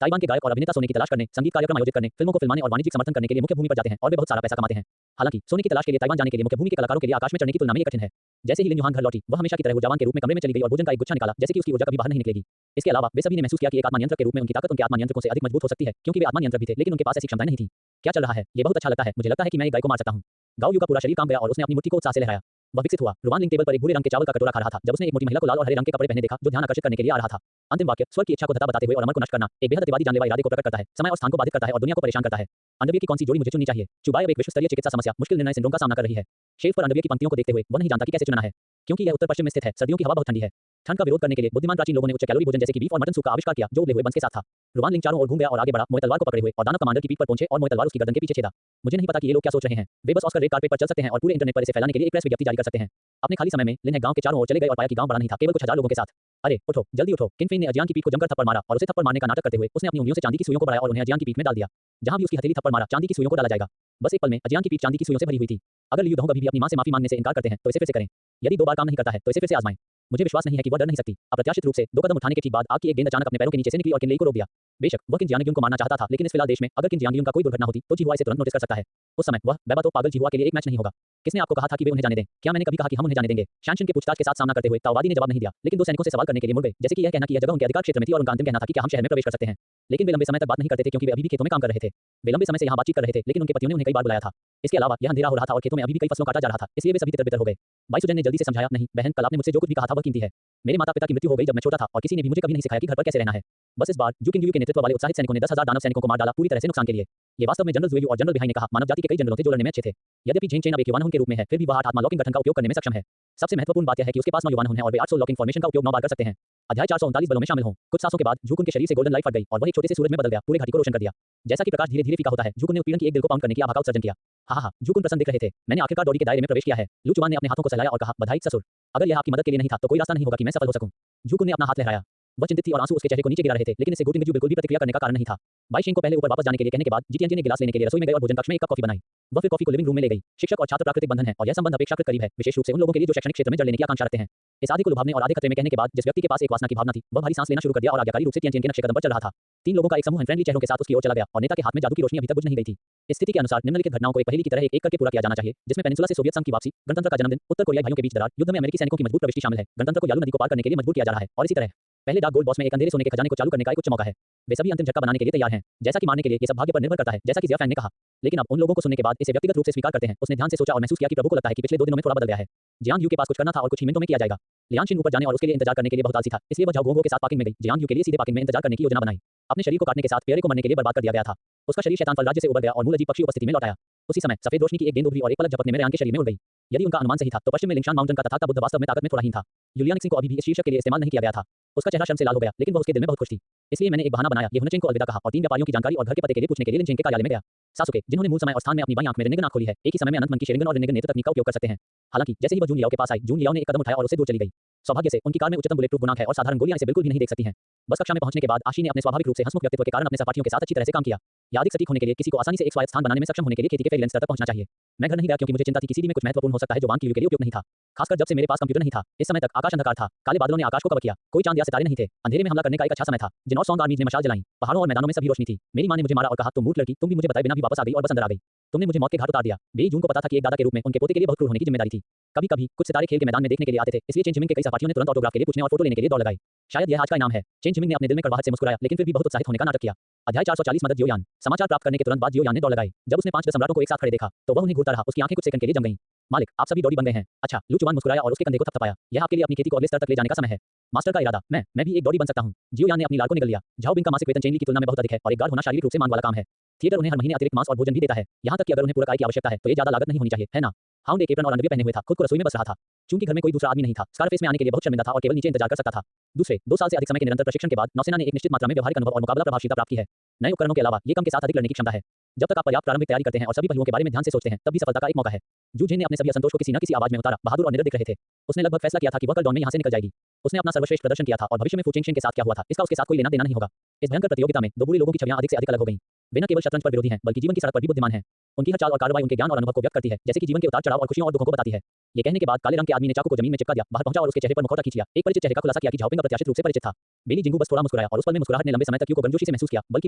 ताइवान के गायक और अभिनेता सोने की तलाश करने, संगीत कार्यक्रम आयोजित करने, फिल्मों को फिल्माने और वाणिज्यिक समर्थन करने के लिए मुख्य भूमि पर जाते हैं और वे बहुत सारा पैसा कमाते हैं। हालांकि सोने की तलाश के लिए ताइवान जाने के लिए मुख्य भूमि के कलाकारों के लिए आकाश में चढ़ने की तुलना में ये कठिन है। जैसे ही लिन युहान घर लौटी, वह हमेशा की तरह ऊर्जावान के रूप में कमरे में चली गई और भोजन का एक गुच्छा निकाला, जैसे कि उसकी ऊर्जा कभी बाहर नहीं निकलेगी। इसके अलावा वे सभी ने महसूस किया कि एक आत्मा नियंत्रक के रूप में उनकी ताकत उनके आत्मा नियंत्रकों से अधिक मजबूत हो सकती है, क्योंकि वे आत्मा नियंत्रक भी थे, लेकिन उनके पास ऐसी क्षमताएं नहीं थी। क्या चल रहा है? ये बहुत अच्छा लगता है। मुझे लगता है कि मैं एक गाय को मार सकता हूं। गाओ यू का पूरा शरीर कांप गया और उसने अपनी मुट्ठी को उत्साह से लहराया। वह विकसित हुआ। रुवान लिंग टेबल पर एक भूरे रंग के चावल का कटोरा खा रहा था जब उसने एक मोटी महिला को लाल और हरे रंग के कपड़े पहने देखा, जो ध्यान आकर्षित करने के लिए आ रहा था। अंतिम वाक्य स्वर्ग की इच्छा को धता बताते हुए और अमर को नष्ट करना एक बेहद अतिवादी जानलेवा इरादे को प्रकट करता है, समय और स्थान को बाधित करता है और दुनिया को परेशान करता है। अंडरवियर की कौन सी जोड़ी मुझे चुननी चाहिए? चुबाई अब एक विश्व स्तरीय चिकित्सा समस्या मुश्किल निर्णय सिंड्रोम का सामना कर रही है। शेल्फ पर अंडरवियर की पंक्तियों को देखते हुए वह नहीं जानता कि कैसे चुनना है, क्योंकि यह उत्तर पश्चिम में स्थित है। सर्दियों की हवा बहुत ठंडी है। ठंड का विरोध करने के लिए बुद्धिमान प्राचीन लोगों ने उच्च कैलोरी भोजन जैसे कि बीफ और मटन सूप का आविष्कार किया, जो उबले हुए बंस के साथ था। रुवान लिंग चारों ओर घूम गया और आगे बढ़ा, मोए तलवार को पकड़े हुए और दानव कमांडर की पीठ पर पहुंचे और मोए तलवार उसकी गर्दन के पीछे छेदा। मुझे नहीं पता कि ये लोग क्या सोच रहे हैं। वे बस ऑस्कर रेड कार्पेट पर चल सकते हैं और पूरे इंटरनेट पर इसे फैलाने के लिए एक प्रेस विज्ञप्ति जारी कर सकते हैं। अपने खाली समय में लिन गांव के चारों ओर चले गए और पाया कि गांव बड़ा नहीं था, केवल कुछ हजार लोगों के साथ। अरे उठो, जल्दी उठो। किंगफिन ने अजियान की पीठ को जमकर थप्पड़ मारा और उसे थप्पड़ मारने का नाटक करते हुए उसने अपनी उंगलियों से चांदी की सुइयों को बढ़ाया और उन्हें अजियान की पीठ में डाल दिया। जहां भी उसकी हथेली थप्पड़ मारा, चांदी की सुइयों को डाला जाएगा। बस एक पल में अजियान की पीठ चांदी की सुइयों से भरी हुई थी। अगर लियू दहोंग अभी भी अपनी मां से माफी मांगने से इनकार करते हैं तो इसे फिर से करें। यदि 2 बार काम नहीं करता है तो इसे फिर से आजमाएं। मुझे विश्वास नहीं है कि वह डर नहीं सकती। अप्रत्याशित रूप से 2 कदम उठाने के ठीक बाद आग की एक गेंद अचानक अपने पैरों के नीचे से निकली और किनलेई को रोक दिया। बेशक वह किन जियांगयुन को मारना चाहता था, लेकिन इस फिलहाल देश में अगर किन जियांगयुन का कोई दुर्घटना होती तो जिहुआ इसे तुरंत नोटिस कर सकता है। उस समय वह बेबा तो पागल जिहुआ के लिए एक मैच नहीं होगा। किसने आपको कहा था कि वे उन्हें जाने दें? क्या मैंने कभी कहा कि हम उन्हें जाने देंगे? शैनशिन के पूछताछ के साथ सामना करते हुए ताओवादी ने जवाब नहीं दिया, लेकिन 2 सैनिकों से सवाल करने के लिए मुड़ गए, जैसे कि यह कहना कि यह जगह उनके अधिकार क्षेत्र में थी और उनका अंतिम कहना था कि क्या हम शहर में प्रवेश कर सकते हैं। लेकिन वे लंबे समय तक बात नहीं करते थे क्योंकि वे अभी भी खेतों में काम कर रहे थे। वे लंबे समय से यहाँ बातचीत कर रहे थे, लेकिन उनके पतियों ने उन्हें कई बार बुलाया था। इसके अलावा यह अंधेरा हो रहा था और खेतों में अभी भी कई फसलों काटा जा रहा था, इसलिए वे सभी तितर-बितर हो गए। बाईसुजन ने जल्दी से समझाया, नहीं बहन, कल आपने मुझसे जो कुछ भी कहा था वह कीमती है। मेरे माता-पिता की मृत्यु हो गई जब मैं छोटा था और किसी ने भी मुझे कभी नहीं सिखाया कि घर पर कैसे रहना है। बस इस बार जू किंगयू के नेतृत्व वाले उत्साहित सैनिकों ने 10,000 दानव सैनिकों को मार डाला, पूरी तरह से नुकसान के लिए। ये वास्तव में जनरल जुएयू और जनरल बिहाई ने कहा, मानव जाति के कई जनरलों थे जो लड़ने में अच्छे थे। यद्यपि झेंग चेन अब एक युवान के रूप में है, फिर भी वह 8 आत्मा लॉकिंग गठन का उपयोग करने में सक्षम है। सबसे महत्वपूर्ण बात यह है कि उसके पास 9 युवान हैं और वे 800 लॉकिंग फॉर्मेशन का उपयोग 9 बार कर सकते हैं। अध्याय 439 बलों में शामिल हों। कुछ सांसों के बाद जूकुन के शरीर से गोल्डन लाइट फट गई और वह एक छोटे से सूरज में बदल गया, पूरे घाटी को रोशन कर दिया। जैसा कि प्रकाश धीरे-धीरे फीका होता है, जूकुन ने उत्पीड़न की एक दिल को पाउंड करने की आभा का उत्सर्जन किया। हा, जूकुन प्रसन्न दिख रहे थे। मैंने आखिरकार डोडी के दायरे में प्रवेश किया है। लू चुवान ने अपने हाथों को सहलाया और कहा, बधाई ससुर। अगर यह आपकी मदद के लिए नहीं था तो कोई रास्ता नहीं होगा कि मैं सफल हो सकूं। जूकुन ने अपना हाथ लहराया। वह चिंतित थी और आंसू उसके चेहरे को नीचे गिरा रहे थे, लेकिन इससे गुटिंगजू बिल्कुल भी प्रतिक्रिया करने का कारण नहीं था। बाई शेंग को पहले ऊपर वापस जाने के लिए कहने के बाद जीटिएनजी ने गिलास लेने के लिए रसोई में गए और भोजन कक्ष में एक कप कॉफी बनाई। वह फिर कॉफी को लिविंग रूम में ले गई। शिक्षक और छात्र प्राकृतिक बंधन है और यह संबंध अपेक्षाकृत करीब है, विशेष रूप से उन लोगों के लिए जो शैक्षणिक क्षेत्र में जड़ लेने की आकांक्षा रखते हैं। इस आधे को लुभावने और आधे खतरे में कहने के बाद जिस व्यक्ति के पास एक वासना की भावना थी, वह भारी सांस लेना शुरू कर दिया और आज्ञाकारी रूप से टिएनजिन के नक्शे कदम पर चल रहा था। 3 लोगों का एक समूह अनफ्रेंडली चेहरों के साथ उसकी ओर चला गया और नेता के हाथ में जादू की रोशनी अभी तक बुझ नहीं गई थी। इस स्थिति के अनुसार निम्नलिखित घटनाओं को एक पहेली की तरह एक करके पूरा किया जाना चाहिए, जिसमें पेनिनसुला से सोवियत संघ की वापसी, गणतंत्र का जन्मदिन, उत्तर कोरियाई भाइयों के बीच दरार, युद्ध में अमेरिकी सैनिकों की मजबूत प्रविष्टि शामिल है, गणतंत्र को यालू नदी को पार करने के लिए मजबूर किया जा रहा है और इसी तरह। पहले डार्क गोल्ड बॉस में एक अंधेरे सोने के खजाने को चालू करने का एक उच्च मौका है। वे सभी अंतिम झटका बनाने के लिए तैयार हैं, जैसा कि मारने के लिए ये सब भाग्य पर निर्भर करता है, जैसा कि जिया फैंग ने कहा। लेकिन अब उन लोगों को सुनने के बाद इसे व्यक्तिगत रूप से स्वीकार करते हैं। उसने ध्यान से सोचा और महसूस किया कि प्रभु को लगता है कि पिछले 2 दिनों में थोड़ा बदल गया है। जियांग यू के पास कुछ करना था और कुछ ही मिनटों में किया जाएगा। लियांशिन ऊपर जाने और उसके लिए इंतजार करने के लिए बहुत आलसी था, इसलिए वह झाओगोंगो के साथ पार्किंग में गई। जियांग यू के लिए सीधे पार्किंग में इंतजार करने की योजना बनाई। अपने शरीर को काटने के साथ प्यारे को मरने के लिए बर्बाद कर दिया गया था। उसका शरीर शैतान फल राज्य से उबर गया और मूल अजीब पक्षी उपस्थिति में लौट आया। उसी समय सफेद रोशनी की एक गेंद उभरी और एक पलक झपकने में रयान के शरीर में उड़ गई। यदि उनका अनुमान सही था तो पश्चिम में लिंगशान माउंटेन का तथाकथित बुद्ध वास्तव में ताकत में थोड़ा ही था। यूलियान सिंह को अभी भी इस शीर्षक के लिए इस्तेमाल नहीं किया गया था। उसका चेहरा शर्म से लाल हो गया, लेकिन वह उसके दिल में बहुत खुश थी। इसलिए मैंने एक बहाना बनाया, ये हुनचेंग को अलविदा कहा और 3 व्यापारियों की जानकारी और घर के पते के लिए पूछने के लिए लिंचेंग के कार्यालय में गया। सासुके, जिन्होंने मूल समय और स्थान में अपनी बाईं आंख में रिनेगन आंख खोली है, एक ही समय में अनंत मन की शेरिंगन और रिनेगन नेत्र तकनीक का उपयोग कर सकते हैं। हालांकि जैसे ही वह जून लियाओ के पास आई, जून लियाओ ने एक कदम उठाया और उससे दूर चली गई। सौभाग्य से उनकी कार में उच्चतम बुलेट प्रूफ गुणांक है और साधारण गोलियां इसे बिल्कुल भी नहीं देख सकती हैं। बस कक्षा में पहुंचने के बाद आशी ने अपने स्वाभाविक रूप से हंसमुख व्यक्तित्व के कारण अपने सहपाठियों के साथ अच्छी तरह से काम किया। या अधिक सटीक होने के लिए किसी को आसानी से एक स्वायत्त स्थान बनाने में सक्षम होने के लिए खेती के फेयरलैंड स्तर तक पहुंचना चाहिए। मैं घर नहीं गया क्योंकि मुझे चिंता थी कि सीडी में कुछ महत्वपूर्ण हो सकता है जो वांग की के लिए उपयुक्त नहीं था, खासकर जब से मेरे पास कंप्यूटर नहीं था। इस समय तक आकाश अंधकार था, काले बादलों ने आकाश को कवर किया, कोई चांद या सितारे नहीं थे। अंधेरे में हमला करने का एक अच्छा समय था। जिन और सॉन्ग आर्मीज ने मशाल जलाई, पहाड़ों और मैदानों में सभी रोशनी थी। मेरी मां ने मुझे मारा और कहा, तुम मूर्ख लड़की, तुम भी मुझे बताए बिना भी वापस आ गई और बस अंदर आ गई। तुमने मुझे मौत के घाट उतार दिया। बेई जून को पता था कि एक दादा के रूप में उनके पोते के लिए बहुत क्रूर होने की जिम्मेदारी थी। कभी-कभी कुछ सितारे खेल के मैदान में देखने के लिए आते थे, इसलिए चेन जिमिंग के कई सहपाठियों ने तुरंत ऑटोग्राफ के लिए पूछने और फोटो लेने के लिए दौड़ लगाई। शायद यह आज का इनाम है। चेन जिमिंग ने अपने दिल में कड़वाहट से मुस्कुराया, लेकिन फिर भी बहुत उत्साहित होने का नाटक किया। अध्याय 440 मदद जियोयान। समाचार प्राप्त करने के तुरंत बाद जियोयान ने दौड़ लगाई। जब उसने 5 सम्राटों को एक साथ खड़े देखा, तो वह उन्हें घूरता रहा। उसकी आंखें कुछ सेकंड के लिए जम गईं। मालिक, आप सभी डोडी बन गए हैं। अच्छा, लू चुवान मुस्कुराया और उसके कंधे को थपथपाया। यह आपके लिए अपनी खेती को अगले स्तर तक ले जाने का समय है। मास्टर का इरादा, मैं भी एक डोडी बन सकता हूं। जियोयान ने अपनी लाल को निगल लिया। झाओ बिंग का मासिक वेतन चेनली की तुलना में बहुत अधिक है और एक गार्ड होना शारीरिक रूप से मांग वाला काम है। थिएटर उन्हें हर महीने अतिरिक्त मांस और भोजन भी देता है। यहाँ तक कि अगर उन्हें पूरक आय की आवश्यकता है तो ये ज्यादा लागत नहीं होनी चाहिए, है ना? हाउंड एक एप्रन और अंडरवियर पहने हुए था, खुद को रसोई में बस रहा था। चूंकि घर में कोई दूसरा आदमी नहीं था, स्कारफेस में आने के लिए बहुत शर्मिंदा था और केवल नीचे इंतजार कर सकता था। दूसरे 2 साल से अधिक समय के निरंतर प्रशिक्षण के बाद नौसेना ने एक निश्चित मात्रा में व्यवहारिक अनुभव और मुकाबला प्रभावशीलता प्राप्त की है। नए उपकरणों के अलावा ये कम के साथ अधिक लड़ने की क्षमता है। जब तक आप पर्याप्त प्रारंभिक तैयारी करते हैं और सभी पहलुओं के बारे में ध्यान से सोचते हैं, तब भी सफलता का एक मौका है। जू झेन ने अपने सभी असंतोष को किसी न किसी आवाज में उतारा, बहादुर और निडर दिख रहे थे। उसने लगभग फैसला किया था कि वह कल दौड़ में यहाँ से निकल जाएगी। उसने अपना सर्वश्रेष्ठ प्रदर्शन किया था और भविष्य में फू चिंगशेन के साथ क्या हुआ था, इसका उसके साथ कोई लेना देना नहीं होगा। इस भयंकर प्रतियोगिता में दो बुरे लोगों की छवियां अधिक से अधिक अलग हो गईं। वे न केवल शतरंज पर विरोधी हैं, बल्कि जीवन की सड़क पर भी बुद्धिमान हैं। उनकी हर चाल और कार्रवाई उनके ज्ञान और अनुभव को व्यक्त करती है, जैसे कि जीवन के उतार चढ़ाव और खुशियों और दुखों को बताती है। ये कहने के बाद काले रंग के आदमी ने चाकू को जमीन में चिपका दिया, बाहर पहुंचा और उसके चेहरे पर मुखौटा खींच लिया। एक परिचित चेहरे का खुलासा किया कि झाओपिंग अप्रत्याशित रूप से परिचित था। बेली जिंगू बस थोड़ा मुस्कुराया और उस पल में मुस्कुराहट ने लंबे समय तक क्यू को गर्मजोशी से महसूस किया, बल्कि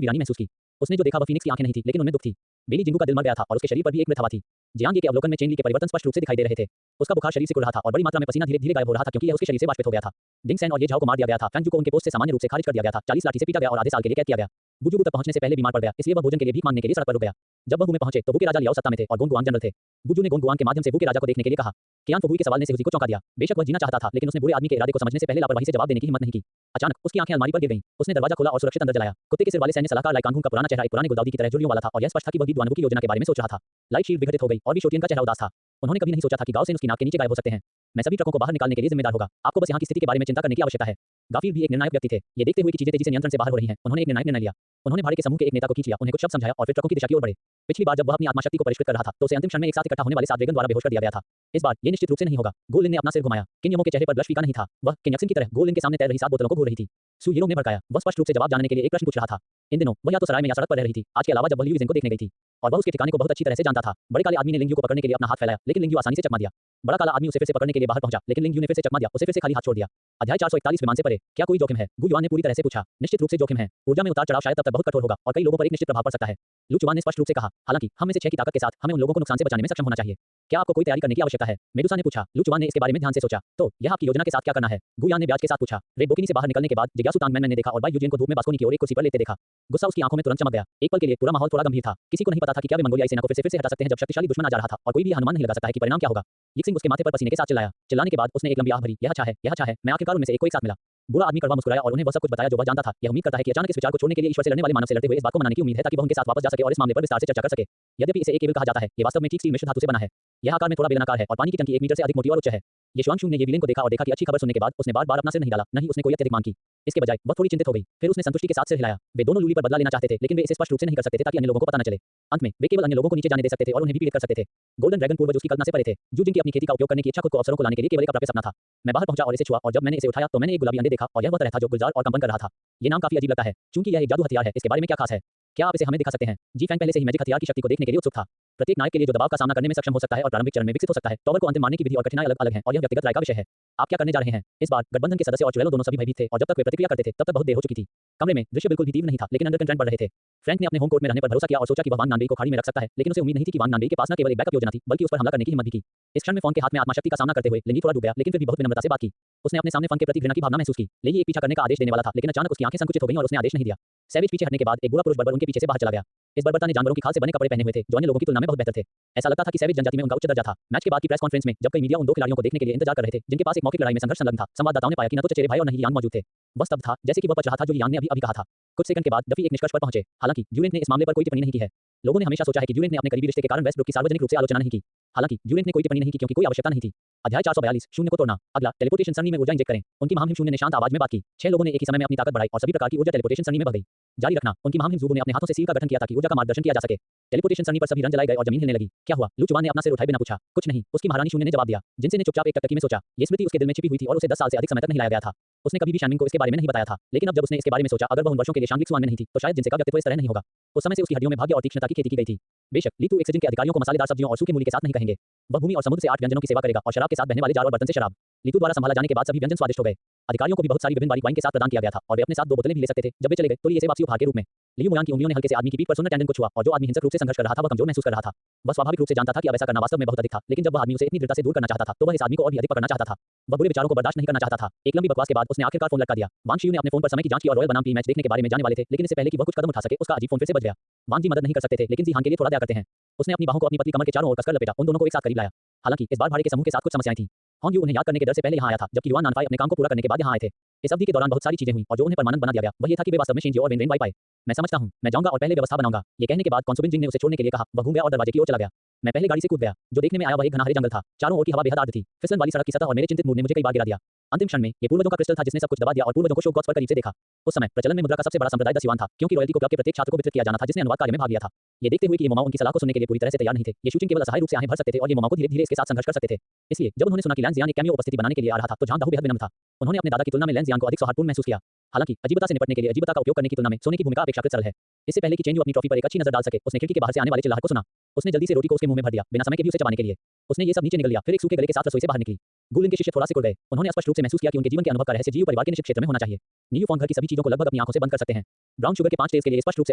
वीरानी महसूस की। उसने जो देखा वह फीनिक्स की आंखें नहीं थी, लेकिन उनमें दुख थी। बेली जिंगू का दिल मर गया था और उसके शरीर पर भी एक मृत हवा थी। जियांग ये के अवलोकन में चेन ली के परिवर्तन स्पष्ट रूप से दिखाई दे रहे थे। उसका बुखार शरीर से उड़ रहा था और बड़ी मात्रा में पसीना धीरे-धीरे गायब हो रहा था, क्योंकि यह उसके शरीर से वाष्पित हो गया था। डिंग सेन और ये झाओ को मार दिया गया था। फैंग जू को उनके पोस्ट से सामान्य रूप से खारिज कर दिया गया था। 40 लाठी से पीटा गया और आधे साल के लिए कैद किया गया। बुजुगु तक पहुंचने से पहले बीमार पड़ गया, इसलिए वह भोजन के लिए भीख मांगने के लिए सड़क पर रुक गया। जब वह वू में पहुंचे तो वू के राजा लियाओ सत्ता में थे और गोंगगुआंग जनरल थे। बुजू ने गोंगगुआंग के माध्यम से वू के राजा को देखने के लिए कहा। कियान फुगुई के सवाल ने से उसी को चौंका दिया। बेशक वह जीना चाहता था, लेकिन उसने बुरे आदमी के इरादे को समझने से पहले लापरवाही से जवाब देने की हिम्मत नहीं की। अचानक उसकी आंखें अलमारी पर गिर गईं। उसने दरवाजा खोला और सुरक्षित अंदर जलाया। कुत्ते के सिर वाले सैन्य सलाहकार लाइकांगू का पुराना चेहरा एक पुराने गुलदाउदी की तरह झुर्रियों वाला था और यह स्पष्ट था कि वह भी दुआनबू की योजना के बारे में सोच रहा था। लाइट शील्ड विघटित हो गई और भी शोटियन का चेहरा उदास था। उन्होंने कभी नहीं सोचा था कि गांव से उसकी नाक के नीचे गायब हो सकते हैं। मैं सभी ट्रकों को बाहर निकालने के लिए जिम्मेदार होगा। आपको बस यहाँ की स्थिति के बारे में चिंता करने की आवश्यकता है। गाफील्ड भी एक निर्णायक व्यक्ति थे। ये देखते हुए कि चीजें तेजी से नियंत्रण से बाहर हो रही हैं, उन्होंने एक निर्णायक निर्णय लिया। उन्होंने भाड़े के समूह के एक नेता को खींच लिया, उन्हें कुछ शब्द समझाया और फिर ट्रकों की दिशा की ओर बढ़े। पिछली बार जब वह अपनी आत्मशक्ति को परिष्कृत कर रहा था, तो उसे अंतिम क्षण में एक साथ इकट्ठा होने वाले 7 ड्रैगन द्वारा बेहोश कर दिया गया था। इस बार ये निश्चित रूप से नहीं होगा। गोलिन ने अपना सिर घुमाया। किन यमों के चेहरे पर ब्लश फीका नहीं था। वह किन्याक्सिन की तरह गोलिन के सामने तैर रही 7 बोतलों को घूर रही थी। सु येरोंग ने भड़काया। वह स्पष्ट रूप से जवाब जानने के लिए एक प्रश्न पूछ रहा था। इन दिनों वह या तो सराय में या सड़क पर रह रही थी। आज के अलावा जब वह लियू जिन को देखने गई थी और वह उसके ठिकाने को बहुत अच्छी तरह से जानता था। बड़े काले आदमी ने लिंग यू को पकड़ने के लिए अपना हाथ फैलाया, लेकिन लिंग यू आसानी से चकमा दिया। बड़ा काला आदमी उसे फिर से पकड़ने के लिए बाहर पहुंचा, लेकिन लिंग यू ने फिर से चकमा दिया, उसे फिर से खाली हाथ छोड़ दिया। अध्याय 441 विमान से परे, क्या कोई जोखिम है? गु युआन ने पूरी तरह से पूछा। निश्चित रूप से जोखिम है। ऊर्जा में उतार चढ़ाव शायद तब तक बहुत कठोर होगा और कई लोगों पर एक निश्चित प्रभाव पड़ सकता है। लू चुआन ने स्पष्ट रूप से कहा। हालांकि हम में से 6 की ताकत के साथ हमें उन लोगों को नुकसान से बचाने में सक्षम होना चाहिए। क्या आपको कोई तैयारी करने की आवश्यकता है? मेडुसा ने पूछा। लू चुआन ने इसके बारे में ध्यान से सोचा। तो यह आपकी योजना के साथ क्या करना है? गु यान ने ब्याज के साथ पूछा। रेड बोकिनी से बाहर निकलने के बाद जिज्ञासु तांगमैन ने देखा और बाई यूजिन को धूप में बास्कोनी की ओर एक कुर्सी पर लेटे देखा। गुस्सा उसकी आंखों में तुरंत चमक गया। एक पल के लिए पूरा माहौल थोड़ा गंभीर था। किसी को नहीं पता था कि क्या वे मंगोलियाई सेना को फिर से हटा सकते हैं जब शक्तिशाली दुश्मन आ जा रहा था और कोई भी अनुमान नहीं लगा सकता है कि परिणाम क्या होगा। यिक्सिंग उसके माथे पर पसीने के साथ चिल्लाया। चिल्लाने के बाद उसने एक लंबी आह भरी। यह अच्छा है, यह अच्छा है। मैं आखिरकार उनमें से एक को एक साथ मिला। बुरा आदमी कड़वा मुस्कुराया और उन्हें वह सब कुछ बताया जो वह जानता था। यह उम्मीद करता है कि अचानक इस विचार को छोड़ने के लिए ईश्वर से लड़ने वाले मानव से लड़ते हुए इस बात को मनाने की उम्मीद है ताकि वह उनके साथ वापस जा सके और इस मामले पर विस्तार से चर्चा कर सके। यद्यपि इसे एक केबल कहा जाता है, ये वास्तव में ठीक स्टील मिश्र धातु से बना है। यह आकार में थोड़ा बेलनाकार है और पानी की टंकी 1 मीटर से अधिक मोटी और उच्च है। ये शुआंगशु ने ये विलेन को देखा और देखा कि अच्छी खबर सुनने के बाद उसने बार-बार अपना सिर नहीं डाला, न ही उसने कोई अत्यधिक मांग की। इसके बजाय वह थोड़ी चिंतित हो गई। फिर उसने संतुष्टि के साथ सिर हिलाया। वे दोनों लूली पर बदला लेना चाहते थे, लेकिन वे इसे स्पष्ट रूप से नहीं कर सकते थे ताकि अन्य लोगों को पता न चले। अंत में वे केवल अन्य लोगों को नीचे जाने दे सकते थे और उन्हें भी पीड़ित कर सकते थे। गोल्डन ड्रैगन पूर्वज उसकी कल्पना से परे थे। जू जिनकी अपनी खेती का उपयोग करने की इच्छा खुद को अवसरों को लाने के लिए केवल एक अप्राप्य सपना था। मैं बाहर पहुंचा और इसे छुआ और जब मैंने इसे उठाया तो मैंने एक गुलाबी अंडे देखा और यह वह तरह था जो गुलजार और कंपन कर रहा था। ये नाम काफी अजीब लगता है, चूंकि यह एक जादू हथियार है। इसके बारे में क्या खास है? क्या आप इसे हमें दिखा सकते हैं? जी फैंग पहले से ही मैजिक हथियार की शक्ति को देखने के लिए उत्सुक था। प्रत्येक नायक के लिए जो दबाव का सामना करने में सक्षम हो सकता है और प्रारंभिक चरण में विकसित हो सकता है, टॉवर को अंतिम मारने की विधि और कठिनाई अलग-अलग है और यह व्यक्तिगत राय का विषय है। आप क्या करने जा रहे हैं? इस बार गठबंधन के सदस्य और चुड़ैलों दोनों सभी भयभीत थे और जब तक वे प्रतिक्रिया करते थे तब तक बहुत देर हो चुकी थी। कमरे में दृश्य बिल्कुल भी तीव्र नहीं था, लेकिन अंदर कंटेंट बढ़ रहे थे। फ्रैंक ने अपने होम कोर्ट में रहने पर भरोसा किया और सोचा कि वह वांग नानबेई को खाड़ी में रख सकता है, लेकिन उसे उम्मीद नहीं थी कि वांग नानबेई के पास न केवल एक बैकअप योजना थी, बल्कि उस पर हमला करने की हिम्मत भी की। इस क्षण में फॉन के हाथ में आत्मशक्ति का सामना करते हुए लिंगी थोड़ा डूब गया, लेकिन फिर भी बहुत विनम्रता से बात की। उसने अपने सामने फन के प्रति घृणा की भावना महसूस की। लेई एक पीछा करने का आदेश देने वाला था, लेकिन अचानक उसकी आंखें संकुचित हो गईं और उसने आदेश नहीं दिया। सैविज पीछे हटने के बाद एक बूढ़ा पुरुष बर्बर उनके पीछे से बाहर चला गया। इस बर्बरता ने जानवरों की खाल से बने कपड़े पहने हुए थे, जो अन्य लोगों की तुलना में बहुत बेहतर थे। ऐसा लगता था कि सैविज जनजाति में उनका उच्च दर्जा था। मैच के बाद की प्रेस कॉन्फ्रेंस में जब कई मीडिया उन 2 खिलाड़ियों को देखने के लिए इंतजार कर रहे थे, जिनके पास एक मौखिक लड़ाई में संघर्ष संलग्न था, संवाददाताओं ने पाया कि न तो चचेरे भाई और न ही यांग मौजूद थे। वह स्तब्ध था, जैसे कि वह पच रहा था जो यांग ने अभी कहा था। कुछ सेकंड के बाद डफी एक निष्कर्ष पर पहुंचे। हालांकि ड्यूरेंट ने इस मामले पर कोई टिप्पणी नहीं की है। लोगों ने हमेशा सोचा है कि ड्यूरेंट ने अपने करीबी रिश्ते के कारण वेस्टब्रुक की सार्वजनिक रूप से आलोचना नहीं की। हालांकि ड्यूरेंट ने कोई टिप्पणी नहीं की क्योंकि कोई आवश्यकता नहीं थी। अध्याय 442 शून्य को तोड़ना। अगला टेलीपोर्टेशन सरणी में ऊर्जा इंजेक्ट करें। उनकी महामहिम शून्य ने शांत आवाज में बात की। 6 लोगों ने एक ही समय में अपनी ताकत बढ़ाई और सभी प्रकार की ऊर्जा टेलीपोर्टेशन सरणी में बह गई। जारी रखना। उनकी महामहिम ज़ूबू ने अपने हाथों से सील का गठन किया ताकि ऊर्जा का मार्गदर्शन किया जा सके। टेलीपोर्टेशन सरणी पर सभी रन जलाए गए और जमीन हिलने लगी। क्या हुआ? लू चुआन ने अपना सिर उठाए बिना पूछा। कुछ नहीं, उसकी महारानी शून्य ने जवाब दिया। जिनसे ने चुपचाप एक टकटकी में सोचा। ये स्मृति उसके दिल में छिपी हुई थी और उसे 10 साल से अधिक समय तक नहीं लाया गया था। उसने कभी भी शानमिंग को इसके बारे में नहीं बताया था, लेकिन अब जब उसने इसके बारे में सोचा, अगर वह उन वर्षों के लिए शांगलिक सुआन में नहीं थी, तो शायद जिनसे का व्यक्तित्व इस तरह नहीं होगा। उस समय से उसकी हड्डियों में भाग्य और तीक्ष्णता की खेती की गई थी। बेशक लीतू एक्सजिन के अधिकारियों को मसालेदार सब्जियों और सूखे मूली के साथ नहीं कहेंगे। वह भूमि और समुद्र से 8 व्यंजनों की सेवा करेगा और शराब के साथ बहने वाले जार और बर्तन से शराब। लीतू द्वारा संभाला जाने के बाद सभी व्यंजन स्वादिष्ट हो गए। अधिकारियों को भी बहुत सारी विभिन्न बारीक वाइन के साथ प्रदान किया गया था और वे अपने साथ 2 बोतलें भी ले सकते थे। जब वे चले गए तो लिए इसे वापसी उपहार के रूप में। लियू मुयांग की उंगलियों ने हल्के से आदमी की पीठ पर सुन्न टेंडन को छुआ और जो आदमी हिंसक रूप से संघर्ष कर रहा था वह कमजोर महसूस कर रहा था। वह स्वाभाविक रूप से जानता था कि अब ऐसा करना वास्तव में बहुत अधिक था, लेकिन जब वह आदमी उसे इतनी दृढ़ता से दूर करना चाहता था तो वह इस आदमी को और भी अधिक पकड़ना चाहता था। वह बुरे विचारों को बर्दाश्त नहीं करना चाहता था। एक लंबी बकवास के बाद उसने आखिरकार फोन लटका दिया। वांग शियू ने अपने फोन पर समय की जांच की और रॉयल बनाम टी मैच देखने के बारे में जाने वाले थे, लेकिन इससे पहले कि वह कुछ कदम उठा सके उसका अजीब फोन फिर से बज गया। वांग जी मदद नहीं कर सकते थे, लेकिन जी हां के लिए थोड़ा दया करते हैं। उसने अपनी बाहों को अपनी पतली कमर के चारों ओर कसकर लपेटा, उन दोनों को एक साथ करीब लाया। हालांकि इस बार भाड़े के समूह के साथ कुछ समस्याएं थीं। होंग यू उन्हें याद करने के डर से पहले यहां आया था, जबकि युआन नानफाई अपने काम को पूरा करने के बाद यहां आए थे। इस अवधि के दौरान बहुत सारी चीजें हुई और जो उन्हें परमानेंट बना दिया गया वह ये था कि वे वास्तव में शिनजियो और वेनरेन वाई पाए। मैं समझता हूं, मैं जाऊंगा और पहले व्यवस्था बनाऊंगा। ये कहने के बाद कॉन्सुबिन जिंग ने उसे छोड़ने के लिए कहा। वह घूम गया और दरवाजे की ओर चला गया। मैं पहले गाड़ी से कूद गया। जो देखने में आया वह एक घना हरे जंगल था। चारों ओर की हवा बेहद आर्द्र थी। फिसलन वाली सड़क की सतह और मेरे चिंतित मूड ने मुझे कई बार गिरा दिया। अंतिम क्षण में ये पूर्वजों का क्रिस्टल था जिसने सब कुछ दबा दिया और पूर्वजों को शोक गॉड्स पर करीब से देखा। उस समय प्रचलन में मुद्रा का सबसे बड़ा संप्रदाय 10 युआन था, क्योंकि रॉयल्टी को क्लब के प्रत्येक छात्र को वितरित किया जाना था जिसने अनुवाद कार्य में भाग लिया था। ये देखते हुए कि ये मोमाओं उनकी सलाह को सुनने के लिए पूरी तरह से तैयार नहीं थे, ये शूचिंग केवल असहाय रूप से आंखें भर सकते थे और ये मोमाओं को धीरे-धीरे इसके साथ संघर्ष कर सकते थे। इसलिए जब उन्होंने सुना कि लैंस जियान एक कैमियो उपस्थिति बनाने के लिए आ रहा था, तो झांग दाहू बेहद विनम्र था। उन्होंने अपने दादा की तुलना में लैंस जियान को अधिक सौहार्दपूर्ण महसूस किया। हालांकि अजीबता से निपटने के लिए अजीबता का उपयोग करने की तुलना में सोने की भूमिका अपेक्षाकृत सरल है। इससे पहले कि चेंज अपनी ट्रॉफी पर एक अच्छी नजर डाल सके, उसने खिड़की के बाहर से आने वाले चिल्लाहट को सुना। उसने जल्दी से रोटी को उसके मुंह में भर दिया, बिना समय के भी उसे चबाने के लिए। उसने ये सब नीचे निगल लिया, फिर एक सूखे गले के साथ रसोई से बाहर निकली। गुलिन के शिष्य थोड़ा से कुड़ गए। उन्होंने स्पष्ट रूप से महसूस किया कि उनके जीवन के अनुभव का रहस्य जीव परिवार के निश्चित क्षेत्र में होना चाहिए। न्यूफॉर्न घर की सभी चीजों को लगभग अपनी आंखों से बंद कर सकते हैं। ब्राउन शुगर के 5 टेल्स के लिए स्पष्ट रूप से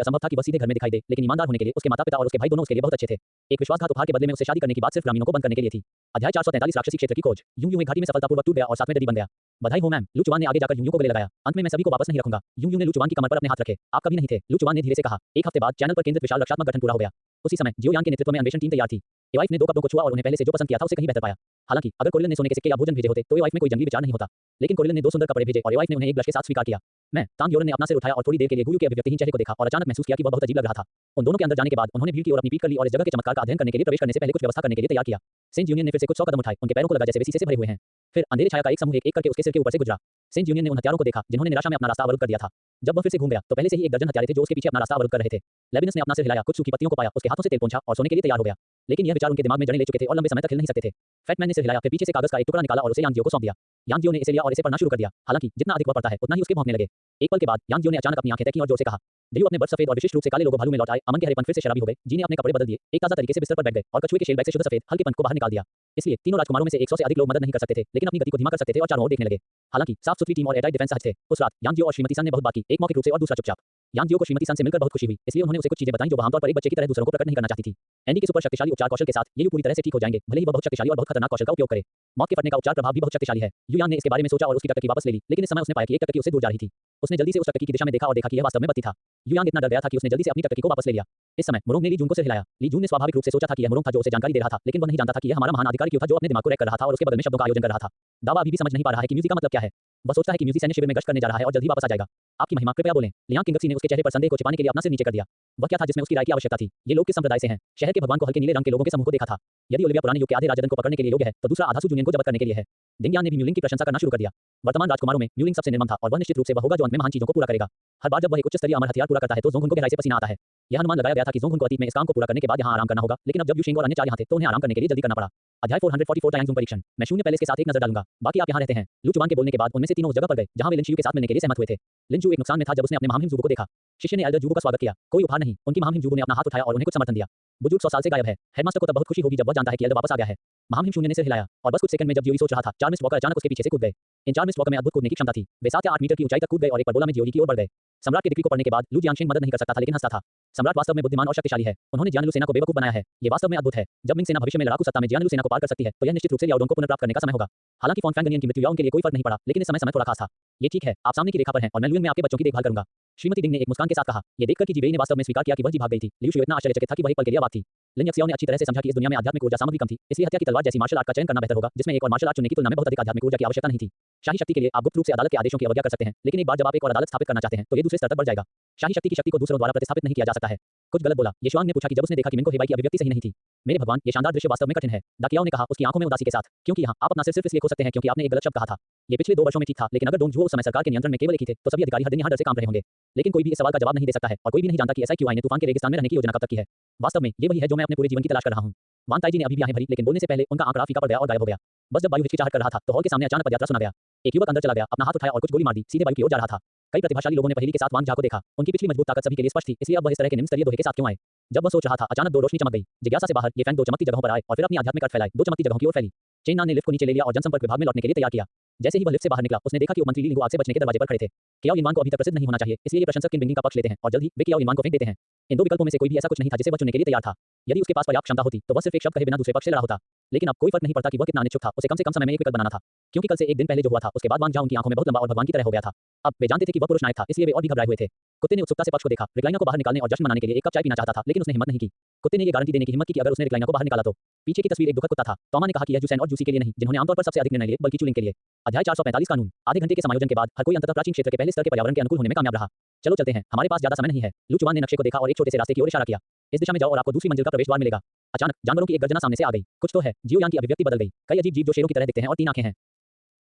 असंभव था कि वह सीधे घर में दिखाई दे, लेकिन ईमानदार होने के लिए उसके माता-पिता और उसके भाई दोनों उसके लिए बहुत अच्छे थे। एक विश्वासघात उपहार के बदले में उसे शादी करने की बात सिर्फ ग्रामीणों को बंद करने के लिए थी। अध्याय 443 राक्षसी क्षेत्र की खोज। यूं एक घाटी में सफलतापूर्वक टूट गया और साथ में डरी बन गया। बधाई हो मैम, लू चुआन ने आगे जाकर यूं को गले लगाया। अंत में मैं सभी को वापस नहीं रखूंगा। यूं ने लू चुआन की कमर पर अपने हाथ रखे। आप कभी नहीं थे, लू चुआन ने धीरे से कहा। एक हफ्ते बाद चैनल पर केंद्रित विशाल रक्षात्मक गठन पूरा हो गया। उसी समय जियो यांग के नेतृत्व में अन्वेषण टीम तैयार थी। एवाइफ ने 2 कपड़ों को छुआ और उन्हें पहले से जो पसंद किया था उसे कहीं बेहतर पाया। हालांकि अगर कोरिलन ने सोने के सिक्के या भोजन भेजे होते तो एवाइफ में कोई जंगली विचार नहीं होता। लेकिन कोरिलन ने 2 सुंदर कपड़े भेजे और एवाइफ ने उन्हें एक ब्लश के साथ स्वीकार किया। मैं तांग योरन ने अपना सिर उठाया और थोड़ी देर के लिए गुयू के अभिव्यक्तिहीन चेहरे को देखा और अचानक महसूस किया कि वह बहुत अजीब लग रहा था। उन दोनों के अंदर जाने के बाद उन्होंने भीड़ की ओर अपनी पीठ कर ली और इस जगह के चमत्कार का अध्ययन करने के लिए प्रवेश करने से पहले कुछ व्यवस्था करने के लिए तैयार किया। सेंट यूनियन ने फिर से कुछ 100 कदम उठाए, उनके पैरों को लगा जैसे वे शीशे से भरे हुए हैं। फिर अंधेरे छाया का एक समूह एक करके उसके सिर के ऊपर से गुजरा। सेंट यूनियन ने उन हथियारों को देखा जिन्होंने निराशा में अपना रास्ता अवरुद्ध कर दिया था। जब वह फिर से घूम गया तो पहले से ही एक दर्जन हथियारे थे जो उसके पीछे अपना रास्ता अवरुद्ध कर रहे थे। लेविनस ने अपना सिर हिलाया, कुछ सूखी पत्तियों को पाया, उसके हाथों से तेल पोंछा और सोने के लिए तैयार हो गया। लेकिन यह विचार उनके दिमाग में जड़ें ले चुके थे और लंबे समय तक हिल नहीं सकते थे। फैटमैन ने सिर हिलाया, फिर पीछे से कागज का एक टुकड़ा निकाला और उसे यांग जियो को सौंप दिया। यांग जियो ने इसे लिया और इसे पढ़ना शुरू कर दिया। हालांकि जितना अधिक वह पढ़ता है उतना ही उसके भौंकने लगे। एक पल के बाद यांग जियो ने अचानक अपनी आंखें तकीं और जोर से कहा। डियो अपने बर्फ सफेद और विशिष्ट रूप से काले लोगो भालू में लौट आए। अमन के हरेपन फिर से शराबी हो गए। जी ने अपने कपड़े बदल दिए, एक ताजा तरीके से बिस्तर पर बैठ गए और कछुए के शेल बैग से शुद्ध सफेद हल्के पंख को बाहर निकाल दिया। इसलिए तीनों राजकुमारों में से 100 से अधिक लोग मदद नहीं कर सकते थे, लेकिन अपनी गति को धीमा कर सकते थे और चारों ओर देखने लगे। हालांकि साफ सुथरी टीम और एयरटाइट डिफेंस सहज थे। उस रात यांग जियो और श्रीमती सन ने बहुत बात की, एक मौखिक रूप से और दूसरा चुपचाप। यांग जियो को श्रीमती सन से मिलकर बहुत खुशी हुई, इसलिए उन्होंने उसे कुछ चीजें बताईं जो वह आमतौर पर एक बच्चे की तरह दूसरों को प्रकट नहीं करना चाहती थी। एंडी के सुपर शक्तिशाली उपचार कौशल के साथ ये पूरी तरह से ठीक हो जाएंगे, भले ही वह बहुत शक्तिशाली और बहुत खतरनाक कौशल का उपयोग करे। मौत के फटने का उपचार प्रभाव भी बहुत शक्तिशाली है। युयान ने इसके बारे में सोचा और उसकी टकटकी वापस ले ली, लेकिन इस समय उसने पाया कि एक टकटकी उससे दूर जा रही थी। उसने जल्दी से उस टकटकी की दिशा में देखा और देखा कि यह वास्तव में बत्ती था। युयान इतना डर गया था कि उसने जल्दी से अपनी टकटकी को वापस ले लिया। इस समय मुरोंग ने ली जून को सिर हिलाया। ली जून ने स्वाभाविक रूप से सोचा था कि यह मुरोंग था जो उसे जानकारी दे रहा था, लेकिन वह नहीं जानता था कि यह हमारा महान अधिकारी क्यों था जो अपने दिमाग को रैक कर रहा था और उसके बदले में शब्दों का आयोजन कर रहा था। दावा अभी भी समझ नहीं पा रहा है कि म्यूजिक का मतलब क्या है। वह सोचता है कि म्यूजिक सैन्य शिविर में गश्त करने जा रहा है और जल्द ही वापस आ जाएगा। आपकी महिमा, कृपया बोलें। लियांग किंगक्सी ने उसके चेहरे पर संदेह को छिपाने के लिए अपना सिर नीचे कर दिया। वह क्या था जिसमें उसकी राय की आवश्यकता थी? ये लोग किस संप्रदाय से हैं? शहर के भगवान को हल्के नीले रंग के लोगों के समूह को देखा था। यदि ओलिविया पुराने युग के आधे राजदन को पकड़ने के लिए योग्य है, तो दूसरा आधा यूनियन को जब्त करने के लिए है। डिंगयान ने भी म्यूलिंग की प्रशंसा करना शुरू कर दिया। वर्तमान राजकुमारों में म्यूलिंग सबसे निर्मम था और वह निश्चित रूप से वह होगा जो अंत में महान चीजों को पूरा करेगा। हर बार जब वह एक उच्च स्तरीय अमर हथियार पूरा करता है तो जोंगहुन को गहराई से पसीना आता है। यह अनुमान लगाया गया था कि जोंगहुन को अतीत में इस काम को पूरा करने के बाद यहाँ आराम करना होगा, लेकिन अब जब यूशिंग और अन्य 4 यहाँ थे तो उन्हें आराम करने के लिए जल्दी करना पड़ा। अध्याय 444 टाइम ज़ूम परीक्षण। मैं शून्य पैलेस के साथ एक नजर डालूंगा, बाकी आप यहाँ रहते हैं। लू चुआन के बोलने के बाद उनमें से तीनों उस जगह पर गए जहाँ वे लिन शियू के साथ मिलने के लिए सहमत हुए थे। लिन शियू एक नुकसान में था जब उसने अपने महामहिम ज़ूगो को देखा। शिष्य ने एल्डर ज़ूगो का स्वागत किया। कोई उपहार नहीं। उनकी महामहिम ज़ूगो ने अपना हाथ उठाया और उन्हें कुछ समर्थन दिया। बुजुर्ग 100 साल से गायब है। हेडमास्टर को तब बहुत खुशी होगी जब वह जानता है कि एल्डर वापस आ गया है। महामहिम शून्य ने सिर हिलाया और बस कुछ सेकंड में जब जियोई सोच रहा था, 4 मिस्ट वॉकर अचानक उसके पीछे से कूद गए। इन 4 मिस्ट वॉकर में अद्भुत कूदने की क्षमता थी। वे 7 या 8 मीटर की ऊंचाई तक कूद गए और एक परबोला में जियोई की ओर बढ़ गए। सम्राट के डिग्री को पढ़ने के बाद लू जियांगशेन मदद नहीं कर सकता था, लेकिन हंसता था। सम्राट वास्तव में बुद्धिमान और शक्तिशाली है। उन्होंने जियानलू सेना को बेवकूफ बनाया है। ये वास्तव में अद्भुत है। जब मिंग सेना भविष्य में लड़ाकू सत्ता में जियानलू सेना को पार कर सकती है, तो यह निश्चित रूप से लियाओडोंग को पुनर्प्राप्त करने का समय होगा। हालांकि फॉन्फैंगनियन की मृत्यु या उनके लिए कोई फर्क नहीं पड़ा, लेकिन इस समय थोड़ा खास था। ये ठीक है, आप सामने की रेखा पर हैं और मैं लुयिंग में आपके बच्चों की देखभाल करूंगा। श्रीमती डिंग ने एक मुस्कान के साथ कहा। ये देखकर कि जी वेई ने वास्तव में स्वीकार किया कि वह जी भाग गई थी, लियू शियो इतना आश्चर्यचकित था कि वह एक पल के लिए अवाक थी। लिन यक्सियाओ ने अच्छी तरह से समझा कि इस दुनिया में आध्यात्मिक ऊर्जा सामग्री कम थी, इसलिए हत्या की तलवार जैसी मार्शल आर्ट का चयन करना बेहतर होगा, जिसमें एक और मार्शल आर्ट चुनने की तुलना में बहुत अधिक आध्यात्मिक ऊर्जा की आवश्यकता नहीं थी। शाही शक्ति के लिए आप गुप्त रूप से अदालत के आदेशों की अवज्ञा कर सकते हैं, लेकिन एक बार जब आप एक और अदालत स्थापित करना चाहते हैं तो ये दूसरे स्तर तक बढ़ जाएगा। शाही शक्ति की शक्ति को दूसरों द्वारा प्रतिस्थापित नहीं किया जा सकता है। कुछ गलत बोला, ये शुआंग ने पूछा कि जब उसने देखा कि मिंग को हेबाई की अभिव्यक्ति सही नहीं थी। मेरे भगवान, ये शानदार दृश्य वास्तव में कठिन है। दाकियाओ ने कहा, उसकी आंखों में उदासी के साथ। क्योंकि यहाँ आप अपना सिर्फ इसलिए खो सकते हैं क्योंकि आपने एक गलत शब्द कहा था। ये पिछले 2 वर्षों में ठीक था, लेकिन अगर डोंगजुओ उस समय सरकार के नियंत्रण में केवल एक ही थे तो सभी अधिकारी हर दिन यहाँ डर से काम रहे होंगे। लेकिन कोई भी इस सवाल का जवाब नहीं दे सकता है और कोई भी नहीं जानता कि ऐसा क्यों आई ने तूफान के रेगिस्तान में रहने की योजना कब तक की है। वास्तव में ये वही है जो मैं अपने पूरे जीवन की तलाश कर रहा हूँ। वान ताईजी ने अभी भी आंखें भरी, लेकिन बोलने से पहले उनका आंकड़ा फीका पड़ गया और गायब हो गया। बस जब वायु हिचकिचाहट कर रहा था तो हॉल के सामने अचानक पदयात्रा सुना गया। एक युवक अंदर चला गया, अपना हाथ उठाया और कुछ गोली मार दी, सीधे वायु की ओर जा रहा था। कई प्रतिभाशाली लोगों ने पहेली के साथ वांग झा को देखा। उनकी पिछली मजबूत ताकत सभी के लिए स्पष्ट थी, इसलिए अब वह इस तरह के निम्न स्तरीय दोहे के साथ क्यों आए। जब वह सोच रहा था, अचानक 2 रोशनी चमक गई। जिज्ञासा से बाहर ये फैन 2 चमकती जगहों पर आए और फिर अपनी आध्यात्मिक अर्थ फैलाए। 2 चमकती जगहों की ओर फैली। चेन नान ने लिफ्ट को नीचे ले लिया और जनसंपर्क विभाग में लौटने के लिए तैयार किया। जैसे ही वह लिफ्ट से बाहर निकला, उसने देखा कि उपमंत्री ली लिंगो आग से बचने के दरवाजे पर खड़े थे। कियाओ लिनवान को अभी तक प्रसिद्ध नहीं होना चाहिए, इसलिए ये प्रशंसक किम बिंगिंग का पक्ष लेते हैं और जल्द ही वे कियाओ लिनवान को फेंक देते हैं। इन 2 विकल्पों में से कोई भी ऐसा कुछ नहीं था जिसे वह चुनने के लिए तैयार था। यदि उसके पास पर्याप्त क्षमता होती तो वह सिर्फ एक शब्द कहे बिना दूसरे पक्ष से लड़ा होता। लेकिन अब कोई फर्क नहीं पड़ता कि वह कितना अनिच्छुक था, उसे कम से कम समय में एक विकल्प बनाना था। क्योंकि कल से एक दिन पहले जो हुआ था उसके बाद वांग झा उनकी आंखों में बहुत लंबा और भगवान की तरह हो गया था। अब वे जानते थे कि वह पुरुष नायक था, इसलिए वे और भी घबराए हुए थे। कुत्ते ने उत्सुकता से पक्ष को देखा। रिक्लाइनर को बाहर निकालने और जश्न मनाने के लिए एक कप चाय पीना चाहता था, लेकिन उसने हिम्मत नहीं की। कुत्ते ने ये गारंटी देने की हिम्मत की कि अगर उसने रिक्लाइनर को बाहर निकाला तो। पीछे की तस्वीर एक दुखद कुत्ता था। तोमा ने कहा कि यह जूसेन और जूसी के लिए नहीं, जिन्होंने आमतौर पर सबसे अधिक निर्णय लिए, बल्कि चूलिंग के लिए। अध्याय 445 कानून। आधे घंटे के समायोजन के बाद हर कोई अंततः प्राचीन क्षेत्र के पहले स्तर के पर्यावरण के अनुकूल होने में कामयाब रहा। चलो चलते हैं, हमारे पास ज्यादा समय नहीं है। लू चुआन ने नक्शे को देखा और एक छोटे से रास्ते की ओर इशारा किया। इस दिशा में जाओ और आपको दूसरी मंजिल का प्रवेश द्वार मिलेगा। अचानक जानवरों की एक गर्जना सामने से आ गई। कुछ तो है। जियो यांग की अभिव्यक्ति बदल गई। कई अजीब जीव जो शेरों की तरह दिखते हैं और 3 आंखें हैं।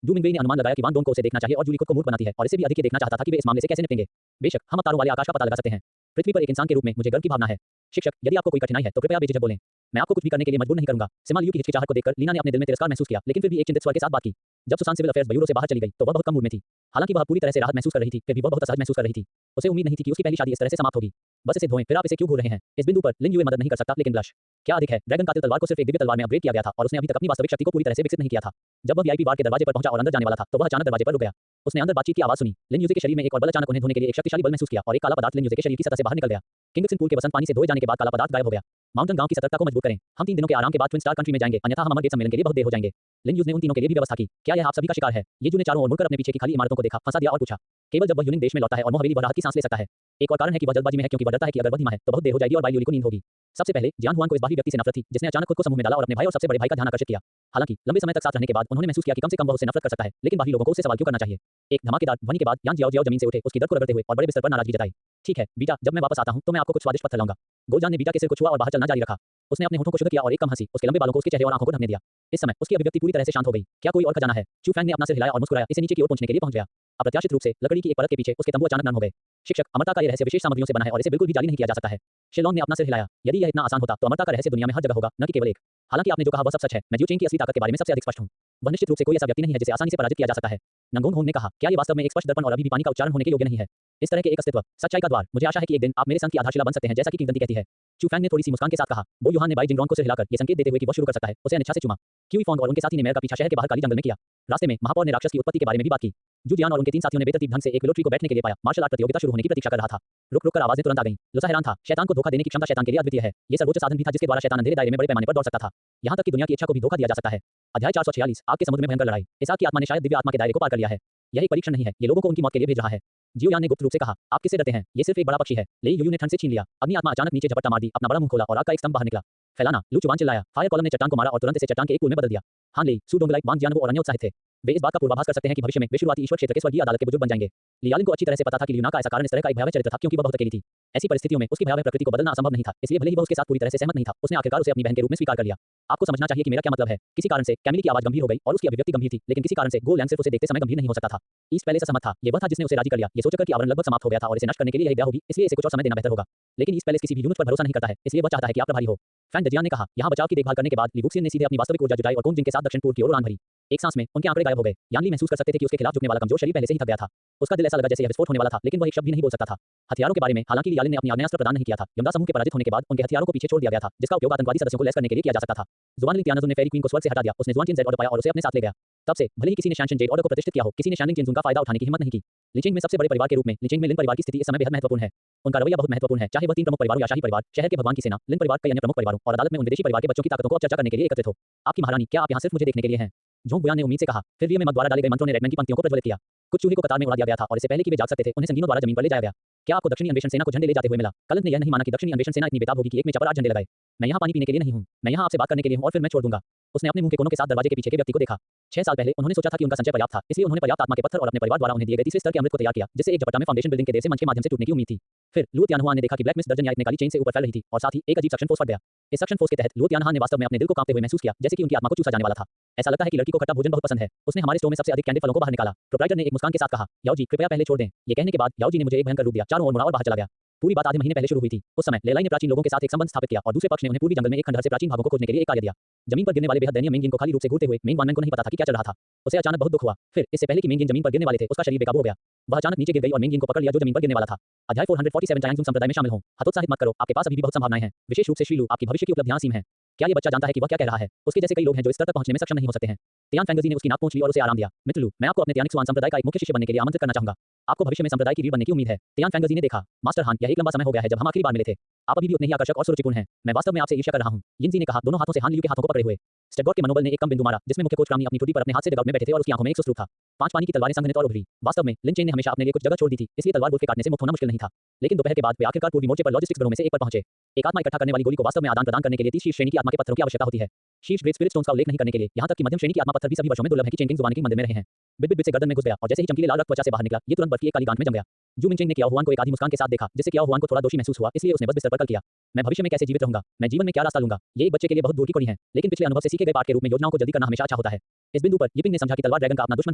जू मिंगवेई ने अनुमान लगाया कि वांग डोंग को उसे देखना चाहिए और जूली खुद को मूर्ख बनाती है और इससे भी अधिक ये देखना चाहता था कि वे इस मामले से कैसे निपटेंगे। बेशक हम अब तारों वाले आकाश का पता लगा सकते हैं। पृथ्वी पर एक इंसान के रूप में मुझे गर्व की भावना है। शिक्षक, यदि आपको कोई कठिनाई है तो कृपया बेझिझक बोलें। मैं आपको कुछ भी करने के लिए मजबूर नहीं करूंगा। सिमा लियू की हिचकिचाहट को देखकर लीना ने अपने दिल में तिरस्कार महसूस किया, लेकिन फिर भी एक चिंतित स्वर के साथ बात की। जब सुसान सिविल अफेयर्स ब्यूरो से बाहर चली गई तो वह बहुत कम मूड में थी। हालांकि वह पूरी तरह से राहत महसूस कर रही थी, फिर भी वह बहुत असहज महसूस कर रही थी। उसे उम्मीद नहीं थी कि उसकी पहली शादी इस तरह से समाप्त होगी। बस इसे धोएं, फिर आप इसे क्यों घूर रहे हैं? इस बिंदु पर लिन यूए मदद नहीं कर सकता, लेकिन ब्लश क्या अधिक है। ड्रैगन कातिल तलवार को सिर्फ एक दिव्य तलवार में अपग्रेड किया गया था और उसने अभी तक अपनी वास्तविक शक्ति को पूरी तरह से विकसित नहीं किया था। जब वह वीआईपी बार के दरवाजे पर पहुंचा और अंदर जाने वाला था तो वह अचानक दरवाजे पर रुक गया। उसने अंदर बातचीत की आवाज सुनी। लिन यूजे के शरीर में एक और बल अचानक उन्हें धोने के लिए एक शक्तिशाली बल महसूस किया और एक काला पदार्थ लिन यूजे के शरीर की सतह से बाहर निकल गया। किंगक्सन पूल के वसंत पानी से धोए जाने के बाद काला पदार्थ गायब हो गया। माउंटेन गांव की सतर्कता को मजबूत करें। हम 3 दिनों के आराम के बाद ट्विन स्टार कंट्री में जाएंगे, अन्यथा हम अमर गेट सम्मेलन के लिए बहुत देर हो जाएंगे। लिन यूज ने उन तीनों के लिए भी व्यवस्था की। क्या यह आप सभी का शिकार है? ये जू ने चारों ओर मुड़कर अपने पीछे की खाली इमारतों को देखा, फंसा दिया और पूछा। केवल जब वह यूनिंग देश में लौटा है और मोहवेली वह राहत की सांस ले सकता है। एक और कारण है कि वह जल्दबाजी में है क्योंकि वह डरता है कि अगर वह धीमा है तो बहुत देर हो जाएगी और बाई ल्यूली को नींद होगी। सबसे पहले जियान हुआन को इस बाहरी व्यक्ति से नफरत थी जिसने अचानक खुद को समूह में डाला और अपने भाई और सबसे बड़े भाई का ध्यान आकर्षित किया। हालांकि लंबे समय तक साथ रहने के बाद उन्होंने महसूस किया कि कम से कम वह उससे नफरत कर सकता है, लेकिन बाकी लोगों को उससे सवाल क्यों करना चाहिए। एक धमाकेदार ध्वनि के बाद यान जियाओ जियाओ जमीन से उठे, उसकी दर्द को रगड़ते हुए और बड़े बिस्तर पर नाराजगी जताई। ठीक है बीटा, जब मैं वापस आता हूं तो मैं आपको कुछ स्वादिष्ट पत्थर लाऊंगा। गोलजान ने बीटा के सिर को छुआ और बाहर चलना जारी रखा। उसने अपने होठों को शुद्ध किया और एक कम हंसी उसके लंबे बालों को उसके चेहरे और आंखों को ढकने दिया। इस समय उसकी अभिव्यक्ति पूरी तरह से शांत हो गई। क्या कोई और खजाना है? चू फैंग ने अपना सिर हिलाया और मुस्कुराया, इसे नीचे की ओर पहुंचने के लिए पहुंच गया। अप्रत्याशित रूप से लकड़ी की एक परत के पीछे उसके तंबू अचानक नम हो गए। शिक्षक, अमरता का यह रहस्य विशेष सामग्रियों से बना है और इसे बिल्कुल भी जाली नहीं किया जा सकता है। शिलोंग ने अपना सिर हिलाया। यदि यह इतना आसान होता तो अमरता का रहस्य दुनिया में हर जगह होगा, न कि केवल एक। हालांकि आपने जो कहा वह सब सच है। मैं जियो चेंग की असली ताकत के बारे में सबसे अधिक स्पष्ट हूं। वह निश्चित रूप से कोई ऐसा व्यक्ति नहीं है जिसे आसानी से पराजित किया जा सकता है। नंगोंग होंग ने कहा, क्या ये वास्तव में एक स्पष्ट दर्पण और अभी भी पानी का उच्चारण होने के योग्य नहीं है? इस तरह के एक अस्तित्व, सच्चाई का द्वार। मुझे आशा है कि एक दिन आप मेरे संत की आधारशिला बन सकते हैं, जैसा कि किंगदंती कहती है। चू फैंग ने थोड़ी सी मुस्कान के साथ कहा। बो युहान ने बाई जिंगरॉन को सिर हिलाकर ये संकेत देते हुए कि वह शुरू कर सकता है, उसे अनिच्छा से चूमा। क्यूई फोंग और उनके साथी ने मेयर का पीछा शहर के बाहर काली जंगल में किया। रास्ते में महापौर ने राक्षस की उत्पत्ति के बारे में भी बात की। जू जियान और उनके 3 साथियों ने बेतरतीब ढंग से एक विलो ट्री को बैठने के लिए पाया। मार्शल आर्ट प्रतियोगिता शुरू होने की प्रतीक्षा कर रहा था। रुक रुक कर आवाजें तुरंत आ गईं। लुसा हैरान था। शैतान को धोखा देने की क्षमता शैतान के लिए अद्वितीय है। ये सर्वोच्च साधन भी था जिसके द्वारा शैतान अंधेरे दायरे में बड़े पैमाने पर दौड़ सकता था। यहाँ तक कि दुनिया की इच्छा को भी धोखा दिया जा सकता है। अध्याय 446 आग के समुद्र में भयंकर लड़ाई। इसाक की आत्मा ने शायद दिव्य आत्मा के दायरे को पार कर लिया है। यह एक परीक्षण नहीं है, ये लोगों को उनकी मौत के लिए भेज रहा है। जियो यान ने गुप्त रूप से कहा, आप किससे डरते हैं? ये सिर्फ एक बड़ा पक्षी है। लेई यूयू ने ठंड से छीन लिया। अग्नि आत्मा अचानक नीचे झपट्टा मार दी, अपना बड़ा मुंह खोला और आग का एक स्तंभ बाहर निकला। फैलाना, लू चुवान चिल्लाया। फायर कॉलम ने चट्टान को मारा और तुरंत इसे चट्टान के एक पुल में बदल दिया। हां लेई, सू डोंगलाई, वांग जियानवो और अन्य उत्साहित थे। वे इस बात का पूर्वाभास कर सकते हैं कि भविष्य में वे शुरुआती ईश्वर क्षेत्र के स्वर्गीय अदालत के बुजुर्ग बन जाएंगे। लियालिन को अच्छी तरह से पता था कि ल्यूना का ऐसा कारण इस तरह का एक भयावह चरित्र था क्योंकि वह बहुत अकेली थी। ऐसी परिस्थितियों में उसकी भयावह प्रकृति को बदलना असंभव नहीं था, इसलिए भले ही वह उसके साथ पूरी तरह से सहमत नहीं था, उसने आखिरकार उसे अपनी बहन के रूप में स्वीकार कर लिया। आपको समझना चाहिए कि मेरा क्या मतलब है। किसी कारण से कैमिली की आवाज गंभीर हो गई और उसकी अभिव्यक्ति गंभीर थी, लेकिन किसी कारण से गो लैंग सिर्फ उसे देखते समय गंभीर नहीं हो सकता था। ईस्ट पहले से सहमत था। ये वह था जिसने उसे राजी कर लिया, ये सोचकर कि आवरण लगभग समाप्त हो गया था और इसे नष्ट करने के लिए यही दया होगी, इसलिए इसे कुछ और समय देना बेहतर होगा। लेकिन ईस्ट पैलेस किसी भी यूनिट पर भरोसा नहीं करता है, इसलिए वह चाहता है कि आप प्रभारी हो। फैंग दजियान ने कहा। यहाँ बचाव की देखभाल करने के बाद ली वुक्सियन ने सीधे अपनी वास्तविक ऊर्जा जुटाई और कोंग जिन के साथ दक्षिण पूर्व की ओर उड़ान भरी। एक सांस में उनके आंकड़े गायब हो गए। यान ली महसूस कर सकते थे कि उसके खिलाफ झुकने वाला कमजोर शरीर पहले से ही थक गया था। उसका दिल ऐसा लगा जैसे यह विस्फोट होने वाला था, लेकिन वह एक शब्द भी नहीं बोल सकता था। हथियारों के बारे में हालांकि लियालिन ने अपनी आग्नेयास्त्र प्रदान नहीं किया था। यमदा समूह के पराजित होने के बाद उनके हथियारों को पीछे छोड़ दिया गया था, जिसका उपयोग आतंकवादी सदस्यों को लैस करने के लिए किया जा सकता था। जुआन ली त्यानजुन ने फेरी क्वीन को स्वर्ग से हटा दिया। उसने जुआन चिन जेड ऑर्डर पाया और उसे अपने साथ ले गया। तब से भले ही किसी ने शैनशिन जेड ऑर्डर को प्रतिष्ठित किया हो, किसी ने शानलिंग चिनजुन का फायदा उठाने की हिम्मत नहीं की। लिचिंग में सबसे बड़े परिवार के रूप में लिचिंग में लिन परिवार की स्थिति इस समय बेहद महत्वपूर्ण है। उनका रवैया बहुत महत्वपूर्ण है, चाहे वह 3 प्रमुख परिवारों या शाही परिवार, शहर के भगवान की सेना, लिन परिवार, कई अन्य प्रमुख परिवारों और अदालत में उन विदेशी परिवार के बच्चों की ताकतों को अब चर्चा करने के लिए एकत्रित हो। आपकी महारानी, क्या आप यहाँ सिर्फ मुझे देखने के लिए हैं? झोंग बुयान ने उम्मीद से कहा। फिर रियो में मत द्वारा डाले गए मंत्रों ने रेडमैन की पंक्तियों को प्रज्वलित किया। कुछ चूहे को कतार में उड़ा दिया गया था और इससे पहले कि वे जाग सकते थे, उन्हें संगीनों द्वारा जमीन पर ले जाया गया। क्या आपको दक्षिणी अन्वेषण सेना को झंडे ले जाते हुए मिला? कलंत ने यह नहीं माना कि दक्षिणी अन्वेषण सेना इतनी बेताब होगी कि एक में चापर 8 झंडे लगाए। मैं यहाँ पानी पीने के लिए नहीं हूँ, मैं यहाँ आपसे बात करने के लिए हूँ और फिर मैं छोड़ दूंगा। उसने अपने मुंह के कोनों के साथ दरवाजे के पीछे के व्यक्ति को देखा। 6 साल पहले उन्होंने सोचा था कि उनका संचय पर्याप्त था, इसलिए उन्होंने पर्याप्त आत्मा के पत्थर और अपने परिवार द्वारा उन्हें दिए गए तीसरे स्तर के अमृत को तैयार किया, जिससे एक झपट्टा में फाउंडेशन बिल्डिंग के देर से मंच के माध्यम से टूटने की उम्मीद थी। फिर लू त्यानहुआ ने देखा कि ब्लैक मिस्ट दर्जन या इतने काली चेन से ऊपर फैल रही थी और साथ ही एक अजीब सक्शन फोर्स फट गया। इस सक्शन फोर्स के तहत लू त्यानहा ने वास्तव में अपने दिल को कांपते हुए महसूस किया, जैसे कि उनकी आत्मा को चूसा जाने वाला था। ऐसा लगता है कि लड़की को खट्टा भोजन बहुत पसंद है। उसने हमारे स्टोव में सबसे अधिक कैंडिड फलों को बाहर निकाला। प्रोप्राइटर ने एक मुस्कान के साथ कहा, याओ जी कृपया पहले छोड़ दें। ये कहने के बाद याओ जी ने मुझे एक भयंकर रूप दिया, चारों ओर मुड़ा और बाहर चला गया। पूरी बात आधे महीने पहले शुरू हुई थी। उस समय लेलाई ने प्राचीन लोगों के साथ एक संबंध स्थापित किया और दूसरे पक्ष ने उन्हें पूर्वी जंगल में एक खंडहर से प्राचीन भागों को खोजने के लिए एक कार्य दिया। जमीन पर गिरने वाले बेहद दयनीय मेंगिन को खाली रूप से घूरते हुए मेंग वानमैन को नहीं पता था कि क्या चल रहा था। उसे अचानक बहुत दुख हुआ। फिर इससे पहले कि मेंगिन जमीन पर गिरने वाले थे, उसका शरीर बेकाबू हो गया। वह अचानक नीचे गिर गई और मेंगिन को पकड़ लिया जो जमीन पर गिरने वाला था। अध्याय 447 जायांगसुंग संप्रदाय में शामिल हो। हतोत्साहित मत करो, आपके पास अभी भी बहुत संभावनाएं हैं, विशेष रूप से श्रीलू, आपकी भविष्य की उपलब्धियां असीम हैं। क्या ये बच्चा जानता है कि वह क्या कह रहा है? उसके जैसे कई लोग हैं जो इस स्तर तक पहुंचने में सक्षम नहीं हो सकते हैं। तियान फैंगजी ने उसकी नाक पोंछ ली और उसे आराम दिया। मित्र लू, मैं आपको अपने त्यानिक सुआन संप्रदाय का एक मुख्य शिष्य बनने के लिए आमंत्रित करना चाहूंगा। आपको भविष्य में संप्रदाय की रीढ़ बनने की उम्मीद है। तियान फैंगजी ने देखा। मास्टर हान, यह एक लंबा समय हो गया है जब हम आखिरी बार मिले थे। आप अभी भी उतने ही आकर्षक और सुरुचिपूर्ण हैं। मैं वास्तव में आपसे ईर्ष्या कर रहा हूं। यिनजी ने कहा, दोनों हाथों से हान लियू के हाथों को पकड़े हुए। स्टेगॉट के मनोबल ने एक कम बिंदु मारा, जिसमें मुख्य कोच क्रामनी अपनी टूटी पर अपने हाथ से डगआउट में बैठे थे और उसकी आंखों में एक सुस्त था। 5 पानी की तलवारें संघनित और उभरी। वास्तव में लिन चेन ने हमेशा अपने लिए कुछ जगह छोड़ दी थी, इसलिए तलवार बुर्फ के काटने से मुक्त होना मुश्किल नहीं था। लेकिन दोपहर के बाद वे आखिरकार पूर्वी मोर्चे पर लॉजिस्टिक्स गढ़ों में से एक पर पहुंचे। एक आत्मा इकट्ठा करने वाली गोली को वास्तव में आदान प्रदान करने के लिए 30 शीर्ष श्रेणी की आत्मा के पत्थरों की आवश्यकता होती है। शीर्ष ग्रेट स्पिरिट स्टोन्स का उल्लेख नहीं करने के लिए यहाँ तक कि मध्यम श्रेणी की आत्मा पत्थर भी सभी वर्षों में दुर्लभ है कि चेंकिंग जुबान के मंदिर में रहे हैं। बिट बिट से गर्दन में घुस गया और जैसे ही चमकीले लाल रक्त त्वचा से बाहर निकला, ये तुरंत बर्फ की एक काली गांठ में जम गया। जू मिंगचेंग ने कियाओ हुआन को एक आधी मुस्कान के साथ देखा, जिससे कियाओ हुआन को थोड़ा दोषी महसूस हुआ, इसलिए उसने बस बिस्तर पर कल किया। मैं भविष्य में कैसे जीवित रहूंगा? मैं जीवन में क्या रास्ता लूंगा? ये एक बच्चे के लिए बहुत दूर की कड़ी है, लेकिन पिछले अनुभव से सीखे गए पाठ के रूप में योजनाओं को जल्दी करना हमेशा अच्छा होता है। इस बिंदु पर यिपिंग ने समझा कि तलवार ड्रैगन का अपना दुश्मन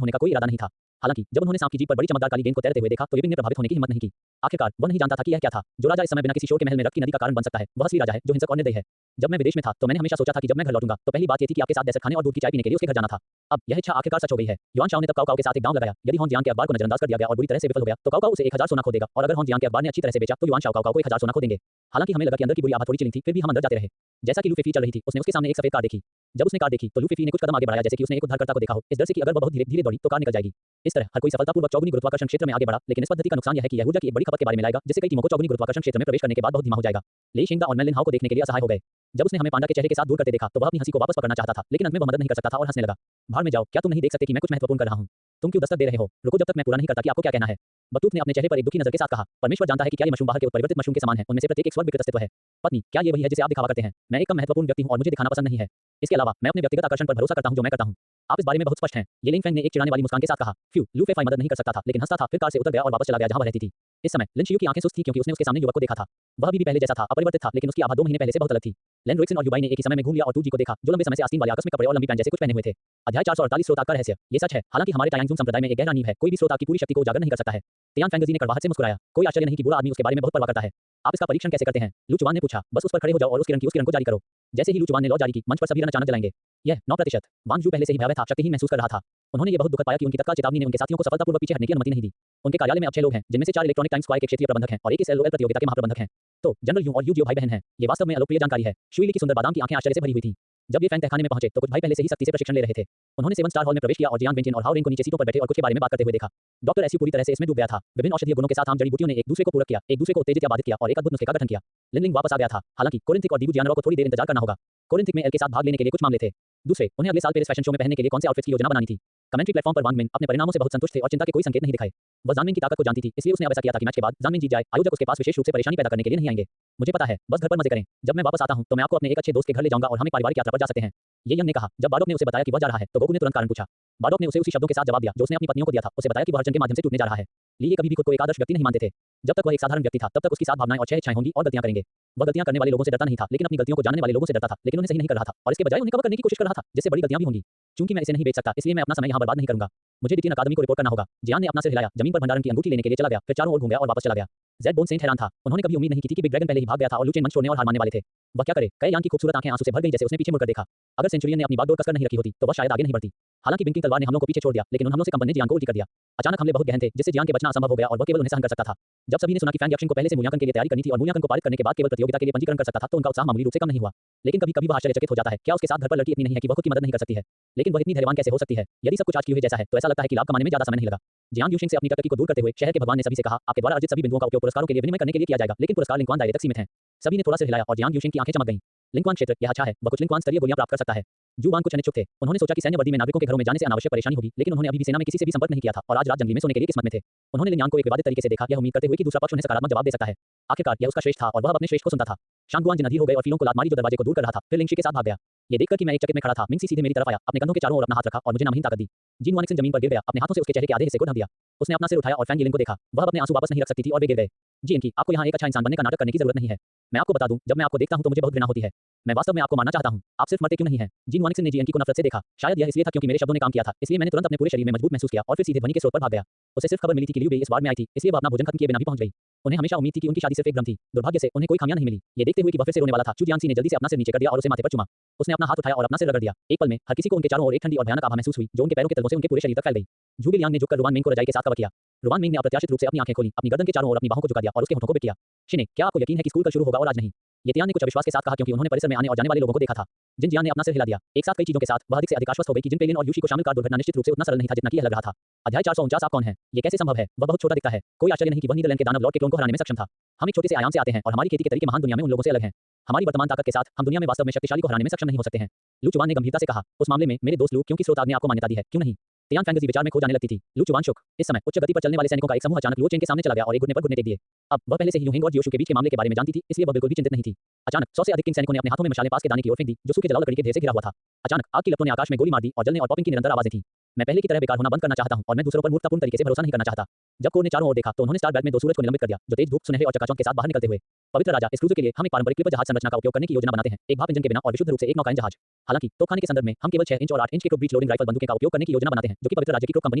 होने का कोई इरादा नहीं था। हालांकि जब उन्होंने सांप की जीभ पर बड़ी चमकदार काली गेंद को तैरते हुए देखा तो यिपिंग ने प्रभावित होने की हिम्मत नहीं की। आखिरकार वह नहीं जानता था कि यह क्या था। जो राजा इस समय बिना किसी शोर के महल में रक्त की नदी का कारण बन सकता है, वह असली राजा है जो हिंसक और निर्दयी है। जब मैं विदेश में था तो मैंने हमेशा सोचा था कि जब मैं घर लौटूंगा तो पहली बात ये थी कि आपके साथ डेसर्ट खाने और दूध की चाय पीने के लिए उसके घर जाना था। अब यह इच्छा आखिरकार सच हो गई है। युआन शाओ ने तब काओ काओ के साथ एक दांव लगाया। यदि होन जियांग के अखबार को नजरअंदाज कर दिया गया और बुरी तरह से विफल हो गया तो काओ काओ उसे 1000 सोना खो देगा, और अगर होन जियांग के अखबार ने अच्छी तरह से बेचा तो युआन शाओ काओ काओ को 1000 सोना खो देंगे। हालांकि हमें लगा कि अंदर की बुरी आभा थोड़ी चिलिंग थी, फिर भी हम अंदर जाते रहे। जैसा कि लू फेफी चल रही थी, उसने उसके सामने एक सफेद कार देखी। जब उसने कार देखी तो लू फेफी ने कुछ कदम आगे बढ़ाया, जैसे कि उसने एक उद्धारकर्ता को देखा हो, इस डर से कि अगर वह बहुत धीरे-धीरे दौड़ी तो कार निकल जाएगी। इस तरह हर कोई सफलतापूर्वक चौगुनी गुरुत्वाकर्षण क्षेत्र में आगे बढ़ा, लेकिन इस पद्धति का नुकसान यह है कि यह ऊर्जा की एक बड़ी खपत के बारे में लाएगा, जिससे कई टीमों को चौगुनी गुरुत्वाकर्षण क्षेत्र में प्रवेश करने के बाद बहुत धीमा हो जाएगा। ली शिंगदा और मेलिन हाओ को देखने के लिए असहाय हो गए। जब उसने हमें पांडा के चेहरे के साथ दूर करते देखा तो वह अपनी हंसी को वापस पकड़ना चाहता था, लेकिन अंत में वह मदद नहीं कर सकता था और हंसने लगा। भाड़ में जाओ, क्या तुम नहीं देख सकते कि मैं कुछ महत्वपूर्ण कर रहा हूं? तुम क्यों दस्तक दे रहे हो? रुको जब तक मैं पूरा नहीं करता कि आपको क्या कहना है। बतूत ने अपने चेहरे पर एक दुखी नजर के साथ कहा, परमेश्वर जानता है कि क्या ये मशरूम बाहर के उत्परिवर्तित मशरूम के समान है, उनमें से प्रत्येक एक स्वर्ग विकृत अस्तित्व है। पत्नी, क्या ये वही है जिसे आप दिखावा करते हैं? मैं एक कम महत्वपूर्ण व्यक्ति हूं और मुझे दिखाना पसंद नहीं है। इसके अलावा मैं अपने व्यक्तिगत आकर्षण पर भरोसा करता हूं जो मैं करता हूं। आप इस बारे में बहुत स्पष्ट हैं। ये लिंग फेंग ने एक चिढ़ाने वाली मुस्कान के साथ कहा। फ्यू, लू फेफाई मदद नहीं कर सकता था, लेकिन हंसता था, फिर कार से उतर गया और वापस चला गया जहां वह रहती थी। इस समय लिन शियू की आंखें सुस्त थी क्योंकि उसने उसके सामने युवक को देखा था। वह भी पहले जैसा था, अपरिवर्तित था, लेकिन उसकी आभा 2 महीने पहले से बहुत अलग थी। लेन रोइक्सन और युबाई ने एक ही समय में घूम लिया और टू जी को देखा, जो लंबे समय से आस्तीन वाले आकस्मिक कपड़े और लंबी पैंट जैसे कुछ पहने हुए थे। अध्याय 448 स्रोत का रहस्य। ये सच है, हालांकि हमारे टायांगजुंग संप्रदाय में एक गहरा नींव है, कोई भी स्रोत की पूरी शक्ति को उजागर नहीं कर सकता है। तियान फेंगजी ने कड़वाहट से मुस्कुराया। कोई आश्चर्य नहीं कि बूढ़ा आदमी उसके बारे में बहुत परवाह करता है। आप इसका परीक्षण कैसे करते हैं? लू चुआन ने पूछा। बस उस पर खड़े हो जाओ और उस किरण को जारी करो। जैसे ही लू चुआन ने लौ जारी की, मंच पर सभी रन अचानक जलाएंगे। यह 9%। वांग जू पहले से ही भयावह था, शक्तिहीन महसूस कर रहा था। उन्होंने ये बहुत दुखद पाया कि उनकी तत्काल चेतावनी ने उनके साथियों को सफलतापूर्वक पीछे हटने की अनुमति नहीं दी। उनके कार्यालय में अब 6 लोग हैं, जिनमें से 4 इलेक्ट्रॉनिक टाइम्स स्क्वायर के क्षेत्रीय प्रबंधक हैं और एक इस एलओएल प्रतियोगिता के महाप्रबंधक हैं। तो जनरल यू और यू जियो भाई बहन हैं। ये वास्तव में अलोकप्रिय जानकारी है। शुई की सुंदर बादाम की आंखें आश्चर्य से भरी हुई थीं। जब ये फैन तहखाने में पहुंचे तो कुछ भाई पहले से ही सख्ती से प्रशिक्षण ले रहे थे। उन्होंने 7 स्टार हॉल में प्रवेश किया और जियांग वेंचिन और हाओ रेंग को नीचे सीटों पर बैठे और कुछ के बारे में बात करते हुए देखा। डॉक्टर एसयू पूरी तरह से इसमें डूब गया था। विभिन्न औषधीय गुणों के साथ आम जड़ी बूटियों ने एक दूसरे को पूरक किया, एक दूसरे को उत्तेजित या बाधित किया और एक अद्भुत नुस्खे का गठन किया। लिनलिंग वापस आ गया था। हालांकि कोरिंथिक और दीबू जियानरो को थोड़ी देर इंतजार करना होगा। कोरिंथिक में एल के साथ भाग लेने के लिए कुछ मामले थे। दूसरे, उन्हें अगले साल पेरिस फैशन शो में पहनने के लिए कौन से आउटफिट्स की योजना बनानी थी। कमेंट्री प्लेटफॉर्म पर वांग मिन अपने परिणामों से बहुत संतुष्ट थे और चिंता के कोई संकेत नहीं दिखाए। वह जानमिन की ताकत को जानती थी, इसलिए उसने अब ऐसा किया था कि मैच के बाद जानमिन जीत जाए, आयोजक उसके पास विशेष रूप से परेशानी पैदा करने के लिए नहीं आएंगे। मुझे पता है, बस घर पर मजे करें। जब मैं वापस आता हूं तो मैं आपको अपने एक अच्छे दोस्त के घर ले जाऊंगा और हम एक पारिवारिक यात्रा पर जा सकते हैं। ये यंग ने कहा। जब बाडोक ने उसे बताया कि वह जा रहा है तो गोकू ने तुरंत कारण पूछा। बाडोक ने उसे उसी शब्दों के साथ जवाब दिया जो उसने अपनी पत्नियों को दिया था। उसे बताया कि वह अर्जुन के माध्यम से टूटने जा रहा है। ली ये कभी भी खुद को एक आदर्श व्यक्ति नहीं मानते थे। जब तक वह एक साधारण व्यक्ति था तब तक उसकी 7 भावनाएं और 6 इच्छाएं होंगी और गलतियां करेंगे। वह गलतियां करने वाले लोगों से डरता नहीं था, लेकिन अपनी गलतियों को जानने वाले लोगों से डरता था, लेकिन उन्हें सही नहीं कर रहा था और इसके बजाय उन्हें कवर करने की कोशिश कर रहा था, जिससे बड़ी गलतियां भी होंगी। चूंकि मैं इसे नहीं बेच सकता, इसलिए मैं अपना समय यहां बर्बाद नहीं करूंगा। मुझे डिटियन अकादमी को रिपोर्ट करना होगा। जियान ने अपना सिर हिलाया, जमीन पर भंडारण की अंगूठी लेने के लिए चला गया, फिर चारों ओर घूम गया और वापस चला गया। जेड बोन सेंट हैरान था। उन्होंने कभी उम्मीद नहीं की थी कि बिग ड्रैगन पहले ही भाग गया था और लू चेन मंच छोड़ने और हार मानने वाले थे। वह क्या करे? कई यांग की खूबसूरत आंखें आंसू से भर गई जैसे उसने पीछे मुड़कर देखा। अगर सेंचुरियन ने अपनी बागडोर कसकर नहीं रखी होती तो वह शायद आगे नहीं बढ़ती। हालांकि बिंकिंग तलवार ने हमलों को पीछे छोड़ दिया, लेकिन उन हमलों से कंपन ने जियांग को उल्टी कर दिया। अचानक हमले बहुत गहन थे, जिससे जियांग के बचना असंभव हो गया और वह केवल उन्हें सहन कर सकता था। जब सभी ने सुना कि फैंग यक्षिंग को पहले से मूल्यांकन के लिए तैयारी करनी थी और मूल्यांकन को पारित करने के बाद केवल प्रतियोगिता के लिए पंजीकरण कर सकता था तो उनका उत्साह मामूली रूप से कम नहीं हुआ। लेकिन कभी-कभी वह आश्चर्यचकित हो जाता है, क्या उसके साथ घर पर लड़की इतनी नहीं है कि वह खुद की मदद नहीं कर सकती है। लेकिन वह इतनी धैर्यवान कैसे हो सकती है? यदि सब कुछ आज की हुई जैसा है तो ऐसा लगता है कि लाभ कमाने में ज्यादा समय नहीं लगा। जियांग यूशिंग से अपनी टकटकी को दूर करते हुए शहर के भगवान ने सभी से कहा, आपके द्वारा अर्जित सभी बिंदुओं का उपयोग पुरस्कारों के लिए विनिमय करने के लिए किया जाएगा, लेकिन पुरस्कार लिंक्वान दायरे तक सीमित हैं। सभी ने थोड़ा सिर हिलाया और जियांग यूशिंग की आंखें चमक गईं। लिंक्वान क्षेत्र, यह अच्छा है, वह कुछ लिंक्वान स्तरीय गोलियां प्राप्त कर सकता है। जू वांग कुछ अनिच्छुक थे। उन्होंने सोचा कि सैन्य वर्दी में नागरिकों के घरों में जाने से अनावश्यक परेशानी होगी, लेकिन उन्होंने अभी भी सेना में किसी से भी संपर्क नहीं किया था और आज रात जंगली में सोने के लिए किस्मत में थे। उन्होंने लिन यांग को एक विवादित तरीके से देखा, यह उम्मीद करते हुए कि दूसरा पक्ष उन्हें सकारात्मक जवाब दे सकता है। आखिरकार यह उसका श्रेष्ठ था और वह अपने श्रेष्ठ को सुनता था। शांगुआन जिन अधीर हो गए और फीलों को लात मारी जो दरवाजे को दूर कर रहा था, फिर लिंगशी के साथ भाग गया। ये देखकर कि मैं एक चकित में खड़ा था, मिंगसी सीधे मेरी तरफ आया, अपने कंधों के चारों ओर अपना हाथ रखा और मुझे नामहीन ताकत दी। जिन वानिक्सन जमीन पर गिर गया, अपने हाथों से उसके चेहरे के आधे हिस्से को ढक दिया। उसने अपना सिर उठाया और फैंग यिलिंग को देखा। वह अपने आंसू वापस नहीं रख सकती थी और वे गिर गए। जी इनकी, आपको यहाँ एक अच्छा इंसान बनने का नाटक करने की जरूरत नहीं है। मैं आपको बता दूं, जब मैं आपको देखता हूं तो मुझे बहुत घृणा होती है। मैं वास्तव में आपको मारना चाहता हूं। आप सिर्फ मरते क्यों नहीं हैं? जिन वानिक्सन ने जियन को नफरत से देखा। शायद यह इसलिए था क्योंकि मेरे शब्दों ने काम किया था, इसलिए मैंने तुरंत अपने पूरे शरीर में मजबूत महसूस किया और फिर सीधे ध्वनि के स्रोत पर भाग गया। उसे सिर्फ खबर मिली थी कि लियू बेई इस बार में आई थी, इसलिए वह अपना भोजन खत्म किए बिना भी पहुंच गई। उन्हें हमेशा उम्मीद थी कि उनकी शादी सिर्फ एक भ्रम थी। दुर्भाग्य से उन्हें कोई खामियां नहीं मिली। ये देखते हुए कि वह फिर से रोने वाला था, चू जियांगसी ने जल्दी से अपना सिर नीचे कर दिया और उसे माथे पर चुमा। उसने अपना हाथ उठाया और अपना सिर रगड़ दिया। एक पल में हर किसी को उनके चारों ओर एक ठंडी और भयानक आभा महसूस हुई, जो उनके पैरों के तलवों से उनके पूरे शरीर तक फैल गई। झूबे लियांग ने झुककर रुवान मिंग को रजाई के साथ कवर किया। रुवान मिंग ने अप्रत्याशित रूप से अपनी आंखें खोली, अपनी गर्दन के चारों ओर अपनी बाहों को झुका दिया और उसके होठों को बिट किया। शिने, क्या आपको यकीन है कि स्कूल कल शुरू होगा और आज नहीं? ये तियान ने कुछ अविश्वास के साथ कहा क्योंकि उन्होंने परिसर में आने और जाने वाले लोगों को देखा था। जिन जियान ने अपना सिर हिला दिया। एक साथ कई चीजों के साथ वह अधिक से अधिक आश्वस्त हो गई कि जिन पेलिन और यूशी को शामिल कार दुर्घटना निश्चित रूप से उतना सरल नहीं था जितना कि यह लग रहा था। अध्याय 449 आप कौन हैं? ये कैसे संभव है? वह बहुत छोटा दिखता है। कोई आश्चर्य नहीं कि वह नीदरलैंड के दानव लॉर्ड के क्लोन को हराने में सक्षम था। हम एक छोटे से आयाम से आते हैं और हमारी खेती के तरीके महान दुनिया में उन लोगों से अलग हैं। हमारी वर्तमान ताकत के साथ हम दुनिया में वास्तव में शक्तिशाली को हराने में सक्षम नहीं हो सकते हैं। लू चुआन ने गंभीरता से कहा, उस मामले में मेरे दोस्त लू, क्योंकि स्रोत आग ने आपको मान्यता दी है, क्यों नहीं? तियान फैंगजी विचार में खो जाने लगती थी। लू चुआन शुक। इस समय उच्च गति पर चलने वाले सैनिकों का एक समूह अचानक लुओ चेन के सामने चला गया और एक घुटने पर घुटने टेक दिए। अब वह पहले से ही यूहिंग और जियोशु के बीच के मामले के बारे में जानती थी, इसलिए वह बिल्कुल भी चिंतित नहीं थी। अचानक 100 से अधिक किंग सैनिकों ने अपने हाथों में मशालें पास के दाने की ओर फेंक दी, जो सूखे जलाल लकड़ी के ढेर से घिरा हुआ था। अचानक आग की लपटों ने आकाश में गोली मार दी और जलने और पॉपिंग की निरंतर आवाजें थीं। मैं पहले की तरह बेकार होना बंद करना चाहता हूं और मैं दूसरों पर मूर्खतापूर्ण तरीके से भरोसा नहीं करना चाहता। जब कोर ने चारों ओर देखा तो उन्होंने स्टार बैट में दो सूरज को निलंबित कर दिया, जो तेज धूप, सुनहरे और चकाचौंध के साथ बाहर निकलते हुए। पवित्र राजा, इस क्रूजर के लिए हम एक पारंपरिक क्लिपर जहाज संरचना का उपयोग करने की योजना बनाते हैं, एक भाप इंजन के बिना और विशुद्ध रूप से एक नौकायन जहाज। हालांकि तोपखाने के संदर्भ में हम केवल 6 इंच और 8 इंच के क्रूप ब्रीच लोडिंग राइफल बंदूकें का उपयोग करने की योजना बनाते हैं, जो कि पवित्र राज्य की क्रूप कंपनी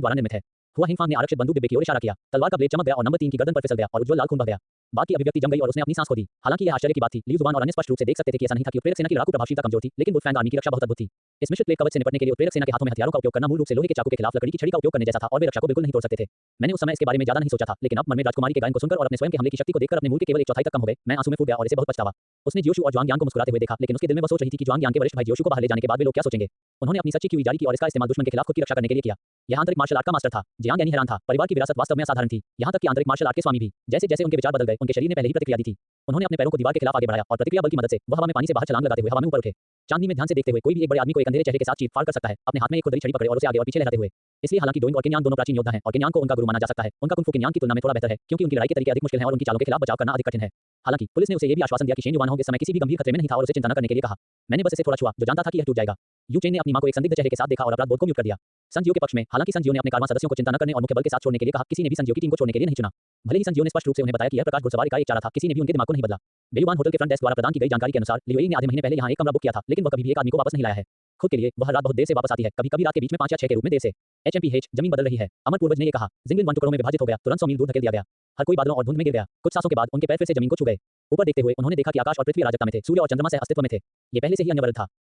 द्वारा निर्मित है। हुआ हिंगफांग ने आरक्षित बंदूक डिब्बे की ओर इशारा किया, तलवार का ब्लेड चमक गया और नंबर 3 की गर्दन पर फिसल गया और उज्जवल लाल खून बह गया। बात की अभिव्यक्ति जम गई और उसने अपनी सांस खो दी। हालांकि यह आश्चर्य की बात थी, लियू जुबान और अन्य स्पष्ट रूप से देख सकते थे कि ऐसा नहीं था कि उत्प्रेरक सेना की लड़ाकू प्रभावशीलता कमजोर थी, लेकिन वुल्फैंग आर्मी की रक्षा बहुत अद्भुत थी। इस मिश्रित प्लेट कवच से निपटने के लिए उत्प्रेरक सेना के हाथों में हथियारों का उपयोग करना मूल रूप से लोहे के चाकू के खिलाफ लकड़ी की छड़ी का उपयोग करने जैसा था और वे रक्षा को बिल्कुल नहीं तोड़ सकते थे। मैंने उस समय इसके बारे में ज्यादा नहीं सोचा था, लेकिन अब मन में राजकुमारी के गायन को सुनकर और अपने स्वयं के हमले की शक्ति को देखकर अपने मूल के केवल एक चौथाई तक कम हो गए, मैं आंसू में फूट गया और इसे बहुत पछतावा। उसने जियोशु और जुआंग यांग को मुस्कुराते हुए देखा, लेकिन उसके दिल में वह सोच रही थी कि जुआंग यांग के वरिष्ठ भाई जियोशु को बाहर ले जाने के बाद वे लोग क्या सोचेंगे। उन्होंने अपनी सच्ची क्यू जारी की और इसका इस्तेमाल दुश्मन के खिलाफ खुद की रक्षा करने के लिए किया। यह आंतरिक मार्शल आर्ट का मास्टर था। जियांग यानी हैरान था। परिवार की विरासत वास्तव में असाधारण थी, यहाँ तक कि आंतरिक मार्शल आर्ट के स्वामी भी। जैसे जैसे उनके विचार बदल गए, उनके शरीर ने पहले ही प्रतिक्रिया दी थी। उन्होंने अपने पैरों को दीवार के खिलाफ आगे बढ़ाया और प्रतिक्रिया बल की मदद से वह हवा में पानी से बाहर छलांग लगाते हुए हवा में ऊपर उठे। चांदनी में ध्यान से देखते हुए कोई भी एक बड़े आदमी को एक अंधेरे चेहरे के साथ चीर फाड़ कर सकता है, अपने हाथ में एक खुरदरी छड़ी पकड़े और उसे आगे और पीछे लहराते हुए। इसलिए हालांकि डोइंग और किन्यांग दोनों प्राचीन योद्धा हैं और किन्यांग को उनका गुरु माना जा सकता है, उनका कुंग फू किन्यांग की तुलना में थोड़ा बेहतर है, क्योंकि उनकी लड़ाई के तरीके अधिक मुश्किल हैं और उनकी चालों के खिलाफ बचाव करना अधिक कठिन है। हालांकि पुलिस ने उसे यह भी आश्वासन दिया कि शेन युवानहोंग इस समय किसी भी गंभीर खतरे में नहीं था और उसे चिंता न करने के लिए कहा। मैंने बस इसे थोड़ा छुआ, जो जानता था कि यह टूट जाएगा। यू चेन ने अपनी मां को एक संदिग्ध चेहरे के साथ देखा और अपराध बोध को म्यूट कर दिया। संजियो के पक्ष में, हालांकि संजियो ने अपने कारवां सदस्यों को चिंता न करने और मुख्य बल के साथ छोड़ने के लिए कहा, किसी ने भी संजियो की टीम को छोड़ने के लिए नहीं चुना। भले ही संजियो ने स्पष्ट रूप से उन्हें बताया कि यह प्रकाश घुड़सवारी का एक चारा था, किसी ने भी उनके दिमाग को नहीं बदला। बेयुबान होटल के फ्रंट डेस्क द्वारा प्रदान की गई जानकारी के अनुसार लियोई ने आधे महीने पहले यहाँ एक कमरा बुक किया था, लेकिन वह कभी भी एक आदमी को वापस नहीं लाया है। खुद के लिए वह रात बहुत देर से वापस आती है, कभी कभी रात के बीच में 5 या 6 के रूप में देर से। HMPH जमीन बदल रही है, अमर पूर्वज ने ये कहा। जिंगलिन 1 टुकड़ों में विभाजित हो गया, तुरंत 100 मील दूर धकेल दिया गया। हर कोई बादलों और धुंध में गिर गया। कुछ सांसों के बाद उनके पैर फिर से जमीन को छू गए। ऊपर देखते हुए उन्होंने देखा कि आकाश और पृथ्वी अराजकता में थे, सूर्य और चंद्रमा सह अस्तित्व में थे। ये पहले से ही अन्य वर्ल्ड था।